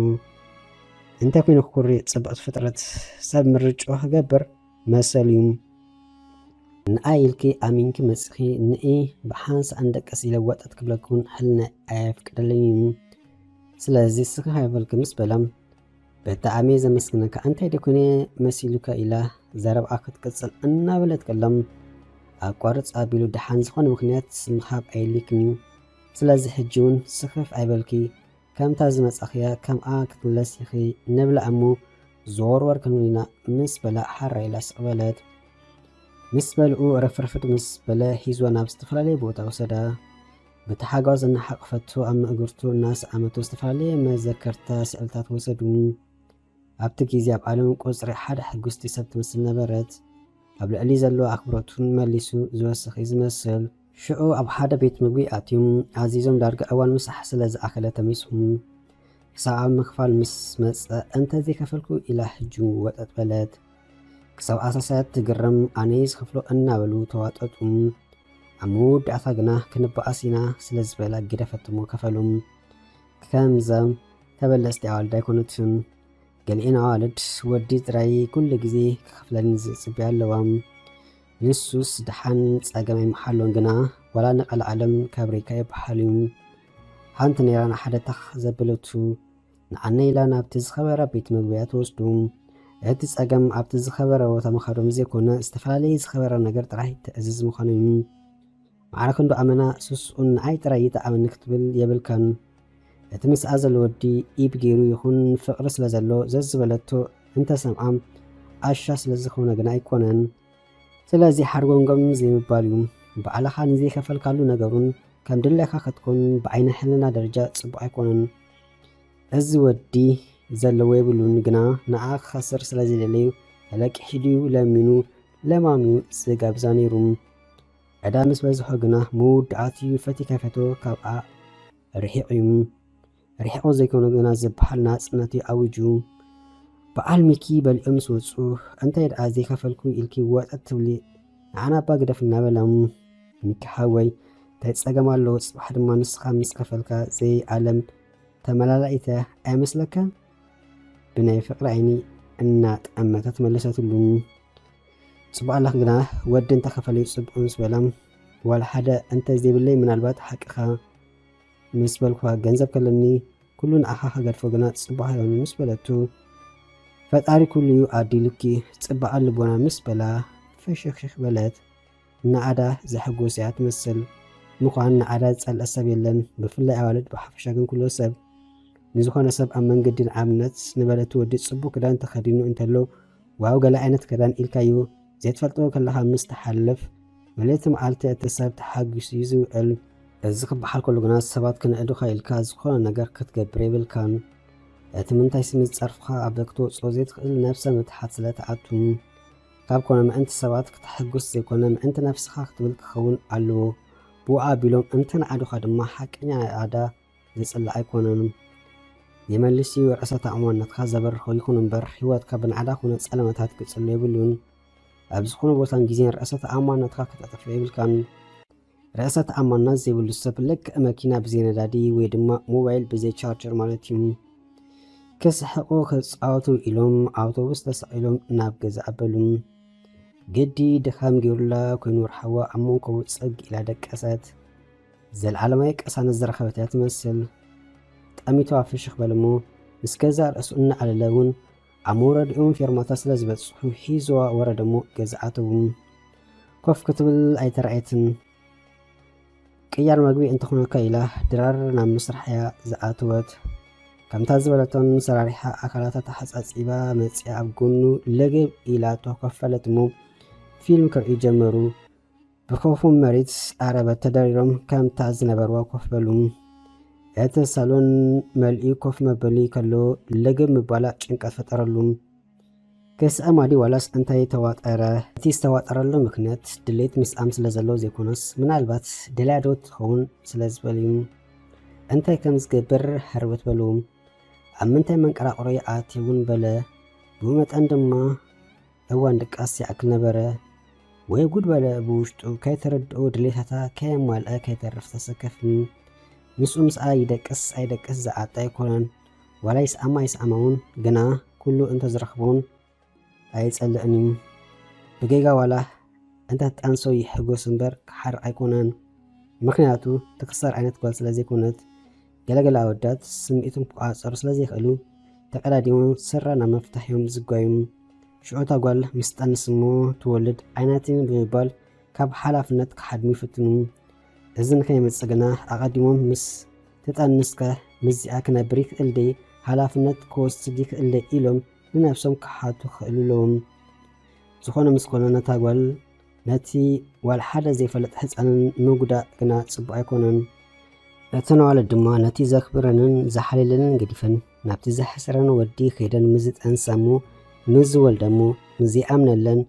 S1: እንታይ ኮይኑ ኩሪ ጽብቕቲ ፍጥረት ሰብ ምርጮ ክገብር መሰል እዩ። ንኣይ ኢልኪ ኣሚንኪ መጽኺ ንኢ ብሓንሳ እንደቀስ ኢለወጠት ክብለኩን ሕልነ ኣየፍቅደለኝ እዩ። ስለዚ ስኺ ሃይፈልክ ምስ በላም በጣዕሚ ዘመስግነካ እንታይ ደኮነ መሲሉካ ኢላ ዘረብኣ ክትቅጽል እናበለት ቀለም ኣቋርጽ ኣቢሉ ድሓን ዝኾነ ምኽንያት ምኻብ ኣይልክን እዩ። ስለዚ ሕጂ እውን ስኽፍ ኣይበልኪ ከምታ ዝመጻኽያ ከምኣ ክትምለስ ኢኺ ነብላ እሞ ዝወርወር ክንብሊና ምስ በላ ሓራ ኢላ ስቕበለት ምስ በልኡ ረፍርፍድ ምስ በለ ሂዝዋ ናብ ዝተፈላለየ ቦታ ወሰዳ በቲ ሓጓዝ እናሓቕፈቱ ኣብ ምእግርቱ እናሰኣመቱ ዝተፈላለየ መዘከርታ ስእልታት ወሰዱ። ኣብቲ ግዜ ኣብ ዓለም ቁፅሪ ሓደ ሕጉስቲ ሰብ ትመስል ነበረት። ኣብ ልዕሊ ዘለዎ ኣኽብሮቱን መሊሱ ዝወስኽ ዝመስል ሽዑ ኣብ ሓደ ቤት ምግቢ ኣትዮም ኣዚዞም ዳርጋ እዋን ምሳሕ ስለ ዝኣኸለ ተሚስሁም ክሳብ ኣብ ምኽፋል ምስ መፀ እንተዘይከፈልኩ ኢላ ሕጁ ወጠጥ በለት። ክሳብ ኣሳሳት ትግረም ኣነይ ዝኽፍሎ እናበሉ ተዋጠጡ። ኣብ መወዳእታ ግና ክንበኣስ ኢና ስለ ዝበላ ግደፈትሞ ከፈሎም። ከምዘም ተበለስቲ ኣዋልዳ ኣይኮነትን ገሊአን ኣዋልድ ወዲ ጥራይ ኩሉ ግዜ ክኸፍለኒ ዝፅብያ ኣለዋም። ንሱስ ድሓን ፀገም ኣይመሓሎን ግና ዋላ ንቐል ዓለም ካብሪካ ይበሃል እዩ። ሓንቲ ነይራና ሓደ ታኽ ዘበለቱ ንዓነ ኢላ ናብቲ ዝኸበረ ቤት ምግብያ ተወስዱ። እቲ ፀገም ኣብቲ ዝኸበረ ቦታ ምኻዶም ዘይኮነ ዝተፈላለየ ዝኸበረ ነገር ጥራይ ትእዝዝ ምዃኑ እዩ። ማዕረ ክንዶ ኣመና ስስኡን ንዓይ ጥራይ ይጠዓመኒ ክትብል የብልካን። እቲ ምስኣ ዘሎ ወዲ ኢብ ገይሩ ይኹን ፍቕሪ ስለ ዘሎ ዘዝበለቶ እንተሰምዓ ኣሻ ስለ ዝኾነ ግና ኣይኮነን። ስለዚ ሓርጎንጎም ዘይምባል እዩ። ባዕልኻ ንዘይከፈልካሉ ነገሩን ከም ድለካ ክትኮን ብዓይነ ሕልና ደረጃ ጽቡቕ ኣይኮነን። እዚ ወዲ ዘለዎ የብሉን ግና ንኣ ክኸስር ስለ ዘይደለዩ ተለቂሕ ድዩ ለሚኑ ለማሚዩ ዝጋብዛ ነይሩ። ዕዳ ምስ በዝሖ ግና መውዳእትዩ ፈቲከፈቶ ካብኣ ርሒቕ እዩ። ርሒቑ ዘይኮነ ግና ዝበሃል ናጽነት ኣውጁ። በዓል ሚኪ በሊኦም ምስ ወፁ እንታይ ደኣ ዘይከፈልኩ ኢልኪ ወጠት ትብሊ ንዓና ኣባ ግደፍ እናበላም ሚኪ ሓወይ ተይጸገም ኣሎ ጽባሕ ድማ ንስኻ ምስ ከፈልካ ዘይ ዓለም ተመላላኢተ ኣይመስለካ ብናይ ፍቕሪ ዓይኒ እናጠመተት መለሰትሉ። ጽቡቕ ኣላኽ ግና ወዲ እንተኸፈለዩ ጽቡቕ ምስ በላም ዋላ ሓደ እንተ ዘይብለይ ምናልባት ሓቂኻ ምስ በልኳ ገንዘብ ከለኒ ኩሉ ንኣኻ ከገድፎ ግና ጽቡቕ ይሆን ምስ በለቱ ፈጣሪ ኩሉ እዩ ኣዲልኪ ጽባቐ ልቦና ምስ በላ ፈሽኽሽኽ በለት። ንዓዳ ዘሐጎስ እያ ትመስል ምዃን ንዓዳ ዝጸልአ ሰብ የለን። ብፍላይ ኣዋልድ ብሓፈሻ ግን ኩሎ ሰብ ንዝኾነ ሰብ ኣብ መንገዲ ንኣብነት ንበለቱ ወዲ ጽቡቕ ክዳን ተኸዲኑ እንተሎ ዋው ገለ ዓይነት ክዳን ኢልካዩ ዘይትፈልጦ ከለኻ ምስ ተሓልፍ መልእቲ መዓልቲ እቲ ሰብ ተሓጊሱ እዩ ዝውዕል። እዚ ክበሓል ከሎ ግና ሰባት ክንዕዱኻ ኢልካ ዝኾነ ነገር ክትገብር የብልካን። እቲ ምንታይ ስሚት ፀርፍኻ ኣብ ደክተወፅኦ ዘይትኽእል ነፍሰ ምትሓት ስለ ተኣቱ ካብ ኮነ ምእንቲ ሰባት ክትሕጉስ ዘይኮነ ምእንቲ ነፍስኻ ክትብል ክኸውን ኣለዎ። ብኡ ኣቢሎም እንተንዓዱኻ ድማ ሓቀኛ ናይ ዓዳ ዘጽላእ ኣይኮነን። የመልሲ ርእሰ ተኣማንነትካ ዘበርኸ ይኹን እምበር ህይወትካ ብንዓዳ ኮነ ጸለመታት ክጽሉ የብሉን። ኣብ ዝኾነ ቦታን ግዜን ርእሰ ተኣማንነትካ ክትጠፍዕ የብልካን። ርእሰ ተኣማንነት ዘይብሉ ሰብ ልክዕ መኪና ብዘይ ነዳዲ ወይ ድማ ሞባይል ብዘይ ቻርጀር ማለት እዩ። ክስሕቁ ክፃወቱ ኢሎም ኣውቶቡስ ተሰቂሎም ናብ ገዛ ኣበሉ። ግዲ ድኻም ገይሩላ ኮይኑ ረሓዋ ኣብ መንኮቡ ፀግ ኢላ ደቀሰት። ዘለዓለማይ ቀሳነት ዝረኸበት እያ ትመስል። ጠሚቷ ፍሽኽ በለሞ ምስ ገዛ ርእሱ እናዓለለ እውን ኣብ መውረዲኦም ፌርማታ ስለ ዝበፅሑ ሒዝዋ ወረደሞ ገዛ ኣተው። ኮፍ ክትብል ኣይተረኣየትን። ቅያር መግቢ እንተኾነካ ኢላ ድራር ናብ መስርሕያ ዝኣትወት ከምታ ዝበለቶን ሰራሪሓ ኣካላታ ሓጻጺባ መጽያ ኣብ ጎኑ ለገብ ኢላ ተኸፈለት እሞ ፊልም ክርኢ ጀመሩ። ብኮፉም መሬት ዓረበት ተደሪሮም ከምታ ዝነበርዋ ኮፍ በሉ። እቲ ሳሎን መልኢ ኮፍ መበሊ ከሎ ለገብ ምባላ ጭንቀት ፈጠረሉ። ከስአማዲ ዋላስ እንታይ ተዋጠረ? እቲ ዝተዋጠረሉ ምክንያት ድሌት ምስኣም ስለ ዘለዎ ዘይኮነስ ምናልባት ደላዶ ትኸውን ስለ ዝበልዩ እንታይ ከም ዝገብር ሕርበት በሉ። ኣብ ምንታይ መንቀራቕሮ ኣትውን በለ። ብመጠን ድማ እዋን ድቃስ ይኣክል ነበረ ወይ ጉድ በለ። ብውሽጡ ከይተረድኦ ድሌታታ ከየማልአ ከይተርፍ ተሰከፍን። ምስኡ ምስኣ ይደቅስ ኣይደቅስ ዝዓጣ ኣይኮነን። ዋላ ይስኣማ ይስኣማውን ግና ኩሉ እንተዝረኽቦን ኣይጸልእን እዩ። ብጌጋ ዋላ እንተጣንሶ ይሕጎስ እምበር ክሓርቕ ኣይኮነን። ምክንያቱ ትክሰር ዓይነት ጓል ስለ ዘይኮነት ገለገለ ኣወዳት ስምዒቶም ክቋፀሩ ስለ ዘይኽእሉ ተቀዳዲሞም ስራ ናብ መፍታሕዮም ዝጓዩ። ሽዑታ ጓል ምስ ጠንስ እሞ ትወልድ ዓይናትን ብምባል ካብ ሓላፍነት ክሓድሙ ይፍትኑ። እዚ ንከይመጽእ ግና ኣቐዲሞም ምስ ትጠንስከ ምዚኣ ክነብር ይክእል ደ ሓላፍነት ክወስድ ይክእል ደ ኢሎም ንነፍሶም ክሓቱ ክኽእሉ ኣለዎም። ዝኾነ ምስ ኮነ ነታ ጓል ነቲ ዋል ሓደ ዘይፈለጥ ህፃንን ምጉዳእ ግና ጽቡቕ ኣይኮነን። እቲ ነዋለት ድማ ነቲ ዘኽብረንን ዝሓልለንን ገዲፈን ናብቲ ዘሕስረን ወዲ ከይደን ምዝጠንሳሙ ምዝወልደሙ ምዚኣምነለን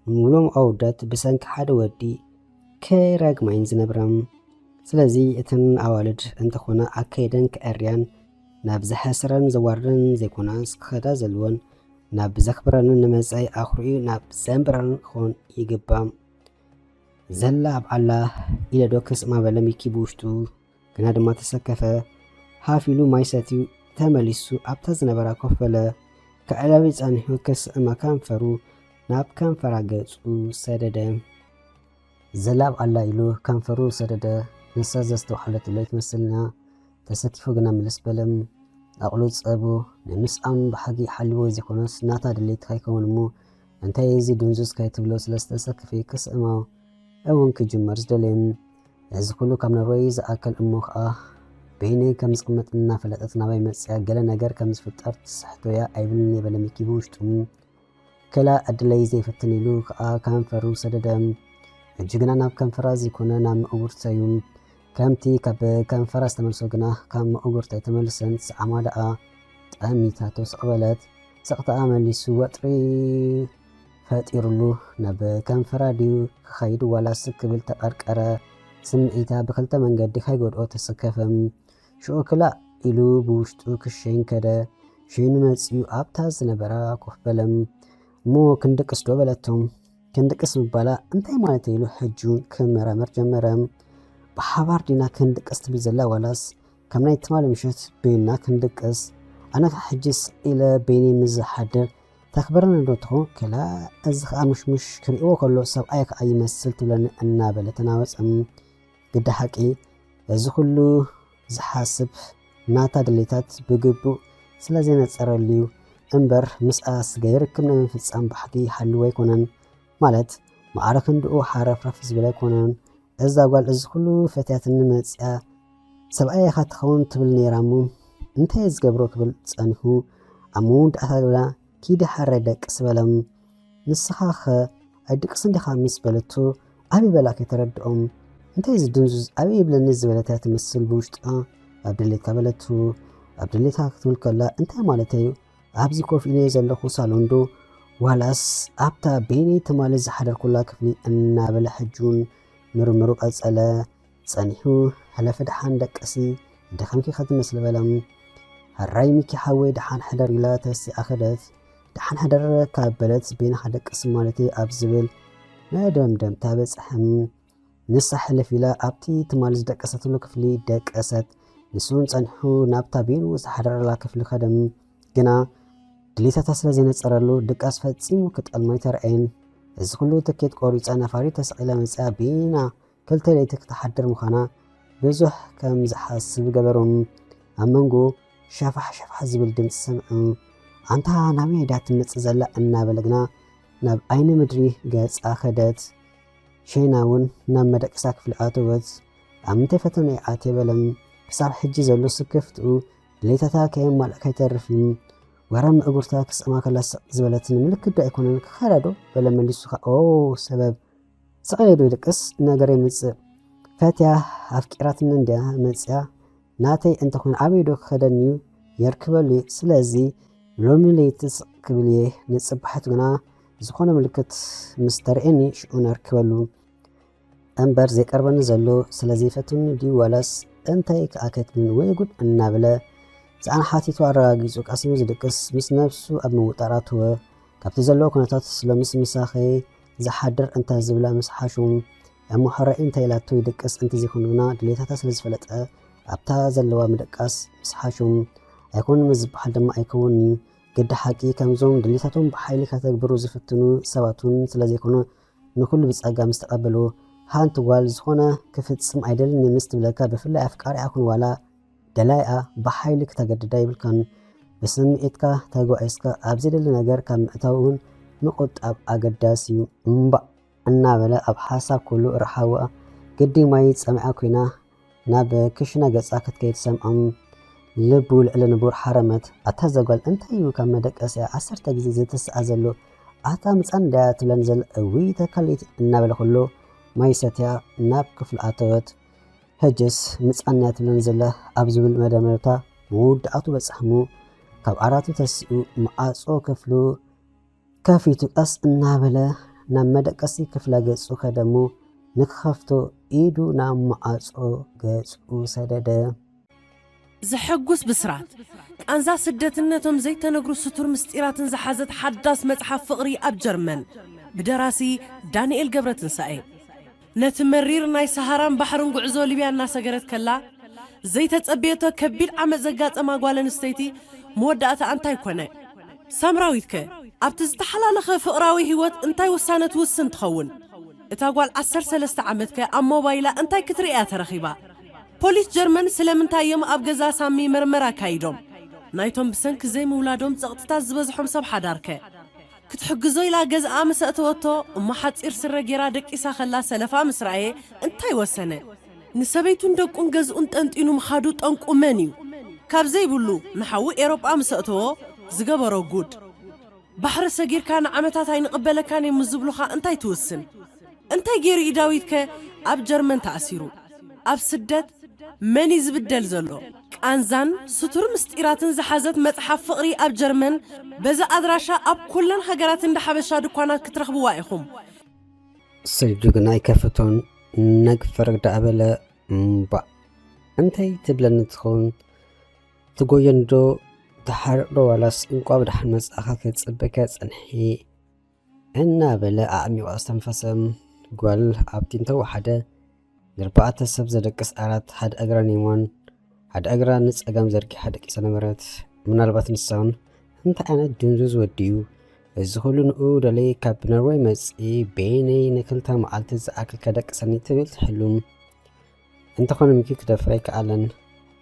S1: ምብሎም ኣውዳት ብሰንኪ ሓደ ወዲ ከይረግማይን ዝነብረም። ስለዚ እተን ኣዋልድ እንተኾነ ኣከይደን ክዕርያን ናብ ዘሕስረን ዘዋርደን ዘይኮናስ ክኸዳ ዘለወን ናብ ዘኽብረንን ንመጻኢ ኣኽሪኡ ናብ ዘንብረን ክኾን ይግባእ። ዘላ ኣብ ዓላ ኢለዶ ክስማ በለ ሚኪ ብውሽጡ ግና ድማ ተሰከፈ። ሃፊሉ ማይ ሰትዩ ተመሊሱ ኣብታ ዝነበራ ኮፍ በለ። ከዕለቢ ጸኒሑ ክስእማ ከንፈሩ ናብ ከንፈራ ገጹ ሰደደ። ዘላ ኣብ ዓላ ኢሉ ከንፈሩ ሰደደ። ንሳ ዘስተውሓለት ብሎ ይትመስልና ተሰኪፉ ግና ምልስ በለም። ኣቕሉ ጸቡ ንምስኣም ብሓጊ ሓሊዎ ዘይኮነስ ናታ ድሌት ከይከውን እሞ እንታይ እዚ ድንዙዝ ከይትብሎ ስለ ዝተሰክፈ ክስእማ እውን ክጅመር ዝደለየን። እዚ ኩሉ ካብ ነሮይ ዝኣከል እሞ ከዓ በይነ ከም ዝቕመጥ እናፈለጠት ናባይ መጽያ ገለ ነገር ከም ዝፍጠር ትስሕቶያ ኣይብልን የበለ ሚኪ ብውሽጡ። ከላ ኣድለይ ዘይፈትን ኢሉ ከዓ ከንፈሩ ሰደደ። ሕጂ ግና ናብ ከንፈራ ዘይኮነ ናብ ምእጉርታ እዩ። ከምቲ ካብ ከንፈራ ዝተመልሶ ግና ካብ ምእጉርታ የተመልሰን ሰዓማ ደኣ ጠሚታቶ ስቕበለት። ስቕተኣ መሊሱ ወጥሪ ፈጢሩሉ ናብ ከንፈራ ድዩ ክኸይድ ዋላስ ክብል ተቐርቀረ። ስምዒታ ብክልተ መንገዲ ከይጎድኦ ተሰከፈም። ሽዑ ክላ ኢሉ ብውሽጡ ክሸይን ከደ። ሸይኑ መጽኡ ኣብታ ዝነበራ ኮፍ በለም እሞ ክንድቅስ ዶ በለቶም። ክንድቅስ ምባላ እንታይ ማለት ኢሉ ሕጁን ክመረመር ጀመረ። ብሓባር ዲና ክንድቅስ ትብል ዘላ ዋላስ ከም ናይ ትማል ምሸት በይና ክንድቅስ ኣነታ ሕጅስ ኢለ በይኒ ምዝሓድር ተኽብረን ዶ ትኾን ከላ እዚ ከዓ ሙሽሙሽ ክሪእዎ ከሎ ሰብኣይ ከዓ ይመስል ትብለኒ እናበለ ተናወፀም። ግዳ ሓቂ እዚ ኩሉ ዝሓስብ ናታ ድሌታት ብግቡእ ስለ ዘይነፀረሉ እምበር ምስኣስ ገይርክም ናይ ምፍጻም ባሕጊ ሓልዎ ኣይኮነን። ማለት ማዕረ ክንድኡ ሓረፍረፍ ዝብል ኣይኮነን። እዛ ጓል እዚ ኩሉ ፈትያትን መጽያ ሰብኣይ ኢኻ ትኸውን ትብል ነይራሙ እንታይ ዝገብሮ ክብል ጸኒሑ ኣብ መወዳእታ ግና ኪደ ሓረ ደቅስ በለም። ንስኻ ኸ ኣይድቅስን ዲኻ ምስ በለቶ ኣበይ በላ ከይተረድኦም እንታይ ዝድንዙዝ ኣበይ ይብለኒ ዝበለታ ትመስል ብውሽጣ ኣብ ድሌትካ በለቱ። ኣብ ድሌትካ ክትብል ከላ እንታይ ማለት እዩ? ኣብዚ ኮፍ ኢለ ዘለኹ ሳሎን ዶ ዋላስ ኣብታ በይነይ ትማል ዝሓደርኩላ ክፍሊ እናበለ ሕጁን ምርምሩ ቀጸለ። ጸኒሑ ሕለፈ ድሓን ደቀሲ ደኸምኪ ኸትመስል በለም። ሃራይ ሚኪ ሓወይ ድሓን ሕደር ኢላ ተሲኣ ኸደት። ድሓን ሕደር ካብ በለት በይናኻ ደቅስ ማለት ኣብ ዝብል መደምደም ታበጽሕም። ንሳ ሕልፍ ኢላ ኣብቲ ትማል ዝደቀሰትሉ ክፍሊ ደቀሰት። ንሱን ጸኒሑ ናብታ በይኑ ዝሓደረላ ክፍሊ ኸደም። ግና ድሌታታ ስለ ዘይነጸረሉ ድቃስ ፈጺሙ ክጠልሞ ይተርአየን። እዚ ኩሉ ትኬት ቆሪፃ ነፋሪ ተሰቂላ መጽያ በይና ክልተ ለይቲ ክትሓድር ምዃና ብዙሕ ከም ዝሓስብ ገበሮም። ኣብ መንጎ ሸፋሕ ሸፋሕ ዝብል ድምፂ ሰምዑ። ኣንታ ናብ ሜዳ ትመጽእ ዘላ እናበለ ግና ናብ ዓይኒ ምድሪ ገጻ ኸደት። ሸይና እውን ናብ መደቀሳ ክፍሊ ኣተወት። أمتى فتوني عاتي بلم بساب حجي زلو سكفتو ليتتا كيم مالك يترفين ورم أقرتا كسأما كلا زبالتين ملك دا يكونن خالدو بلم اللي سوخا أوه سبب سقيدو يدكس ناقري مزق فاتيا أفكيرات من دا مزيا ناتي انتخون عبيدو خدنيو يركبلي سلازي لومي ليتس كبليه نتصبحتنا زخون ملكت مسترئني شؤون يركبلو أمبر زي قربان زلو سلازيفتون دي والاس انتاي كأكت من ويقود النابلة زعان حاتيتو عراقيزو قاسمو زدكس مس نفسو أب موطاراتو كابتو زلو كنتات سلو مس مساخي زحادر انتا زبلا مسحاشوم أمو حرق انتاي لاتو يدكس انت زي خنونا دليتاتا سلازفلت أبتا زلوا مدكاس مسحاشوم أيكون مزبح دما أيكوني قد حقي كمزوم دليتاتهم بحيلي كتكبرو زفتنو سواتون سلازي كونو نكل بسأقا مستقبلو هانت والز هنا كفت سم عيدل نمست بلكا بفلا أفكار أكون ولا دلائع بحيلي كتجد دايبل كان بسم إتكا تاجو إسكا أبزيد لنجار كم أتاون نقط أب أقداسيو مبا أنا بلا أب حاسب كله رحوا قدي ما يتسمع كوينا ناب كشنا جس أكد كيت سم لبول إلى نبور حرمت أتزقل أنت يو كم مدك أسيا عصر تجزيز تسأزلو أتامس أن دا تلنزل وي تكليت النابل كله ما يستيا ناب كفل أتوت هجس مصنيات لنزله أبزول مدامرتا مود أتو بسحمو كاب أراتو تسيو معاصو كفلو كافيتو أس النابلة نام مدكسي كفلا جسو خدمو نخفتو إيدو نام معاصو جسو سدده
S2: زحقوس بسرات أنزا سدتنتهم زي تنقرو ستور مستيرات زحازت حداس متحف فقري أب جرمن بدراسي دانيال جبرتنسائي نتمرير ناي سهران بحرن قعزو لبيا الناس قرت كلا زي تتصبيتو كبير عم زقات أما قوالن استيتي مودعة أنتاي كوني سامراويتك أبتزتحلالخ فقراوي هوت انتاي وسانة وسن تخون اتاقوال 13 عمتك أم موبايلا انتاي كتريات رخيبا بوليس جرمن سلمنتاي يوم أبقزا سامي مرمرا كايدوم نايتهم بسنك زي مولادهم زغطتا زبزحهم صبح دارك كتحجزو إلى جزء أمس أتوتو وما حد إرسل رجرادك إسا خلا سلفا مسرعي انتاي وسنة نسبيتون دقون جزء انت إنو مخادوت أنك أمانيو كاب زي بلو نحاو إيروب أمس أتو زقبرو جود بحر السجير كان عمتاتاين قبل كان يمزبلوخا انتاي توسن انتاي جيري إداويتك أب جرمن تأسيرو أب سدد من يزبدل زلو أنزان ستور مستيراتن زحازت متحف فقري أب جرمن بزا أدراشا أب كلن حقراتن دحبشا دكوانات كترخبوا وايخم
S1: سيدوغنا يكفتون نقفرق دعبلا مبا انتي تبلن تخون تقوين دو تحرقو والاس انقواب دحن مساخاك تصبكا تنحي انا بلا أعمي واستنفسم قوال أبتين تو حدا دربعات السبز دكس أرات حد أقران يوان حد أقران نس أقام زركي حد كيسا نمرات من البات نساون انت أنا دنزوز وديو الزخولون او دالي كاب نروي مسئي بيني نكلتا معالت الزعاك كدك ساني تبيل تحلوم انت خون مكي كدا فريك ألان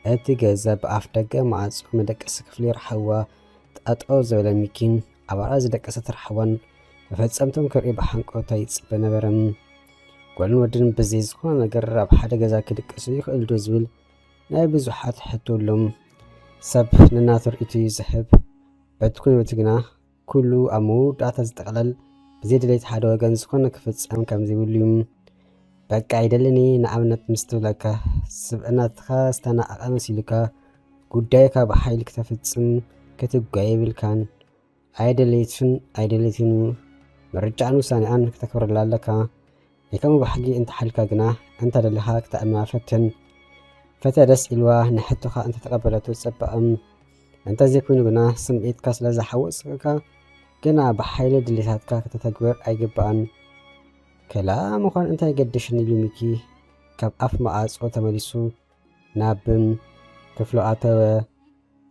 S1: اتي جازا بأفدقا معالس ومدك أسكفلي رحوا تأطو زولا ميكين عباراز دك أسترحوان ففتسامتم كرئي بحانكو تايتس بنبرم قولن ودن بزيز خون نقرب حدا جازا كدك أسويخ الدوزويل ناي بزوحات حتو اللوم سب نناثر إتو يزحب بتكون وتقنا كلو أمور داتا زتقلل بزيد ليت حدا وغنز خون كفتسام كامزي واليوم بقى عيدلني نعمنت مستولكا سبقناتخا استانا أقامسيلكا قدايكا بحايلك تفتسم كتب قايبل كان عيدليتنو مرجعنو سانيان كتكبر لالكا يكمو بحقي انت حالكا قنا انت دلها كتأمنا فتدس إلواه نحتوخا انت تقبلتو تسبقم انت زيكونو قنا سمعيت كاس لازا حوصكا قنا بحايلة دليتاتكا كتتكبر أيقبان كلام وخان انت يقدشني لوميكي كاب أف معاص أو تماليسو نابم كفلو آتاوه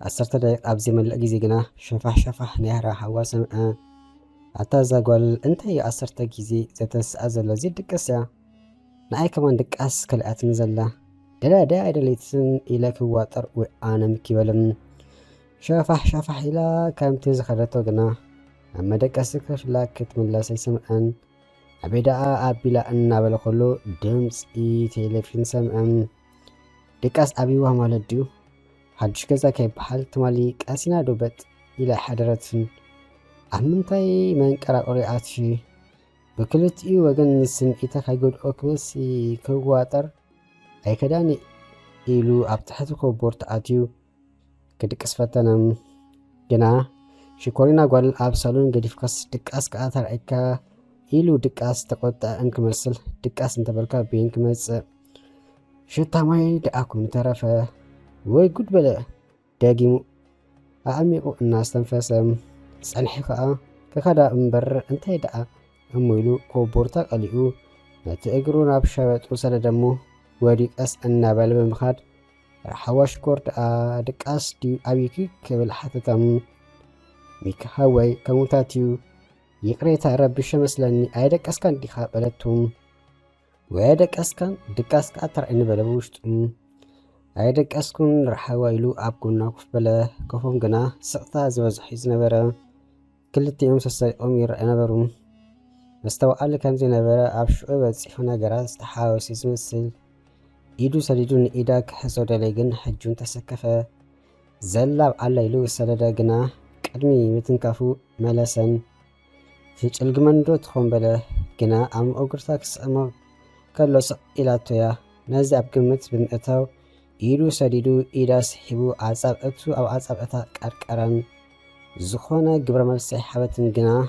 S1: 10 دقيق أبزي من الأجيزي قنا شفح نهرا حواسم أتازا قول انت هي 10 جيزي زتس أزل زيد دكاسيا نعي كمان دكاس كالآت نزلا دلا داعي دليتسن إلا كواتر وآنا مكي ولم شفح إلا كامتي زخرتو قنا أما دكاسي كفلا كتم الله سيسمعن عبيدا أبيلا أنا بلخلو دمس تلفزيون سمعم دكاس أبي وهم على الديو حدش كذا كيف بحال تمالي كاسينا دوبت إلى حضرتن أمنتي من كرا قريعاتشي بكلتي وجن سمعتك هيقول أكوسي كواتر أي كداني إلو أبتحتكو بورتاتيو كدكس فتنم جنا شكورينا قال أبسالون قديفكس دكاس كأثر إيكا إلو دكاس تقوتا أنك مرسل دكاس انتبركا بينك مرسل شتا ماي دعاكم نترفه ويقود بلا داقيمو أعميقو الناس تنفسم سأنحي خاء كخدا انبر انتي دعا أمويلو كوبورتا قليقو نتأقرو نابشاوات وصل دمو وديك أس النابال بمخاد حواش كورت دكاس ديو أبيكي كبل حتى تم ميك هاوي كموتاتيو يقريتا رب الشمس لاني ايدك اسكان دي خابلتهم ويدك اسكان دكاس كاتر ان بلبوشتم ايدك اسكن رحاويلو ابكونا كفبله كفهم جنا سقطا زوزحيز نبره كلتي يوم سسايقوم يرأي نبرم مستوى كم زي نبره ابشعو بتصيحونا جراز تحاوسي زمسل إيدو سليدون إيداك حسود ليجن حجون تسكفه زلاب على إلو سلدا جنا قدمي متنكفو ملسن في الجمندو تخون بله جنا أم أقرتاكس أما كله إلاتويا نزع بقمت بمئتاو إيدو سليدو إيداس حبو عصاب أتو أو عصاب أتا كاركاران زخونا قبرمال سيحابة جنا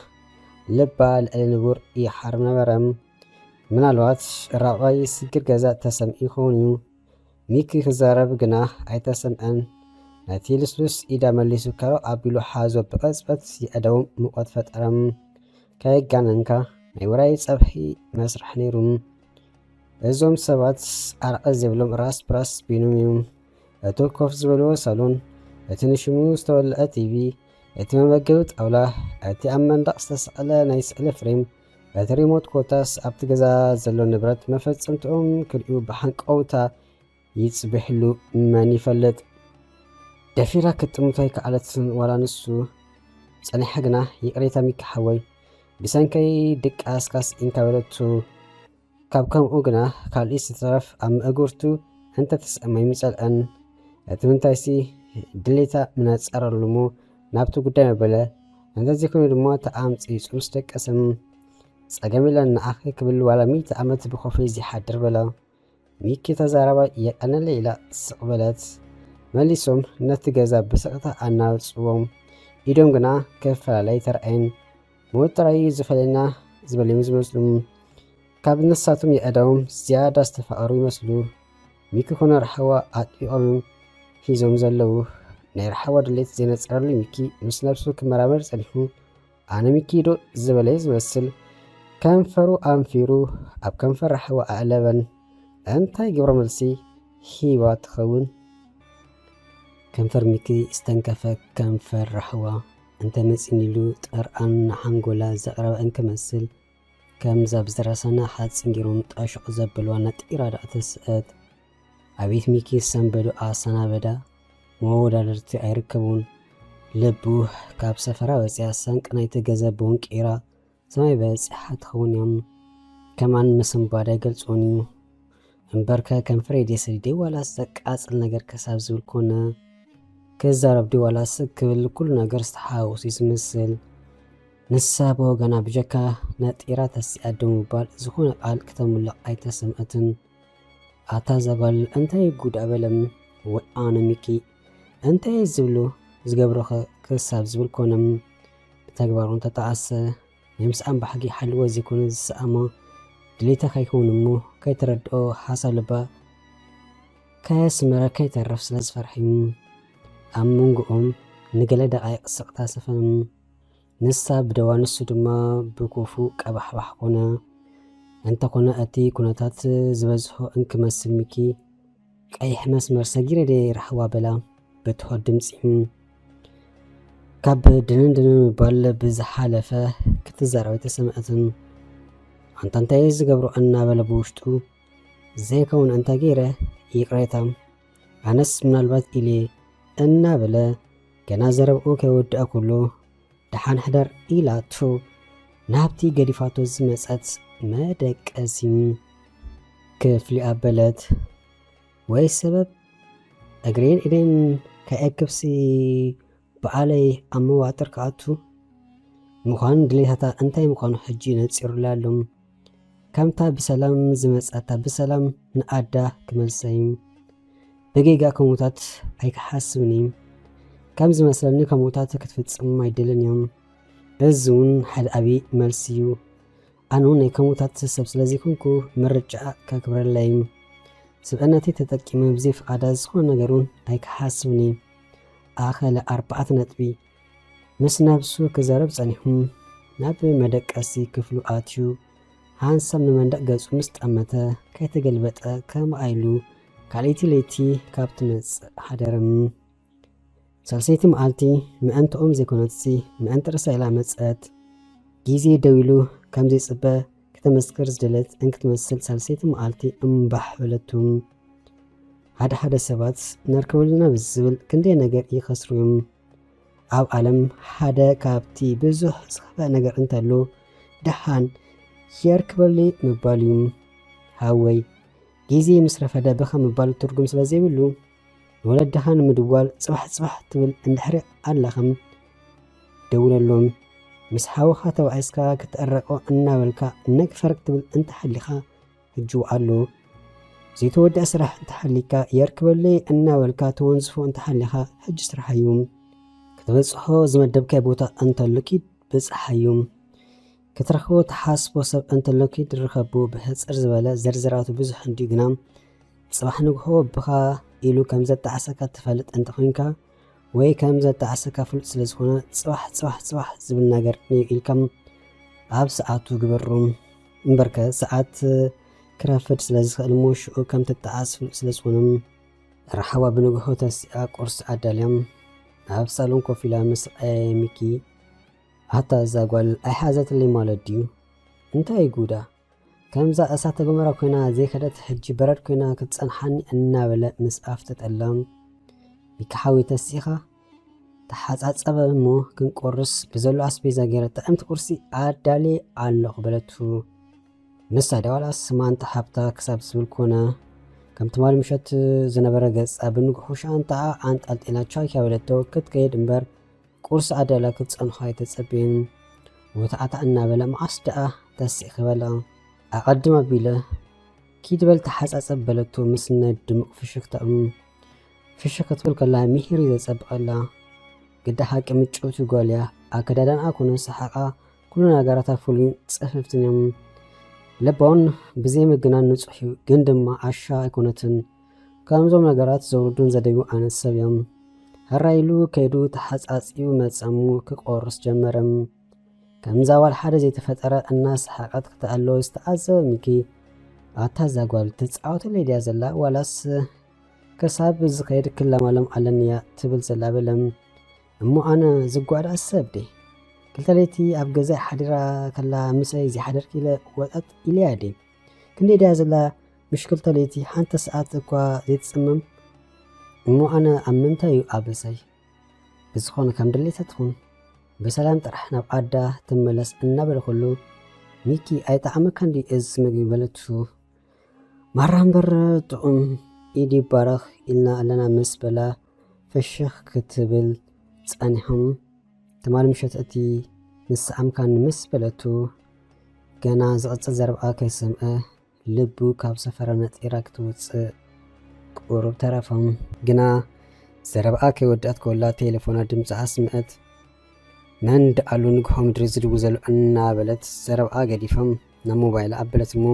S1: لبا الألنبور يحرم نبرم من الوقت رأي سكر جزاء تسم إخونيو ميكي خزارب جنا أي تسم أن نتيلسلس إذا مليسو كارو أبيلو حازو بقصبت يأدوم مقود فترم كاي جاننكا نيوراي صبحي مسرح نيروم ازوم سبات أرقى زبلوم راس براس بينوميوم اتو كوف زبلو سالون اتنشمو ستول اتيفي اتمبقوت أولا اتي أمن دقس تسألة نيسألة فريم اتريموت كوتاس أبتغزا زلو نبرات مفتسمتهم كريو بحنك أوتا يتصبحلو ماني فلت دفيرا كتموتاي كعلتسن ولا نسو ساني حقنا يقريتا ميك حوي بسانكي دك أسكاس إنكا ولتو كابكام أوغنا كالإيس تطرف أم أغورتو أنت تسأمي مثال أن اتمنتايسي دليتا من تسأرر لمو نابتو قدام بلا أنت زيكون لمو تأمت يسوستك أسم سأجمل أن أخي قبل ولا ميت أمت بخوفي زي حدر بلا ميكي تزاربا أنا ليلة سقبلت مليسوم نتجازا بسقطة أنا صوم إيدهم جنا كيف لا ترين موتراي زفلنا زبلي مسلم كابن الساتم يأدوم زيادة استفارو مسلو ميكي كنا رحوا أطيعهم في زمزلو نرحوا دليت زينة أرلي ميكي مسنبسو كمرامر سليحو أنا ميكي دو زبلي زمسل كنفرو أنفيرو أب كنفر رحوا أعلبن أنتي جبر ملسي هيوات خون كنفر ميكي استنكفك كنفر رحوا أنت مسئنيلو تقرأن حنقولا زقرب أنك مسل كم زاب زرسانا حاد سنجيرون تاشق زبلوانا تإرادة تسأت عبيت ميكي سنبدو آسانا بدا موودا لرتي أيركبون لبوه كاب سفرا وسياسانك نايت جزبون كيرا سماي بس حد خونيهم كمان مسنبادا يقلصونيو انبركا كنفريد يسريدي ولا سك أصل نجر كساب زول كونا كزارب دي ولا سك كل نجر استحاوس يسمسل نسابو غنا بجكا نطيرا تسيادم بال زخون قال كتم لقاي تسمعتن اتا زبل انتي غود ابلم وانا ميكي انتي زبلو زغبرخ كساب زبل كونم تغبارون تتعسى يمسأم بحقي حلوة زيكون السأمة دليتا خيكون مو كي تردو حاسا لبا كاسمرا كي تعرف سلاز فرحيم أمونغ نقل دقائق سقطا سفن نسا بدوان السدما بكوفو كبح كونا انت كونا أتي كوناتات زبزحو انك مسل ميكي كأي حماس مرساقير دي رحوا بلا بتحو دمسيم كاب دنن بال بزحالفه كتزارو يتسمعتن انت يزغبرو أنا بلبوشتو زي كون انت غيره يقريتام أنس من البات إلي أنا بلا كنا زربو كود أكلو دحان حدر إلى تو نابتي قريفاتو زمسات መደቀሲ ክፍሊ ኣበለት ወይ ሰበብ እግሬን ኢደን ከየክብሲ በዓለይ ኣብ መዋጥር ክኣቱ ምዃኑ ድሌታታ እንታይ ምዃኑ ሕጂ ነፂሩላ ኣሎ። ከምታ ብሰላም ዝመጻታ ብሰላም ንኣዳ ክመልሰይ ብጌጋ ከሙታት ኣይክሓስብኒ ከም ዝመስለኒ ከሙታት ክትፍጽም ኣይደልን እዮም። እዚ እውን ሓደ ዓብዪ መልሲ እዩ። ኣነ እውን ናይ ከሙታት ሰብ ስለዚ ኮንኩ ምርጫ ከክብረለይ ስብዕነተይ ተጠቂመ ብዘይ ፍቓዳ ዝኾነ ነገር እውን ኣይክሓስብኒ ኣኸለ 4 ነጥቢ ምስ ነብሱ ክዘረብ ጸኒሑ ናብ መደቀሲ ክፍሉ ኣትዩ ሃንሳብ ንመንደቕ ገጹ ምስ ጠመተ ከይተገልበጠ ከም ኣይሉ ካልእቲ ለይቲ ካብቲ መጽእ ሓደርም ሳልሰይቲ መዓልቲ ምእንትኦም ዘይኮነትሲ ምእንቲ ርሳ ኢላ መጸት ጊዜ ደው ኢሉ ከም ዘይጽበ ክተመስክር ዝደለት እንክትመስል ሳልሰይቲ መዓልቲ እምባሕ በለቱም ሓደ ሰባት ነርከበልና ብዝብል ክንደይ ነገር ይኸስሩ እዮም። ኣብ ዓለም ሓደ ካብቲ ብዙሕ ዝኽፈእ ነገር እንተሎ ድሓን የርክበሊ ምባል እዩ። ሃወይ ጊዜ ምስ ረፈደ ብኸ ምባል ትርጉም ስለ ዘይብሉ ንወለድኻ ንምድዋል ጽባሕ ትብል እንድሕሪ ኣለኸም ደውለሎም ምስ ሓወኻ ተባዒስካ ክትጠረቆ እናበልካ ነግፈርቅ ትብል እንተሓሊኻ ህጅው ኣሎ። ዘይተወድአ ስራሕ እንተሓሊካ የርክበለይ እናበልካ ተወንዝፎ እንተሓሊኻ ሕጂ ስራሕ እዩ። ክትበጽሖ ዝመደብካይ ቦታ እንተሎኪ በጽሓዩ ክትረኽቦ ተሓስቦ ሰብ እንተሎኪ ድርከቦ ብሕፅር ዝበለ ዘርዝራቱ ብዙሕ እንዲዩ ግና ጽባሕ ንግሆ ብኻ ኢሉ ከም ዘጠዓሰካ ትፈልጥ እንተኾንካ ወይ ከም ዘጠዓሰካ ፍሉጥ ስለ ዝኾነ ጽባሕ ዝብል ነገር ኢልከም ኣብ ሰዓቱ ግበሩ እምበርከ ሰዓት ክረፍድ ስለ ዝኽእል ሽዑ ከም ትጠዓስ ፍሉጥ ስለ ዝኾነ ረሓባ ብንግሆ ተሲኣ ቁርሲ ኣዳልያም ኣብ ሳሎን ኮፍ ኢላ ምስ ሚኪ ኣታ እዛ ጓል ኣይሓዘትለይ ማለት ድዩ እንታይ ጉዳ ከምዛ እሳተ ገሞራ ኮይና ዘይከደት ሕጂ በረድ ኮይና ክትጸንሓኒ እናበለ ምስ ኣፍ ተጠላም ሚካሓዊ ተሲኻ ተሓጻጸበ እሞ ክንቆርስ ብዘሎ ኣስቤዛ ገይረ ጥዕምቲ ቁርሲ ኣዳሌ ኣለኹ በለቱ ንሳ ደዋላስ ማንታ ሓብታ ክሳብ ዝብል ኮነ ከም ትማል ምሸት ዝነበረ ገጻ ብንግሑ ሻንጣ ኣንጣልጢላ ቻይ ያበለቶ ክትከይድ እምበር ቁርሲ ኣዳላ ክትጸንሖ ኣይተጸብየን ወታዓታ እናበለ መዓስ ደኣ ተሲእ ክበላ ኣቐድም ኣቢለ ኪድበል ተሓጻጸብ በለቶ ምስ ነድምቕ ፍሽኽ ክትብል ከላ ሚሂር ዘጸብቐላ ግዳ ሓቂ ምጭውቲ ጓልያ ኣከዳዳንኣ ኮነ ሰሓቓ ኩሉ ነገራታ ፍሉይ ጽፍፍትን እዮም። ለባውን ብዘይ ምግናን ንጹሕ እዩ ግን ድማ ኣሻ ኣይኮነትን። ከምዞም ነገራት ዘውርዱን ዘደዩ ዓይነት ሰብ እዮም። ህራይሉ ከይዱ ተሓጻጺኡ መጸሙ ክቆርስ ጀመረም። ከምዛ ዋል ሓደ ዘይተፈጠረ እናሰሓቐት ክትኣሎ ዝተዓዘበ ሚኪ ኣታ ዛጓል ትጻወተለይ ድያ ዘላ ዋላስ ክሳብ ዝኸይድ ክለማሎም ኣለንያ ትብል ዘላ በለም እሞ ኣነ ዝጓዳ ሰብ ደ ክልተ ለይቲ ኣብ ገዛ ሓዲራ ከላ ምሰይ ዘይሓደርክ ኢለ ወጣት ኢልያ ደ ክንደይ ድያ ዘላ ምሽክልተ ለይቲ ሓንተ ሰዓት እኳ ዘይትጽምም እሞ ኣነ ኣብ ምንታይ እዩ ኣበሰይ ብዝኾነ ከም ድሌታ ትኹን በሰላም ጥራሕ ናብ ዓዳ ትመለስ እናበለ ኩሉ ሚኪ ኣይጣዕመካ እንዲ እዚ ምግቢ በለቱ ማራምበር ጥዑም ኢዲ ባረኽ ኢልና ኣለና ምስ በላ ፍሽኽ ክትብል ጸኒሖም ትማል ምሸት እቲ ንስዓምካ ምስ በለቱ ገና ዝቕጽል ዘረብኣ ከይሰምዐ ልቡ ካብ ሰፈረ ነጢራ ክትውፅእ ቁሩብ ተረፈም ግና ዘረብኣ ከይወዳእት ከወላ ቴሌፎና ድምፂ ኣስምዐት መን ደኣሉ ንግሆ ምድሪ ዝድቡ ዘሎ እናበለት ዘረብኣ ገዲፎም ናብ ሞባይል ኣበለት እሞ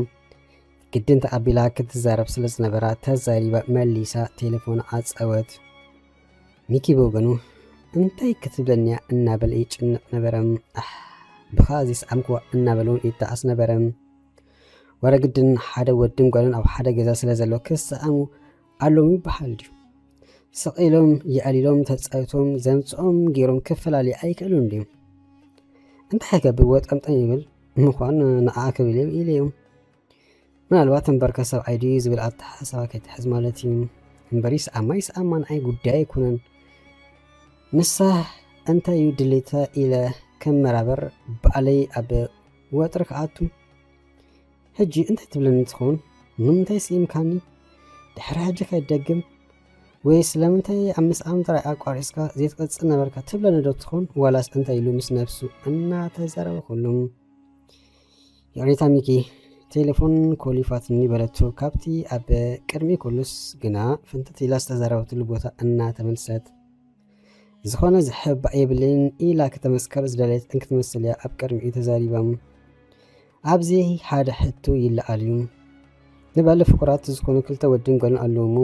S1: ግድን ተኣቢላ ክትዛረብ ስለ ዝነበራ ተዛሪባ መሊሳ ቴሌፎን ኣፀወት። ሚኪ ብወገኑ እንታይ ክትብለንያ እናበለ ይጭንቕ ነበረም። ብኻ ዘይሰዓምክዋ እናበለውን ይተኣስ ነበረም። ወረ ግድን ሓደ ወድን ጓልን ኣብ ሓደ ገዛ ስለ ዘሎ ክሰዓሙ ኣሎም ይበሃል ድዩ? ስቒሎም ይኣሊሎም ተጻይቶም ዘምጽኦም ገይሮም ክፈላለዩ ኣይክእሉን ድዩ? እንታይ ከገብር ወጠምጠም ይብል ምዃን ንኣኣ ክብል ኢለዮም ምናልባት እምበርከ ሰብኣይ ድዩ ዝብል ኣተሓሳባ ከይትሕዝ ማለት እዩ። እምበሪ ይስዓማ ይስዓማ ንኣይ ጉዳይ ኣይኮነን ንሳ እንታይ እዩ ድሌታ ኢለ ከም መራበር በዕለይ ኣብ ወጥሪ ክኣቱ ሕጂ እንታይ ትብለኒ ትኾን? ንምንታይ ስኢምካኒ? ድሕሪ ሕጂ ከይትደግም ወይ ስለምንታይ ኣብ ምስኣም ጥራይ ኣቋሪፅካ ዘይትቀፅል ነበርካ ትብለኒ ዶ ትኾን? ዋላስ እንታይ ኢሉ ምስ ነፍሱ እናተዛረበ ኩሎም የቕሬታ ሚኪ ቴሌፎን ኮሊፋትኒ በለቶ ካብቲ ኣብ ቅድሚ ኩሉስ ግና ፍንትት ኢላ ዝተዛረበትሉ ቦታ እናተመልሰት ዝኾነ ዝሕባእ የብልን ኢላ ከተመስከር ዝደለየት እንክትመስል እያ ኣብ ቅድሚኡ ተዛሪባም ኣብዚ ሓደ ሕቱ ይለኣል እዩ ንባለ ፍቁራት ዝኾኑ ክልተ ወድን ጓልን ኣለዎ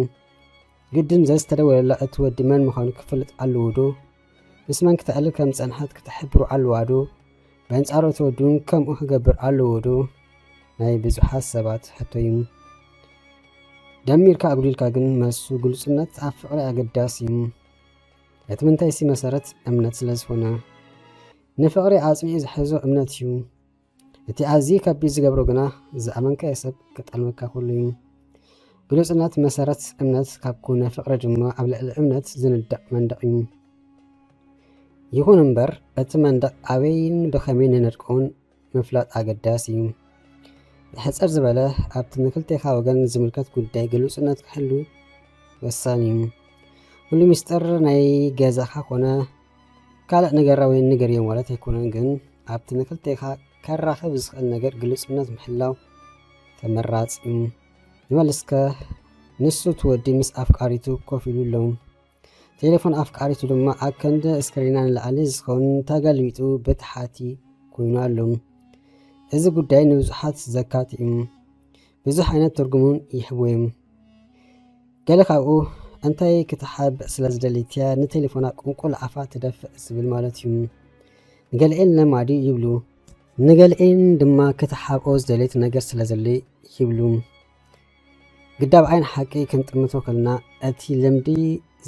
S1: ግድን ዘዝተደወለላ እቲ ወዲ መን ምዃኑ ክፍልጥ ኣለዎ ዶ? ምስ መን ክትዕልል ከም ፀንሓት ክትሕብሩ ኣለዋ ዶ? በአንጻሩ እቲ ወዲ እውን ከምኡ ክገብር ኣለዎ ዶ? ናይ ብዙሓት ሰባት ሕቶ እዩ። ደሚርካ ኣጉሊልካ ግን መልሱ ግልጽነት ኣብ ፍቕሪ ኣገዳሲ እዩ። እቲ ምንታይ ሲ መሰረት እምነት ስለ ዝኾነ ንፍቕሪ ኣጽሚዑ ዝሕዞ እምነት እዩ። እቲ ኣዝዩ ከቢድ ዝገብሮ ግና ዝኣመንካዮ ሰብ ክጠልመካ ኩሉ እዩ። ግልጽነት መሰረት እምነት ካብ ኮነ ፍቕሪ ድማ ኣብ ልዕሊ እምነት ዝንዳቕ መንደቕ እዩ። ይኹን እምበር እቲ መንደቕ ኣበይን ብኸመይ ንነድቅዎን ምፍላጥ ኣገዳሲ እዩ። ብሕፅር ዝበለ ኣብቲ ንክልቴኻ ወገን ዝምልከት ጉዳይ ግልጽነት ክህሉ ወሳኒ እዩ። ኩሉ ምስጢር ናይ ገዛኻ ኮነ ካልእ ነገራ ወይ ነገር እዮም ማለት ኣይኮነን፣ ግን ኣብቲ ንክልቴኻ ከራኽብ ዝኽእል ነገር ግልጽነት ምሕላው ተመራፂ እዩ። ንመለስከ ንሱ ትወዲ ምስ ኣፍቃሪቱ ኮፍ ኢሉ ኣለዉ። ቴሌፎን ኣፍቃሪቱ ድማ ኣብ ከንዲ እስክሪና ንላዕሊ ዝኸውን ተገልቢጡ ብታሕቲ ኮይኑ ኣሎ። እዚ ጉዳይ ንብዙሓት ዘካት እዩ። ብዙሕ ዓይነት ትርጉሙን ይህቡ እዩ። ገለ ካብኡ እንታይ ክትሓብእ ስለ ዝደለይትያ ንቴሌፎና ቁንቁል ዓፋ ትደፍእ ዝብል ማለት እዩ። ንገሊአን ለማዲ ይብሉ፣ ንገሊአን ድማ ክትሓብኦ ዝደለይት ነገር ስለ ዘለይ ይብሉ። ግዳብ ዓይን ሓቂ ክንጥምቶ ከልና እቲ ልምዲ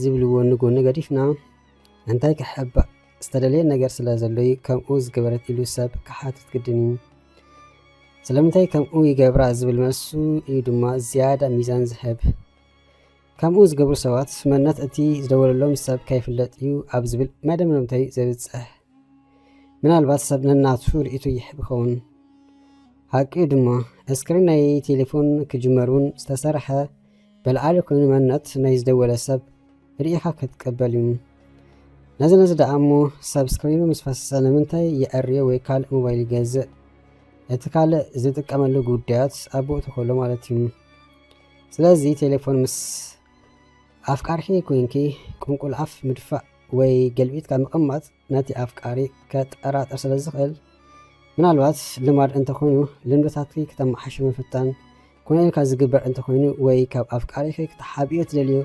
S1: ዝብልዎ ንጎኒ ገዲፍና እንታይ ክሕባእ ዝተደለየ ነገር ስለ ዘለይ ከምኡ ዝገበረት ኢሉ ሰብ ክሓትት ግድን እዩ። ስለምንታይ ከምኡ ይገብራ ዝብል መልሱ እዩ ድማ ዝያዳ ሚዛን ዝህብ። ከምኡ ዝገብሩ ሰባት መነት እቲ ዝደወለሎም ሰብ ከይፍለጥ እዩ ኣብ ዝብል መደምደምታይ ዘብፅሕ። ምናልባት ሰብ ነናቱ ርእቱ ይሕብ ይኸውን። ሓቂ ድማ እስክሪን ናይ ቴሌፎን ክጅመሩን ዝተሰርሐ በልዓሊ ኮይኑ መነት ናይ ዝደወለ ሰብ ርኢኻ ክትቀበል እዩ። ነዚ ደኣ እሞ ሰብ ስክሪኑ ምስ ፈሰሰ ንምንታይ የዕርዮ ወይ ካልእ ሞባይል ይገዝእ? እቲ ካልእ ዝጥቀመሉ ጉዳያት ኣብኡ ተኸሎ ማለት እዩ። ስለዚ ቴሌፎን ምስ ኣፍቃርኪ ኮንኪ ቁንቁል ዓፍ ምድፋእ ወይ ገልቢትካ ምቕማጥ ነቲ ኣፍቃሪ ከጠራጥር ስለ ዝኽእል ምናልባት ልማድ እንተኾይኑ ልምድታትኪ ክተመሓሽ ምፍታን ኮነ ኢልካ ዝግበር እንተኾይኑ ወይ ካብ ኣፍቃሪኪ ክትሓቢኦ ትደልዮ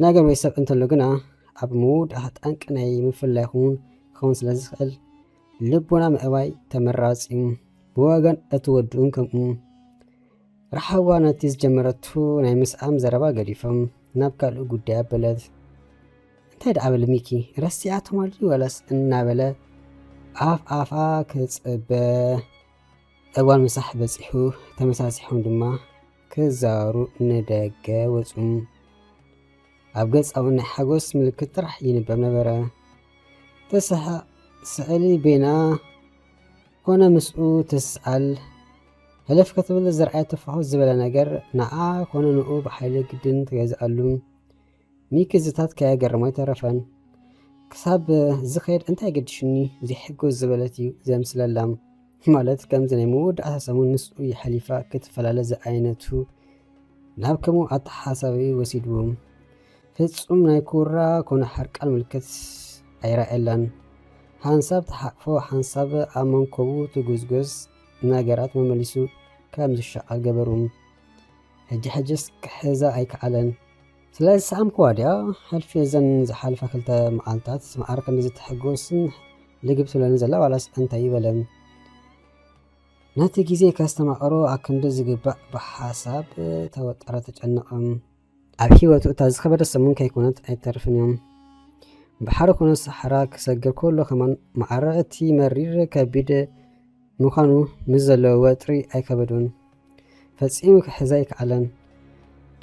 S1: ነገር ወይ ሰብ እንተሎ ግና ኣብ ምውዳእ ጠንቂ ናይ ምፍላይ ክኸውን ስለ ዝኽእል ልቦና ምዕባይ ተመራፂ እዩ። ብወገን እቲ ወድኡን ከምኡ ረሓዋ ነቲ ዝጀመረቱ ናይ ምስኣም ዘረባ ገዲፎም ናብ ካልእ ጉዳይ ኣበለት። እንታይ ደኣበለ ሚኪ ረሲዓቶም ኣልዩ ወላስ እናበለ ኣፍ ኣፋ ክፅበ እዋን ምሳሕ በፂሑ ተመሳሲሖም ድማ ክዛሩ ንደገ ወፁ። ኣብ ገጻው ናይ ሓጎስ ምልክት ጥራሕ ይንበብ ነበረ። ተሰሓቕ ስእሊ ቤና ኮነ ምስኡ ትስኣል ህለፍ ክትብል ዝረኣየ ተፋሑት ዝበለ ነገር ንዓ ኮነ ንኡ ብሓይሊ ግድን ትገዝኣሉ። ሚኪ ዝታት ከያገረሞ ኣይተረፈን። ክሳብ ዝኸይድ እንታይ ገድሽኒ ዘይሕጎዝ ዝበለት እዩ ዘምስለላ። ማለት ከምዚ ናይ መወዳእታ ሰሙን ምስኡ ይሓሊፋ ክትፈላለ ዝዓይነቱ ናብ ከምኡ ኣተሓሳቢ ወሲድዎም ፍጹም ናይ ኩራ ኮነ ሓርቃል ምልክት ኣይረኣየላን። ሓንሳብ ተሓቅፎ ሓንሳብ ኣብ መንኮቡ ትጉዝጎዝ ነገራት መመሊሱ ከም ዝሸቃል ገበሩም። ሕጂስ ክሕዛ ኣይከኣለን። ስለዚ ሰኣምኩ ዋድያ ሕልፊ እዘን ዝሓልፋ ክልተ መዓልታት ማዕረ ከምዚ ዝትሕጎስን ልግብ ትብለኒ ዘላ ዋላስ እንታይ ይበለም? ነቲ ግዜ ከስተማቐሮ ኣብ ክንዲ ዝግባእ ብሓሳብ ተወጠረ ተጨነቐም። ኣብ ሂወቱ እታ ዝኸበደ ሰሙን ከይኮነት ኣይተርፍን እዮም። ብሓደ ኮነ ሰሓራ ክሰግር ከሎ ከማን ማዕረ እቲ መሪር ከቢድ ምዃኑ ምስ ዘለዎ ወጥሪ ኣይከበዱን። ፈፂሙ ክሕዛ ይከኣለን።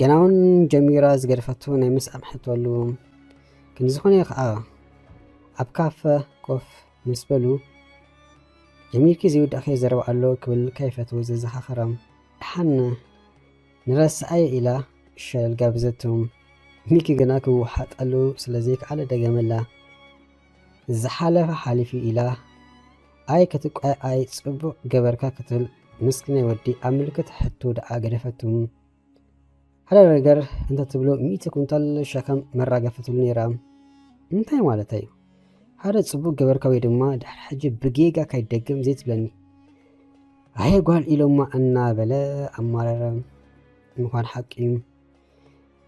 S1: ገና እውን ጀሚራ ዝገድፈቱ ናይ ምስኣም ሕቶ ኣለዎ። ግን ዝኾነ ከዓ ኣብ ካፈ ኮፍ ምስ በሉ جميل زيود أخي زرب على كل كيف توزع خرم حن نرس أي إلى الشال قابزتهم ميكي جناك وحط قالوا سلازيك على دجملا الزحالة حالفي إلى أي كتك أي صبو جبركا كتل مسكين يودي أملكت حتى دعا قرفتهم هذا الرجال أنت تبلو 100 كنتال شكم مرة قفتل نيرام انتهي مالتي هذا صبو جبركا ويدما دحر حجي بجيجا كيدقم زيت بلني هاي قال إلو ما أنا بلا أمارر مكان حكيم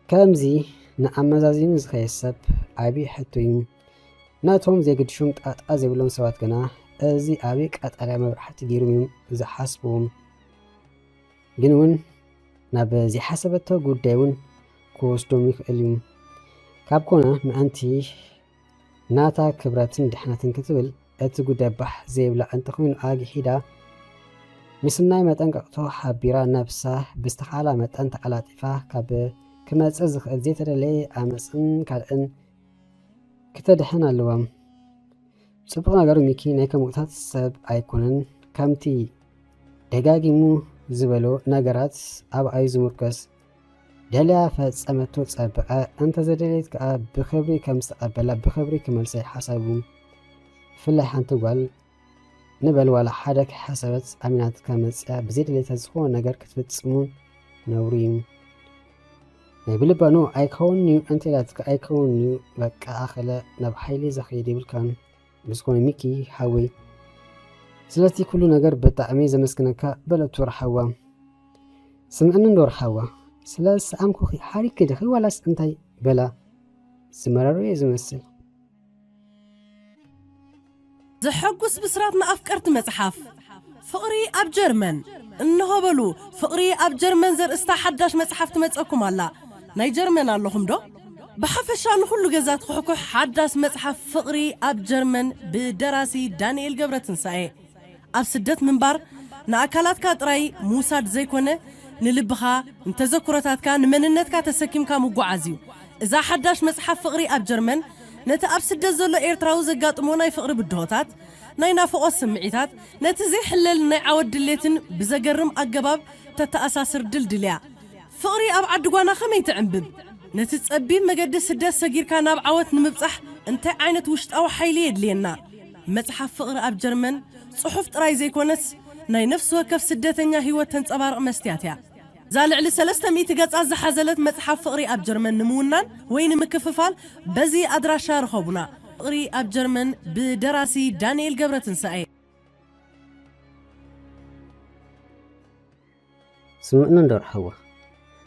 S1: كامزي نأمزازين زخيسب أبي حتويم ناتهم زي قد شمت أتأزي بلون سوات كنا أزي أبيك أتألع مبرحة جيروميم زي حسبهم جنون نابزي حسبتو قد داون كوستوميك اليوم كابكونا مأنتي ناتا كبراتين دحناتين كتبل أتقو دبح زي بلا أنتخوين آجي حيدا مسلناي متنقطو حبيرا نفسه باستخالة متنت على تفاه كاب كما تزخ الزيت اللي أمسن كالأن كتدحنا اللوام سبقنا قرو ميكي نايكا مقتات السب أيكونن كامتي دقاقي مو زبلو ناقرات أب أيزو مركز داليا فاتسامتو تسابقا أنت زدليت كأب بخبري كمستقبلا بخبري كمالسي حسابهم فلاي حانتو قال نبل ولا حدك حسبت أمينات كامت بزيد اللي تزخون نجار كتبتسمون نوريم نبل بانو أيكون أنت لا تك أيكون لك آخلا نبحيلي زخيدي بالكان بسكون ميكي حوي سلتي كل نجار بتعميز مسكنك بلا تورحوا سمعنا ندور حوا سلاس أمكو حالي كده ولا أنتي بلا سمرارو يزمسل
S2: زحقوس بسراتنا أفكرت متحف فقري أب جرمن إنه بلو فقري أب جرمن زر استحداش متحف تمتأكم الله ناي جرمن اللهم دو بحفشان كل جزات خحكو حداس متحف فقري أب جرمن بدراسي دانيال جبرتنساي أب سدت منبر نأكلات كاتراي موساد زيكونه نلبخا نتذكرتات كان مننتك تسكيم كامو قعازيو إذا حداش متحف فقري أب جرمن نتا أب سدت زلو إيرتراو زقاطمو ناي فقري بدهوتات ناي نافقو السمعيتات نتا زي حلل ناي عود دليتن بزقرم أقباب تتأساسر دلدليا فقري أب عدقوانا خمي تعنبب نتا تسأبي مقد سدت سقير كان أب عوت نمبصح انت عينت وشت أو حيلي يدلينا متحف فقري أب جرمن صحف تراي زي كونس ناي نفس وكف سدتنيا هيوت تنصبار مستياتيا زالع لسلسته ميتقص از حزلت متحف فقري اب جرمن نمونان وين مكففال بزي ادراشا رخبنا فقري اب جرمن بدراسي دانيال جبرتنساي
S1: سمعنا ندور حوا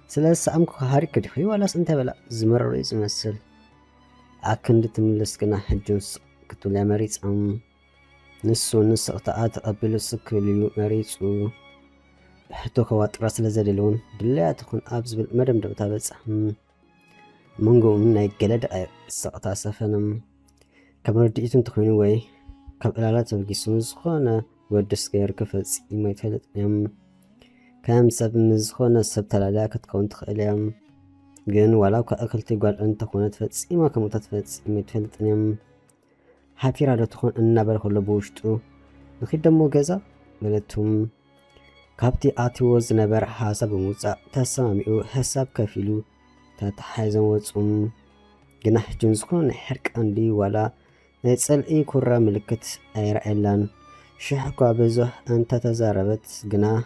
S1: سلاس أمكو هاريك دخي ولا أنت بلا زمر رئيس مسل أكن تملس كنا حجوس كتو لا مريض نص قطعات قبل سكليو مريض حتى خوات راس لزدلون دليا تكون أبز بالمدم دبتابس منقو من يجلد السقطة سفنم كبر ديتون تخوين وي كبلالات بجسمز خانة ودس غير كفز إما يتفلت يم كام سب مزخانة سب تلالاك تكون تخيليم جن ولو كأكل تقول أنت تكون تفتس إما كمتفتس إما يتفلت يم حفيرة تكون النبر كله بوشتو نخيد دمو جزا بلتهم كابتي آتيوز نبر حسب موسى تساميو حساب كفيلو تتحيزن وصم جناح جنسكون حرك عندي ولا نتسأل إيه كرة ملكت أيرعلان شحكوا بزح أنت تزاربت جناح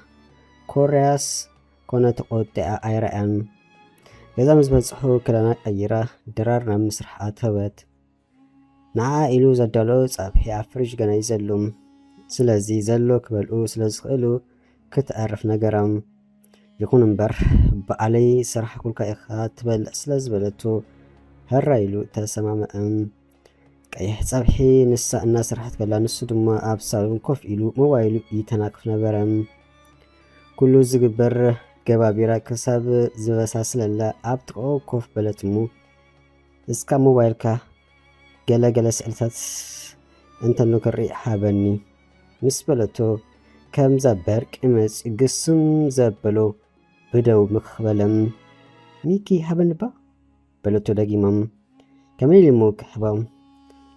S1: كورياس كونت قوتي أيرعان إذا مزبطحو كلانا أيرا درارنا مسرح آتوات نعا إلو زدلو صابحي عفرش جنا يزلوم سلازي زلو كبالو سلازخلو كتعرف نجرام يكون مبر بعلي سرح كل كائخات بل سلاز بلتو هالرايلو تسمع كأي صابحي نسا الناس رحت كلا نسو دما أبصار كوف إلو موبايلو يتناقف نبرم كله زجبر جبابيرا كسب زبساسل لا أبتقو كوف بلتمو إسكا موبايلكا جلس ألتات أنت نكري حابني مسبلتو كم زبر كمس قسم زبلو بدو مخبلم ميكي حبنبا بلتو دقيمم كميلي موك حبام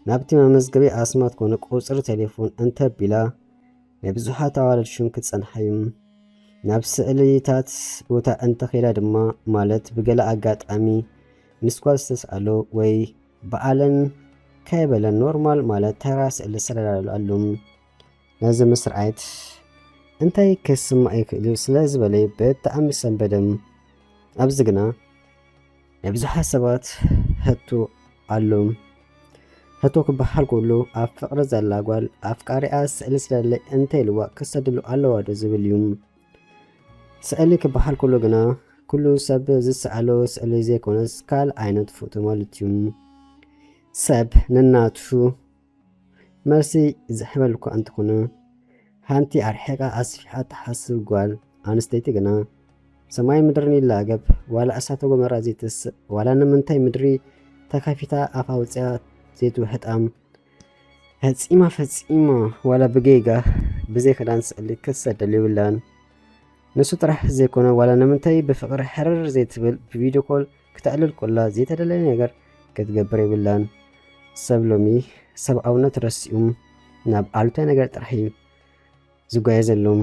S1: نابتي ممزقبي أسمات كونك أسر تليفون أنت بلا ብዙሓት ኣዋልድ ሽም ክትጸንሐዩ ናብ ስእልታት ቦታ እንተኺዳ ድማ ማለት ብገለ ኣጋጣሚ ምስ ጓል ዝተስኣሎ ወይ በዓለን ከይበለን ኖርማል ማለት ተራ ስእሊ ዝሰዳዳሉ ነዚ ምስርዓት እንታይ ክስማዕ ይክእል ስለ ዝበለይ ብጣዕሚ ሰንበደም። ኣብዚ ግና ናይ ብዙሓት ሰባት ሕቶ ኣሎ። ሕቶ ክበሃል ከሎ ኣብ ፍቕሪ ዘላ ጓል ኣፍቃሪኣ ስእሊ ስለለይ እንታይ ኢልዋ ክሰድሉ ኣለዋ ዶ ዝብል እዩ። ስእሊ ክበሃል ከሎ ግና ኩሉ ሰብ ዝሰኣሎ ስእሊ ዘይኮነስ ካል ዓይነት ፎቶ ማለት እዩ። ሰብ ንናቱ መልሲ ዝሕበልኳ እንትኾነ ሓንቲ ኣርሒቓ ኣስፊሓ ተሓስብ ጓል ኣንስተይቲ ግና ሰማይ ምድርን ይላገብ ዋላ እሳተ ጎመራ ዘይትስእ ዋላ ንምንታይ ምድሪ ተካፊታ ኣፋ ውፅያ ዘይትውሕጣም ፈፂማ ዋላ ብጌጋ ብዘይ ክዳን ስእሊ ክትሰደል ይብላን። ንሱ ጥራሕ ዘይኮነ ዋላ ንምንታይ ብፍቕሪ ሕርር ዘይትብል ብቪድዮ ኮል ክትዕልል ኮላ ዘይተደለየ ነገር ክትገብር ይብላን። ሰብ ሎሚ ሰብኣውነት ረሲኡ ናብ ኣሉታዊ ነገር ጥራሕ ዝጓየ ዘሎም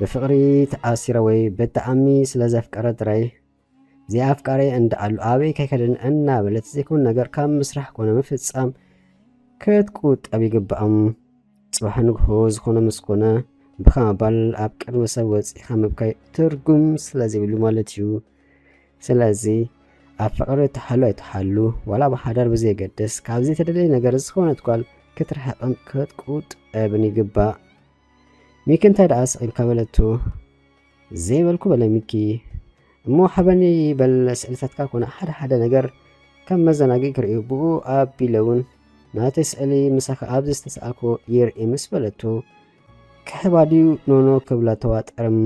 S1: ብፍቕሪ ተኣሲረ ወይ ብጣዕሚ ስለ ዘፍቀረ ጥራይ ዘይኣፍቃረ እንዳኣሉ ኣበይ ከይከደን እናበለት ዘይኮነ ነገር ካብ ምስራሕ ኮነ ምፍጻም ክትቁጠብ ይግብኦም። ጽባሕ ንግሆ ዝኾነ ምስኮነ ብኸመባል ኣብ ቅድሚ ሰብ ወፂኻ ምብካይ ትርጉም ስለዘይብሉ ማለት እዩ። ስለዚ ኣብ ፍቕሪ ተሓሉ ኣይተሓሉ ዋላ ብሓዳር ብዘይገድስ ካብ ዘይተደለየ ነገር ዝኾነት ጓል ክትርሕቕን ክትቁጠብን ይግባእ። ሚኪ እንታይ ደኣ ስኢልካ በለቶ ዘይበልኩ በለ ሚኪ እሞ ሓበኒ በል ስእልታትካ ኮነ ሓደ ነገር ከም መዘናግዒ ክርእዩ ብኡ ኣቢለውን ናተይ ስእሊ ምሳኻ ኣብዚ ዝተሰኣልኮ የርኢ ምስ በለቶ ክሕባድዩ ኖኖ ክብላ ተዋጠርም።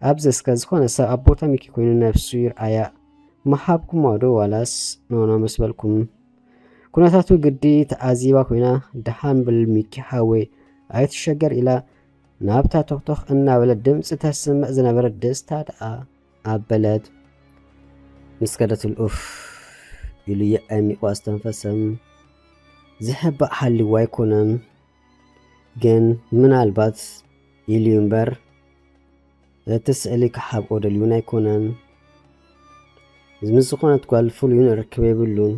S1: ኣብዚ እስከ ዝኾነ ሰብ ኣብ ቦታ ሚኪ ኮይኑ ነፍሱ ይርኣያ መሃብኩም ዋዶ ዋላስ ኖኖ ምስ በልኩም ኩነታቱ ግዲ ተኣዚባ ኮይና ደሓን ብል ሚኪ ሓወይ ኣይትሸገር ኢላ ናብታ ቶክቶክ እናበለት ድምፂ ተስምዕ ዝነበረት ደስታ ደኣ ኣበለት። ምስ ከደትል ኡፍ ኢሉ የአሚቑ ኣስተንፈሰም። ዝሕባእ ሓሊዋ ኣይኮነን ግን ምናልባት ኢልዩ እምበር እቲ ስእሊ ክሓብኦ ደልዩን ኣይኮነን። ምስ ዝኾነት ጓል ፍሉዩን ርክበ ይብሉን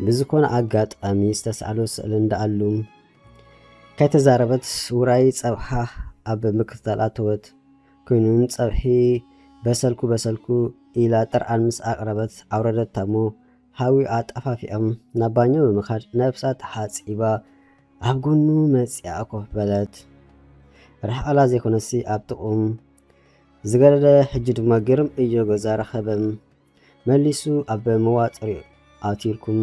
S1: ብዝኾነ ኣጋጣሚ ዝተሰኣሎ ስእሊ እንዳኣሉ ከይተዛረበት ውራይ ፀብሓ ኣብ ምክትታል ኣተወት ኮይኑን ፀብሒ በሰልኩ ኢላ ጥርዓን ምስ ኣቕረበት ኣውረደታ እሞ ሃዊኣ ጠፋፊኦም ናብ ባኞ ብምኻድ ነብሳ ተሓፂባ ኣብ ጎኑ መፂኣ ኮፍ በለት። ርሕቐላ ዘይኮነሲ ኣብ ጥቑም ዝገደደ ሕጂ ድማ ግርም እዮ ገዛ ረኸበም መሊሱ ኣብ መዋፅሪ ኣቲልኩም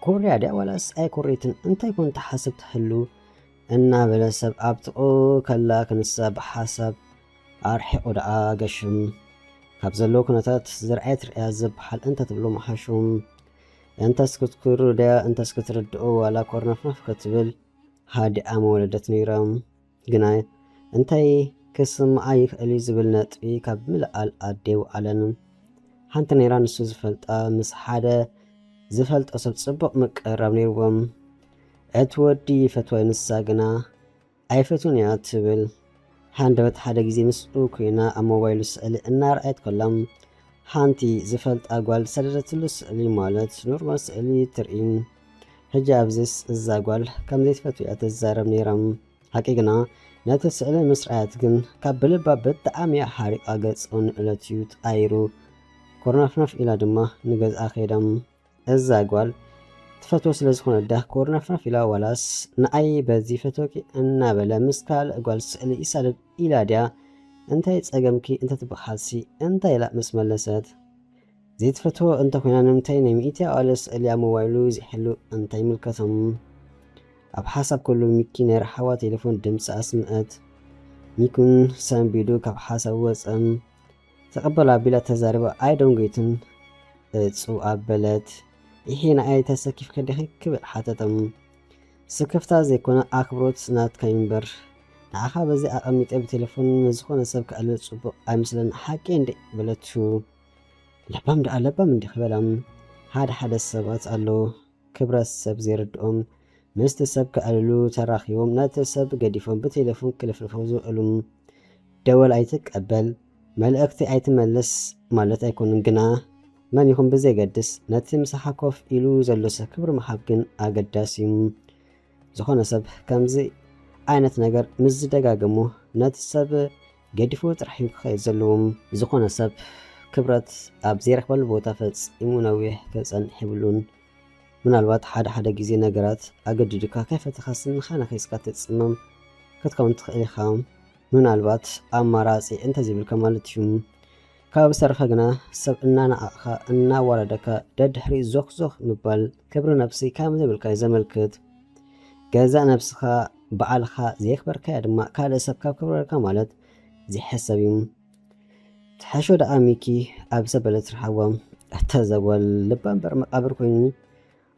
S1: ኮርያ ድያ ዋላስ ኣይ ኮሬትን እንታይ ኮን ተሓስብ ትሕሉ እናበለ ሰብ ኣብ ጥቑ ከላ ክንሳ ብሓሳብ ኣርሒቑ ደኣ ገሽም ካብ ዘለዎ ኩነታት ዝርአት ርያ ዝበሃል እንተ ትብሎ መሓሹም እንተስ ክትክሩ ድያ እንተስ ክትርድኦ ዋላ ኮርነፍነፍ ክትብል ሃዲኣ መወለደት ነይሮም። ግና እንታይ ክስምዓ ይኽእል ዝብል ነጥቢ ካብ ምልኣል ኣዴው ኣለን ሓንቲ ነይራ ንሱ ዝፈልጣ ምስ ሓደ ዝፈልጦ ሰብ ጽቡቕ ምቅራብ ነይርዎም። እቲ ወዲ ፈትዋይ ንሳ ግና ኣይፈቱን እያ ትብል ሓንደበት ሓደ ግዜ ምስኡ ኮይና ኣብ ሞባይሉ ስእሊ እናርኣየት ኮላም ሓንቲ ዝፈልጣ ጓል ሰደደትሉ ስእሊ ማለት ኖርማል ስእሊ ትርኢ። ሕጂ ኣብዚስ እዛ ጓል ከም ዘይትፈትው እያ ትዛረብ ነይሮም። ሓቂ ግና ነቲ ስእሊ ምስ ረኣየት ግን ካብ ብልባ ብጣዕሚ ሓሪቓ ገጾን ዕለት እዩ ተቃይሩ ኮርናፍናፍ ኢላ ድማ ንገዝኣ ኸይዶም እዛ ጓል ትፈትዎ ስለ ዝኾነ ዳ ኮርናፍናፍ ኢላ ዋላስ ንኣይ በዚ ፈትወኪ እናበለ ምስ ካልእ ጓል ስእሊ ይሳደድ ኢላ ድያ እንታይ ፀገምኪ እንተትበሓልሲ እንታይ ኢላ ምስ መለሰት ዘይትፈትዎ እንተኮይና ንምንታይ ናይ ሚእቲ ኣዋለ ስእሊ ኣብ ሞባይሉ ዝሕሉ እንታይ ምልከቶም። ኣብ ሓሳብ ከሎ ሚኪ ናይ ረሓዋ ቴሌፎን ድምፂ ኣስምዐት ሚኩን ሰንቢዱ ካብ ሓሳብ ወፀም ተቐበላ ኣቢላ ተዛሪባ ኣይደንጎይትን እፁ ኣበለት ይሄ ንኣይ ተሰኪፍ ከዲኺ ክብል ሓተቶም ስክፍታ ዘይኮነ ኣክብሮት ናትካ እምበር ንዓኻ በዚ ኣቐሚጠ ብቴሌፎን ዝኾነ ሰብ ክኣልል ፅቡቕ ኣይምስለን ሓቂ እንደ በለቱ ለባም እንዲ ክበላም ሓደ ሰባት ኣሎ ክብረት ሰብ ዘይርድኦም ምስቲ ሰብ ክኣልሉ ተራኺቦም ነቲ ሰብ ገዲፎም ብቴሌፎን ክልፍልፈው ዝውዕሉ ደወል ኣይትቀበል መልእኽቲ ኣይትመልስ ማለት ኣይኮኑን ግና መን ይኹን ብዘይገድስ ነቲ ምሳኻ ኮፍ ኢሉ ዘሎ ሰብ ክብሪ ምሃብ ግን ኣገዳሲ እዩ ዝኾነ ሰብ ከምዚ ዓይነት ነገር ምስ ዝደጋገሙ ነቲ ሰብ ገዲፉ ጥራሕ እዩ ክኸይድ ዘለዎ ዝኾነ ሰብ ክብረት ኣብ ዘይረኽበሉ ቦታ ፈፂሙ ነዊሕ ክፀንሕ ይብሉን ምናልባት ሓደ ግዜ ነገራት ኣገዲድካ ከይፈትኻ ስንኻ ንኸይስካ ትፅመም ክትከውን ትኽእል ኢኻ ምናልባት ኣማራፂ እንተዘይብልካ ማለት እዩ ካብ ዝተረፈ ግና ሰብ እናናኣቕኻ እናዋረደካ ደድሕሪ ዞኽ ምባል ክብሪ ነፍሲ ከም ዘይብልካ ዘመልክት ገዛእ ነፍስኻ በዓልኻ ዘይክበርካያ ድማ ካልእ ሰብ ካብ ክብረካ ማለት ዘይሕሰብ እዩ ትሓሾ ደኣ ሚኪ ኣብ ዘበለት ርሓዋ እተዘወል ልባ እምበር መቃብር ኮይኑ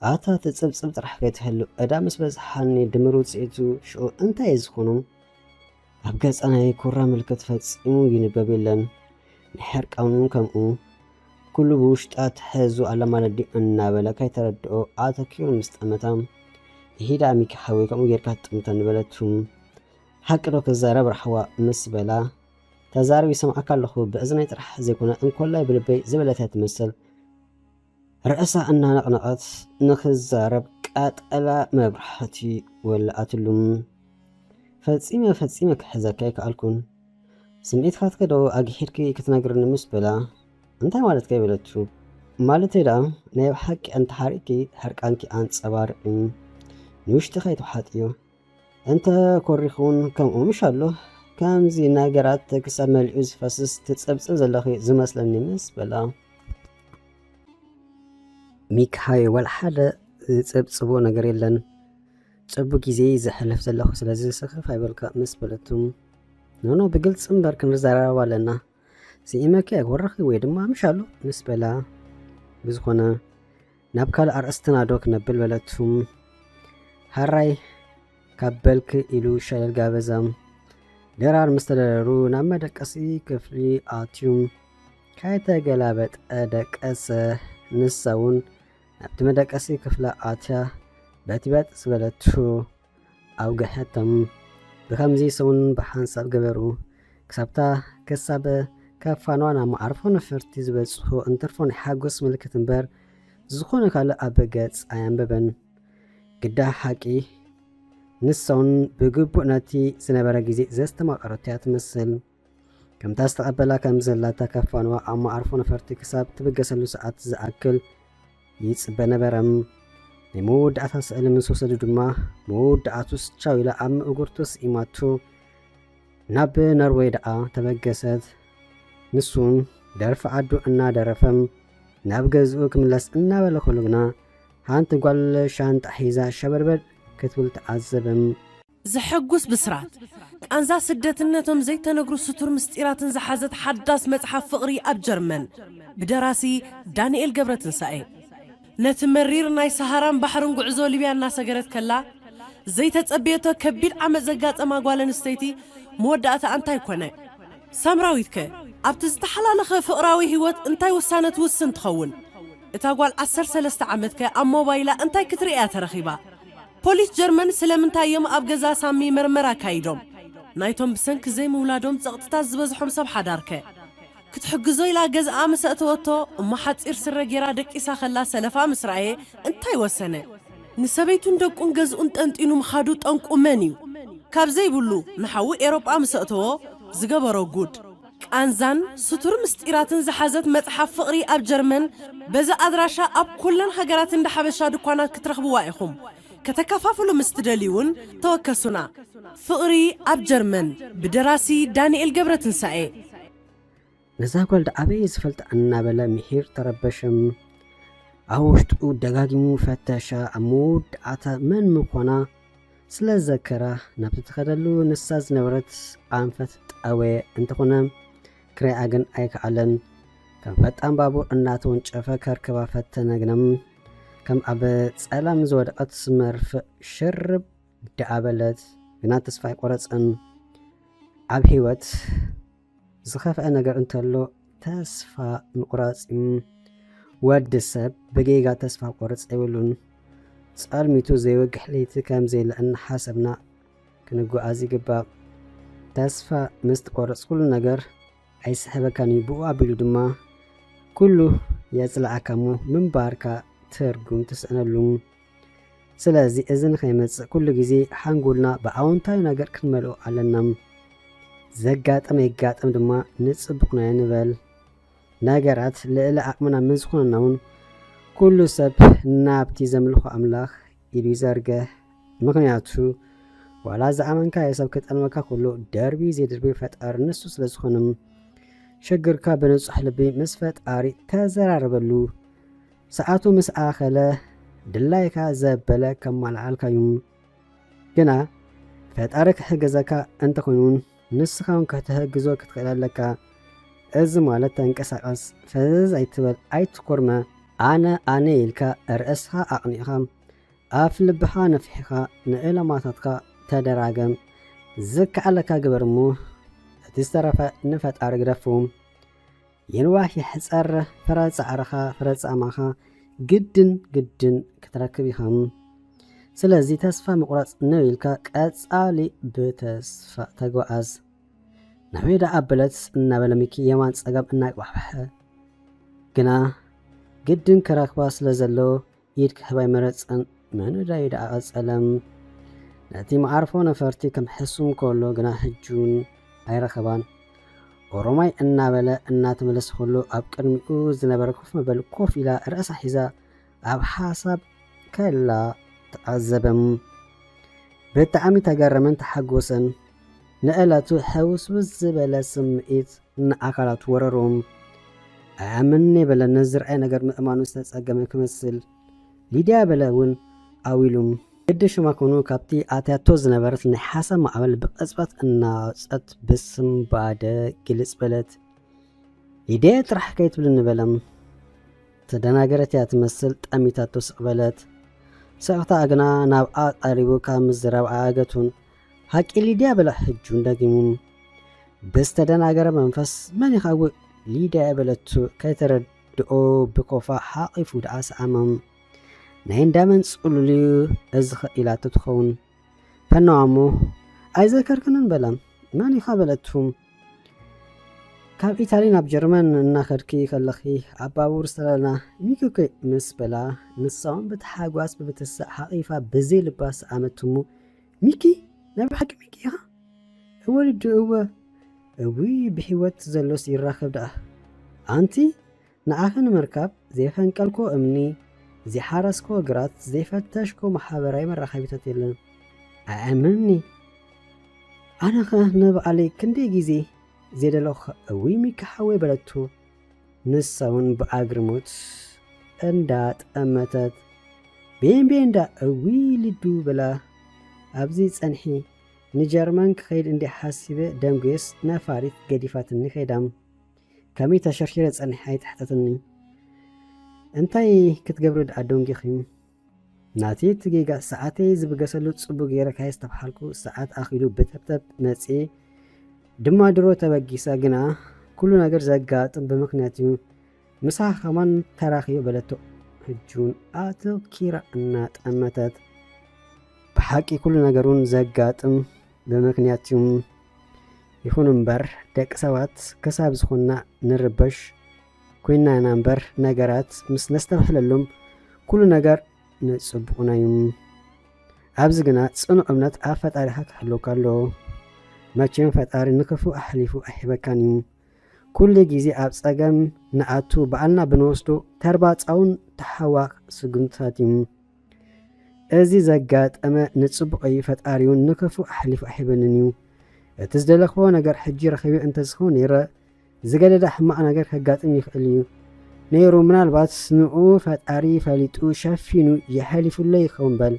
S1: ኣታ ትፅብፅብ ጥራሕ ከይትህሉ ዕዳ ምስ በዝሓኒ ድምር ውፅኢቱ ሽዑ እንታይ ዝኾኑ ኣብ ገጸ ናይ ኩራ ምልክት ፈፂሙ ይንበብ የለን ንሕርቃኑ ከምኡ ኩሉ ብውሽጣ ትሕዙ ኣለማለዲ እናበለ ከይተረድኦ ኣተኪሩ ምስ ጠመታ ይሂዳ ሚኪ ሓዊ ከምኡ ጌርካ ትጥምተ ንበለቱ ሓቂ ዶ ክዛረብ ራሕዋ ምስ በላ ተዛረብ ይሰምዓካ ኣለኹ ብእዝናይ ጥራሕ ዘይኮነ እንኮላይ ብልበይ ዝበለትያ ትመስል ርእሳ እናነቕነቐት ንክዛረብ ቃጠላ መብራህቲ ወላኣትሉ ፈፂመ ክሕዘካ ይከኣልኩን ስምዒትካ ትከዶ ኣግሒድኪ ክትነግርኒ ምስ በላ እንታይ ማለት ከይበለቱ ማለተይ ደኣ ናይ ብሓቂ እንተሓሪቂ ሕርቃንኪ ኣንፀባርቂ ንውሽጢ ከይትውሓጥ እዩ እንተ ኮሪኹን ከምኡ ምሽ ኣሎ ከምዚ ነገራት ክሳብ መልኡ ዝፈስስ ትፀብፅብ ዘለኺ ዝመስለኒ ምስ በላ ሚካይ ወላ ሓደ ዝፅብፅቦ ነገር የለን ፅቡቅ ግዜ ዘሕልፍ ዘለኹ ስለዚ ስኽፍ ኣይበልካ ምስ በለቱ ኖ ብግልፂ እምበር ክንዛረብ ኣለና ሲኢመኪ ኣይወረኺ ወይ ድማ ምሽ ኣሎ ምስ በላ ብዝኾነ ናብ ካልእ ኣርእስትና ዶ ክነብል በለቱ ሃራይ ካብ በልኪ ኢሉ ሸለል ጋበዛ ደራር ምስ ተደረሩ ናብ መደቀሲ ክፍሊ ኣትዩ ካይተገላበጠ ደቀሰ ንሳውን ናብቲ መደቀሲ ክፍሊ ኣትያ በቲበጥ ዝበለቱ ኣውገሐቶም ብከምዚ ሰውን ብሓንሳብ ገበሩ ክሳብታ ክሳብ ከፋንዋ ናብ መዓርፎ ነፈርቲ ዝበፅሑ እንትርፎ ናይ ሓጎስ ምልክት እምበር ዝኾነ ካልእ ኣብ ገጽ ኣየንበበን ግዳ ሓቂ ንሳውን ብግቡእ ነቲ ዝነበረ ግዜ ዘስተማቐረትያ ትመስል ከምታ ዝተቐበላ ከም ዘላታ ከፋንዋ ኣብ መዓርፎ ነፈርቲ ክሳብ ትብገሰሉ ሰዓት ዝኣክል ይፅበ ነበረም ናይ መወዳእታ ስእሊ ምስ ወሰዱ ድማ መወዳእቱስ ቻው ኢላ ኣብ ምእጉርቱስ ኢማቱ ናብ ኖርዌይ ደኣ ተበገሰት ንሱን ደርፊ ዓዱ እናደረፈም ናብ ገዝኡ ክምለስ እናበለ ከሉ ግና ሓንቲ ጓል ሻንጣ ሒዛ ሸበርበድ ክትብል ተዓዘበም
S2: زحقوس بسرات ቃንዛ ስደትነቶም ዘይተነግሩ ስቱር ምስጢራትን ዝሓዘት ሓዳስ መጽሓፍ ፍቕሪ ኣብ ጀርመን ብደራሲ ዳንኤል ገብረትንሳኤ ነቲ መሪር ናይ ሰሃራን ባሕርን ጉዕዞ ሊብያ እናሰገረት ከላ ዘይተጸበየቶ ከቢድ ዓመፅ ዘጋጠማ ጓል ኣንስተይቲ መወዳእታ እንታይ ኮነ ሳምራዊትከ ኣብቲ ዝተሓላለኸ ፍቕራዊ ህይወት እንታይ ውሳነት ውስን ትኸውን እታ ጓል 13 ዓመትከ ኣብ ሞባይላ እንታይ ክትሪእያ ተረኺባ ፖሊስ ጀርመን ስለምንታዮም ኣብ ገዛ ሳሚ መርመራ ካይዶም ናይቶም ብሰንኪ ዘይምውላዶም ፀቕጥታት ዝበዝሖም ሰብ ሓዳርከ ክትሕግዞ ኢላ ገዝኣ መሰእተወቶ እሞ ሓፂር ስረ ጌራ ደቂሳ ኸላ ሰለፋ ምስራኤ እንታይ ወሰነ ንሰበይቱን ደቁን ገዝኡን ጠንጢኑ ምኻዱ ጠንቁ መን እዩ ካብ ዘይብሉ ንሓዊ ኤሮጳ መሰእተዎ ዝገበሮ ጉድ ቃንዛን ስቱር ምስጢራትን ዝሓዘት መጽሓፍ ፍቕሪ ኣብ ጀርመን በዛ ኣድራሻ ኣብ ኩለን ሃገራት እንደ ሓበሻ ድኳናት ክትረኽብዋ ኢኹም ከተካፋፍሉ ምስትደልዩን ተወከሱና ፍቕሪ ኣብ ጀርመን ብደራሲ ዳንኤል ገብረትንሳኤ
S1: ነዛ ጓል ኣበይ ዝፈልጥ እናበለ ምሒር ተረበሸም ኣብ ውሽጡ ደጋጊሙ ፈተሻ ኣብ መወዳእታ መን ምዃና ስለ ዘከራ ናብቲ ትኸደሉ ንሳ ዝነበረት ኣንፈት ጣወ እንተኾነ ክሪኣ ግን ኣይከኣለን ከም ፈጣን ባቡር እናተወንጨፈ ከርከባ ፈተነግነም ከም ኣብ ጸላም ዝወደቐት ስመርፍእ ሽርብ ደኣበለት ግና ተስፋ ኣይቆረፀን ኣብ ህይወት ዝኸፍአ ነገር እንተሎ ተስፋ ምቁራፅ ወዲ ሰብ ብጌጋ ተስፋ ቆርፅ ይብሉን ጻልሚቱ ዘይወግሕ ለይቲ ከም ዘይለአና ሓሰብና ክንጓዓዝ ይግባእ። ተስፋ ምስ ትቆርጽ ኩሉ ነገር ኣይስሕበካን እዩ። ብኡ ኣቢሉ ድማ ኩሉ የጽልዓካ እሞ ምንባርካ ትርጉም ትስእነሉ። ስለዚ እዚ ንኸይመጽእ ኩሉ ግዜ ሓንጎልና ብኣዎንታዊ ነገር ክንመልኦ ኣለና። ዘጋጠመ ይጋጠም ድማ ንጽቡቕ ነው ንበል። ነገራት ልዕሊ ዓቕምና ምን ዝኾነና እውን ኩሉ ሰብ ናብቲ ዘምልኾ ኣምላኽ ኢሉ ይዘርግሕ። ምክንያቱ ዋላ ዝኣመንካ የሰብ ክጠልመካ ኩሉ ደርቢ ዘይድርቢ ፈጣሪ ንሱ ስለ ዝኾነም ሽግርካ ብንጹሕ ልቢ ምስ ፈጣሪ ተዘራረበሉ። ሰዓቱ ምስ ኣኸለ ድላይካ ዘበለ ከማልዓልካዩ። ግና ፈጣሪ ክሕገዘካ እንተኾይኑን ንስኻ እውን ክትሕግዞ ክትኽእል ኣለካ። እዚ ማለት ተንቀሳቐስ፣ ፈዘዝ ኣይትበል፣ ኣይትኮርመ፣ ኣነ ኢልካ ርእስኻ ኣቕኒዕኻ ኣፍ ልብኻ ነፍሒኻ ንዕላማታትካ ተደራገም። ዝከኣለካ ግበር እሞ እቲ ዝተረፈ ንፈጣሪ ግደፉ። የንዋህ ይሕፀር ፍረ ጻዕርኻ ፍረ ጻማኻ ግድን ክትረክብ ኢኻ። ስለዚ ተስፋ ምቁራጽ ነው ኢልካ ቀጻሊ ብተስፋ ተጓዓዝ። ናበይ ደኣ ኣበለት እናበለ ሚኪ የማን ጸጋም እናቅባሕበሐ ግና ግድን ክረክባ ስለ ዘሎ ኢድ ክህባ ይመረፅን። መንዳይ ደኣ ቐጸለም ነቲ መዓርፎ ነፈርቲ ከም ሕሱም ከሎ ግና ሕጁን ኣይረኸባን። ኦሮማይ እናበለ እናተመለስ ከሎ ኣብ ቅድሚኡ ዝነበረ ኮፍ መበል ኮፍ ኢላ ርእሳ ሒዛ ኣብ ሓሳብ ከላ ተዓዘበም። ብጣዕሚ ተገረመን ተሓጎሰን። ንዕለቱ ሕውስውስ ዝበለ ስምዒት ንኣካላቱ ወረሮም። ኣያምን የበለ ነዝርአይ ነገር ምእማኑ ዝተጸገመ ክመስል ሊድያ በለ እውን ኣዊሉም ግዲ ሽማ ኮኑ ካብቲ ኣትያቶ ዝነበረት ናይ ሓሳብ ማዕበል ብቕጽበት እናወፀት ብስምባደ ግልጽ በለት። ሊድያ ጥራሕ ከይትብል ንበለም ተደናገረት እያ ትመስል። ጠሚታቶ ስቕበለት ስቕታ እግና ናብኣ ቐሪቡ ካብ ምዝራብ ኣገቱን ሃቂ ሊድያ በለ ሕጁን ደጊሙ ብዝተደናገረ መንፈስ መን ይኻውእ ሊድያ በለቱ ከይተረድኦ ብኮፋ ሓቒፉ ደኣ ሰኣመም። ናይ እንዳመን ጽሉልዩ እዚ ኽኢላቶ ትኸውን ፈናዋ እሞ ኣይዘከርክንን በላም መን ኢኻ በለትሁም። ካብ ኢታሊ ናብ ጀርመን እናኸድኪ ከለኺ ኣብ ባቡር ዝተለና ሚኪኮ ምስ በላ ንሳውን ብተሓጓስ ብብትሳእ ሓቒፋ ብዘይ ልባ ሰኣመትሙ። ሚኪ ናይ ብሓቂ ሚኪ ኢኻ? እወልዱ እውይ ብሕይወት ዘሎስ ይራኸብ ደኣ ኣንቲ ንኣኸ ንምርካብ ዘይፈንቀልኮ እምኒ ዘይሓረስኮ ግራት ዘይፈተሽኮ ማሕበራዊ መራኸቢታት የለን። ኣእምኒ ኣነኸ ንበዓለይ ክንደይ ግዜ ዘደለኹ እውይ ሚኪ ሓወይ በለቱ። ንሳውን ብኣግርሞት እንዳጠመተት ቤንዳ እውይ ልዱ በላ። ኣብዚ ጸንሒ ንጀርመን ክኸይድ እንዲ ሓሲበ ደምጌስ ነፋሪት ገዲፋትኒ ኸይዳም ከመይ ተሸርሽረ ጸንሒ ኣይትሕተትኒ። እንታይ ክትገብሩ ደኣ ደንጊኺም ናቲ ትጌጋ ሰዓተይ ዝብገሰሉ ጽቡቕ ገይረ ካየ ዝተባሃልኩ ሰዓት ኣኺሉ ብተብተብ መጺ ድማ ድሮ ተበጊሰ ግና ኩሉ ነገር ዘጋጥም ብምኽንያት እዩ። ምሳኻ ኸማን ተራኺዮ በለቶ ሕጁን ኣተኪራ እናጠመተት። ብሓቂ ኩሉ ነገሩን ዘጋጥም ብምክንያት እዩ። ይኹን እምበር ደቂ ሰባት ክሳብ ዝኾንና ንርበሽ ኮይንና እምበር ነገራት ምስ ነስተባህለሎም ኩሉ ነገር ንጽቡቕና እዩ። ኣብዚ ግና ጽኑዕ እምነት ኣብ ፈጣሪኻ ክህልወካ ኣለዎ። መቼም ፈጣሪ ንክፉ ኣሕሊፉ ኣይሂበካን እዩ። ኩሉ ግዜ ኣብ ጸገም ንኣቱ በዓልና ብንወስዶ ተርባፃውን ተሓዋቕ ስጉምትታት እዩ። እዚ ዘጋጠመ ንጽቡቕ እዩ። ፈጣሪውን ንክፉ ኣሕሊፉ ኣይሂበንን እዩ። እቲ ዝደለኽቦ ነገር ሕጂ ረኺበ እንተዝኾን ነይረ ዝገደዳ ሕማቕ ነገር ከጋጥም ይኽእል እዩ ነይሩ። ምናልባት ንኡ ፈጣሪ ፈሊጡ ሸፊኑ የሕሊፉለ ይኸውን በል።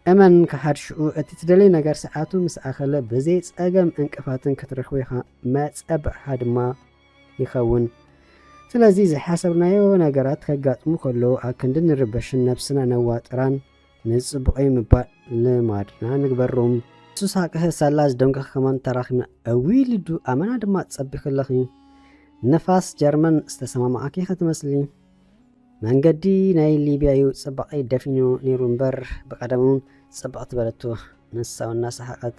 S1: እመን ካሓድሽኡ እቲ ትደለይ ነገር ሰዓቱ ምስ ኣኸለ ብዘይ ጸገም እንቅፋትን ክትረኽቦ ኢኻ መጸብዕኻ ድማ ይኸውን። ስለዚ ዝሓሰብናዮ ነገራት ከጋጥሙ ከለዉ ኣብ ክንዲ ንርበሽን ነብስና ነዋጥራን ንጽቡቐይ ምባል ልማድና ንግበሮም። ሱሳቅህ ሳላ ዝደምቀኽ ከማን ተራኺብና እዊይ ልዱ ኣመና ድማ ትጸቢኽ ኣለኺ። ነፋስ ጀርመን ዝተሰማማዓኪ ኸትመስሊ መንገዲ ናይ ሊብያ እዩ ጽባቐ ደፊኑ ነይሩ እምበር ብቐደሙን ጽባቐት በለቶ ንሳው እናሰሓቐት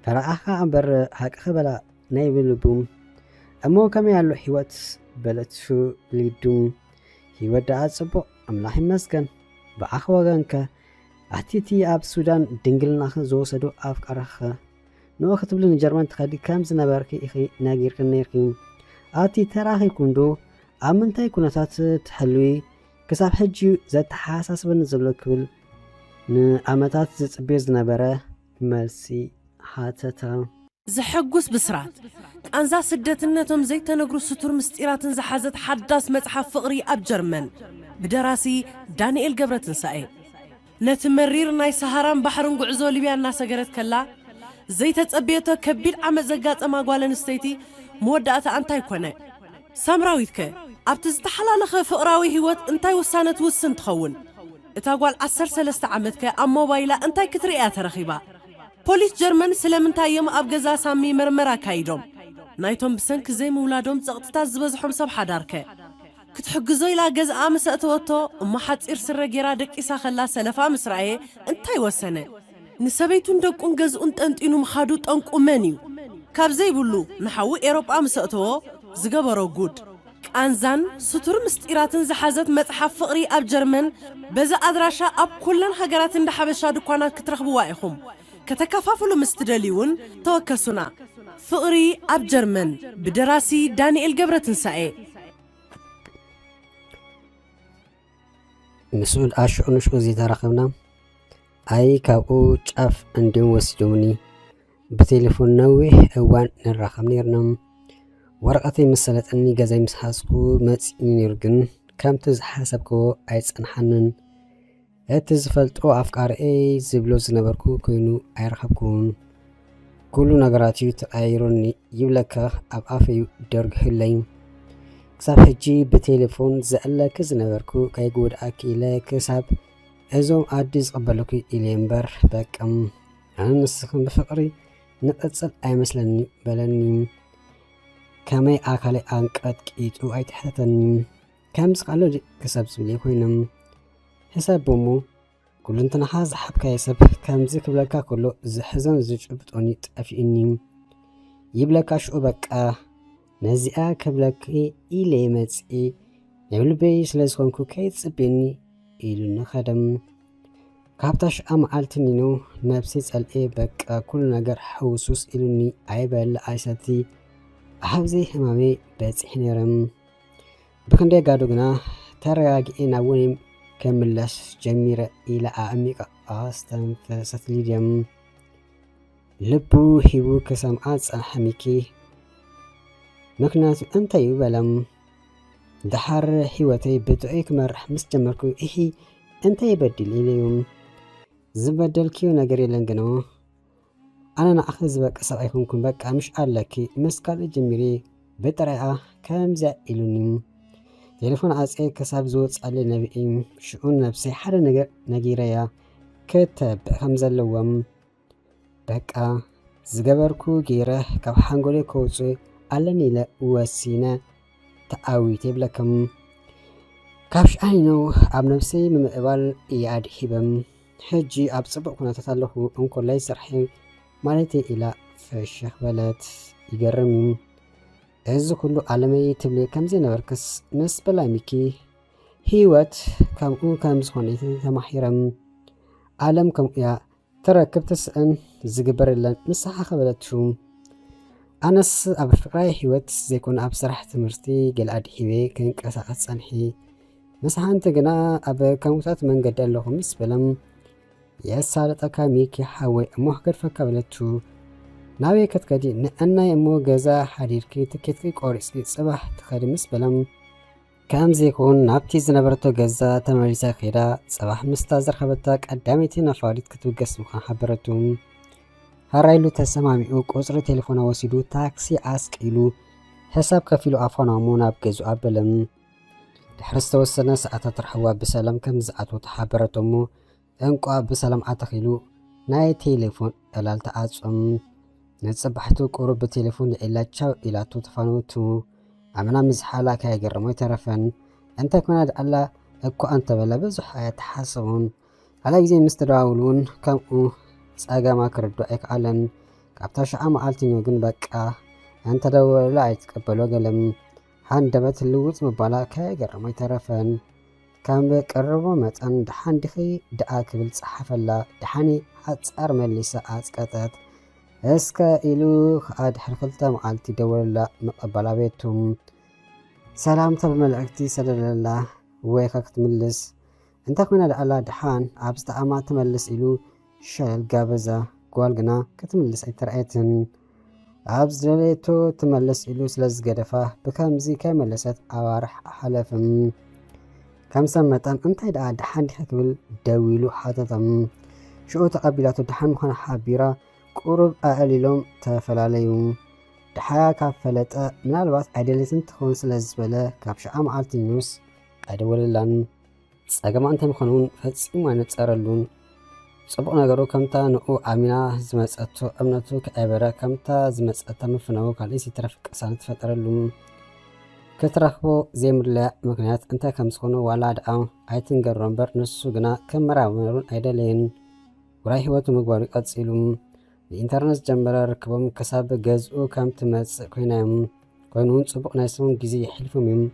S1: ፈረቓኻ እምበር ሓቅኸ በላ ናይ ብልቡም እሞ ከመይ ኣሎ ህይወት በለቱ ሊዱም ህይወት ደኣ ጽቡቕ ኣምላኽ ይመስገን ብኣኸ ወገንከ ኣቲቲ ኣብ ሱዳን ድንግልናኸ ዝወሰዱ ኣፍቃረኸ ንኦ ክትብል ንጀርመን ትኸዲ ከም ዝነበርኪ ኢኺ ነጊርክን ነይርኪ ኣቲ ተራኺብኩም ዶ ኣብ ምንታይ ኩነታት ትሕልዊ ክሳብ ሕጂ ዘተሓሳስበኒ ዘሎ ክብል ንኣመታት ዝጽበዮ ዝነበረ መልሲ ሓተታ
S2: زحقوس بسرات ቃንዛ ስደትነቶም ዘይተነግሩ ስቱር ምስጢራትን ዝሓዘት ሓዳስ መጽሓፍ ፍቕሪ ኣብ ጀርመን ብደራሲ ዳንኤል ገብረትንሳኤ ነቲ መሪር ናይ ሰሃራን ባሕርን ጉዕዞ ሊብያ እናሰገረት ከላ ዘይተጸብየቶ ከቢድ ዓመት ዘጋጠማ ጓል ኣንስተይቲ መወዳእታ እንታይ ኮነ ሳምራዊትከ ኣብቲ ዝተሓላለኸ ፍቕራዊ ህይወት እንታይ ውሳነ ትውስን ትኸውን እታ ጓል 13 ዓመትከ ኣብ ሞባይላ እንታይ ክትርእያ ተረኺባ ፖሊስ ጀርመን ስለምንታዮም ኣብ ገዛ ሳሚ መርመራ ካይዶም ናይቶም ብሰንኪ ዘይምውላዶም ጸቕጥታት ዝበዝሖም ሰብ ሓዳርከ ክትሕግዞ ኢላ ገዝኣ ምስ እተወቶ እሞ ሓፂር ስረ ጌራ ደቂሳ ኸላ ሰለፋ ምስ ረአየ እንታይ ወሰነ ንሰበይቱን ደቁን ገዝኡን ጠንጢኑ ምኻዱ ጠንቁ መን እዩ ካብ ዘይብሉ ንሓዊ ኤሮጳ ምስ እተዎ ዝገበሮ ጉድ ቃንዛን ስቱር ምስጢራትን ዝሓዘት መጽሓፍ ፍቕሪ ኣብ ጀርመን በዛ ኣድራሻ ኣብ ኩለን ሃገራት እንደ ሓበሻ ድኳናት ክትረኽብዋ ኢኹም ከተካፋፈሉ ምስትደልዩን ተወከሱና ፍቕሪ ኣብ ጀርመን ብደራሲ ዳንኤል ገብረትንሳኤ
S1: مسؤول أشعنش وزيد رقمنا أي كابو شاف عندهم وسيدوني بتليفون نوي وان الرقم نيرنم ورقتي مسألة أني جزاي مسحاسكو متسيني نيرجن كم تز حسبكو عايز أنحنن اتزفلت أو أفكار أي زبلوز نبركو كينو أيرخبكون كل نجاراتي تغيروني يبلك أب أفيو درج هلين كسب حجي بتليفون زعل كز نبركو كي يقول أكيلا كسب أزوم عديز قبلوكي إلينبر بك أنا نسخن بفقري نتصل أي مثلني بلني كماي أكالي أنكت كيتو أي تحتني كم سقالو كسب زبلي كوينم حساب بومو كل انت نحاز حبكا يسب كم زيك بلكا كله زحزن زجبت أني تأفيني يبلكا شعبك نزيئا كبلكي إلي متسئي يقول بي سلسكونكو كيت سبيني إلو نخدم كابتاش أم عالتنينو نفسي تسأل بك كل نجر حوسوس إلوني عيبال عيساتي أحبزي همامي باتحنيرم بكندي قادوغنا ترغاقي ناونيم كملاش جميرة إلى أميقا أستنفست ليديم لبو هيبو كسامعات سنحميكي مكناتو أنت يبالم دحر حيوتي بدعيك مرح مستمركو إحي أنت يبدل إليهم زبدل كيو نقري لنقنو أنا نأخذ بك أصبعيكم بك مش قالكي مسكال جميري بطريقة كامزة إلونيم تليفون عزقي كساب زوت على نبيم شؤون نفسي حر نجيريا كتب خمزة اللوام بكا زجبركو جيره كاب حنقولي كوزي على لا وسينا تأوي تبلكم كابش أينو عب نفسي من قبل إياد حبم حجي عب سبق كنا تتلهو أنكو ليس رحي مالتي إلى فشخ بلد يجرمين إذا كله عالمي تبلي كم زين وركس نس بلاميكي هيوت كم زخوني تمحيرم عالم كم يا ترى كبتسأن زجبر لن مسح خبرتشوم أنس أبرفقراي هيوت زيكون أبصرح تمرتي قل أدحيوي كنك أساعد صنحي مسح أنت قنا أب كموتات من قدر لهم مسبلم يسالت أكاميكي حاوي محقر فكبلتشو ناوي كتكدي نأنا يمو غزا حريركي تكتكي قورسكي صباح تخدمس بلم كام زيكون نابتي زنبرتو غزا تماريسا خيرا صباح مستازر خبتاك قداميتي نفاريت كتوغس مخان حبرتوم هرايلو تسماميو قصر تليفون وسيدو تاكسي اسقيلو حساب كفيلو افونامو ناب غزو ابلم دحرس توسنا ساعات ترحوا بسلام كم زعاتو تحبرتومو انقوا بسلام اتخيلو ناي تليفون الالتا اصم نصبحتو قرب بالتليفون إلا تشاو إلا تفانوتو عمنا مزحالا كاي غرمو ترفن أنت كمان الله أكو أنت بلا بزح يتحسون على زي مستداولون كم سأجا ما كردو إك علن كابتاش عام عالتين يوجن بقى أنت دول لا يتقبلوا قلم حندبت اللوت مبالا كاجر ما يترفن كان بقربوا متن دحان دخي دقاك بالصحف الله دحاني حتصار مليسا أسكتت اسكا إلو خاد حرفلتا معالتي دول لا مقبلا بيتهم سلامتا بملأكتي سلال الله ويكاك تملس انت كنا دعلا دحان عبست عما تملس إلو شايل قابزة قوالقنا كتملس أي ترأيتن عبز دليتو تملس إلو سلز قدفة بكامزي كملست عوارح حلفم كم سمتن انت دعا دحان دحكبل داويلو حاتتم شو تقبلاتو دحان مخانا حابيرا قرب أقليلهم تفلاليهم دحايا كافلت من الوقت عدلتن تخون سلزبلا كابش عام عالتي نيوس عدوللان ساقما انت مخانون فتسيما نتسارلون صبق نغرو كمتا نقو عمينا زمسأتو أمنتو كأبرا كمتا زمسأتا مفنو كاليسي ترافق سانت فترلون كترخبو زي مرلا مكنيات انت كمسخونو والا دعاو عيتن قررنبر نسو غنا كمرا ونرون عيدالين وراي هواتو مقباري قدسيلون الانترنت جنبرا ركبهم كساب غزو كم تمسق كوينون صبق نايسون جزي يحلفهم يم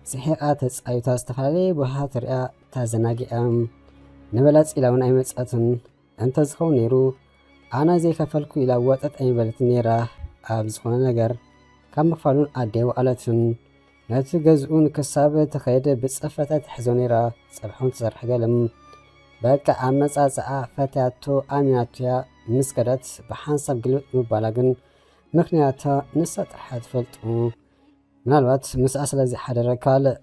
S1: سحيقات تسعيوتا استفالي بوحات رئا تازناقي نبلات إلاون أي مسأتن أنت زخو نيرو أنا زي كفلكو إلا واتت أي بلت نيرا أبزخونا نجر كم مفعلون أديو ألتن ناتو غزون كساب تخيد بصفتة تحزونيرا صبحون تزرح قلم بقى عمس أزعى فتاتو آميناتيا مسكدت بحانساب قلوت مبالاغن مخنياتا نسات حد فلتو من الوقت مسأ سلازي حدركال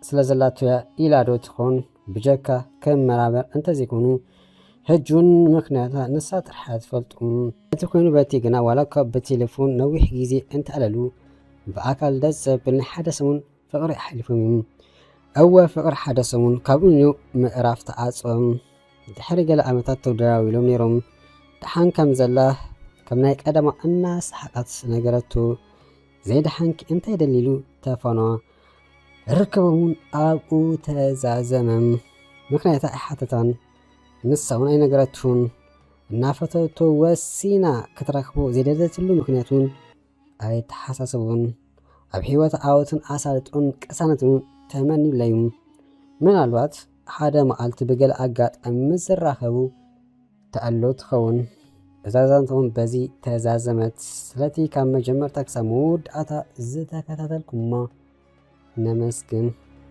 S1: سلازلاتويا إلادو تخون بجاكا كم مرابر انت زيكونو هجون مخنياتا نسات حد فلتو تكونو باتي قنا ولاكا بتليفون نويح جيزي انت ألالو بأكال دز بلن حدثون فقر حلفهم أو فقر حدثون كابونيو مقراف تعاصم دحرق لأمتات تودراويلوم نيروم دحان كم زلاه كم نايك أدما الناس حقات نقرتو زي دحانك انت يدليلو تافانا ركبون أبو تزازمم مخنياتا إحاتتان نساون أي نقرتون نافتو توسينا كتركبو زي دادتلو مخنياتون أي تحساسون أبحيوات عاوتن أسالتون كسانتون تمني ليوم من الوقت حدا مقالت بقل أقات أمزر راخبو تقلو تخون إزازانتون بزي تزازمت سلاتي كام مجمر تكسامود أتا زتا كتاتلكم نمسكن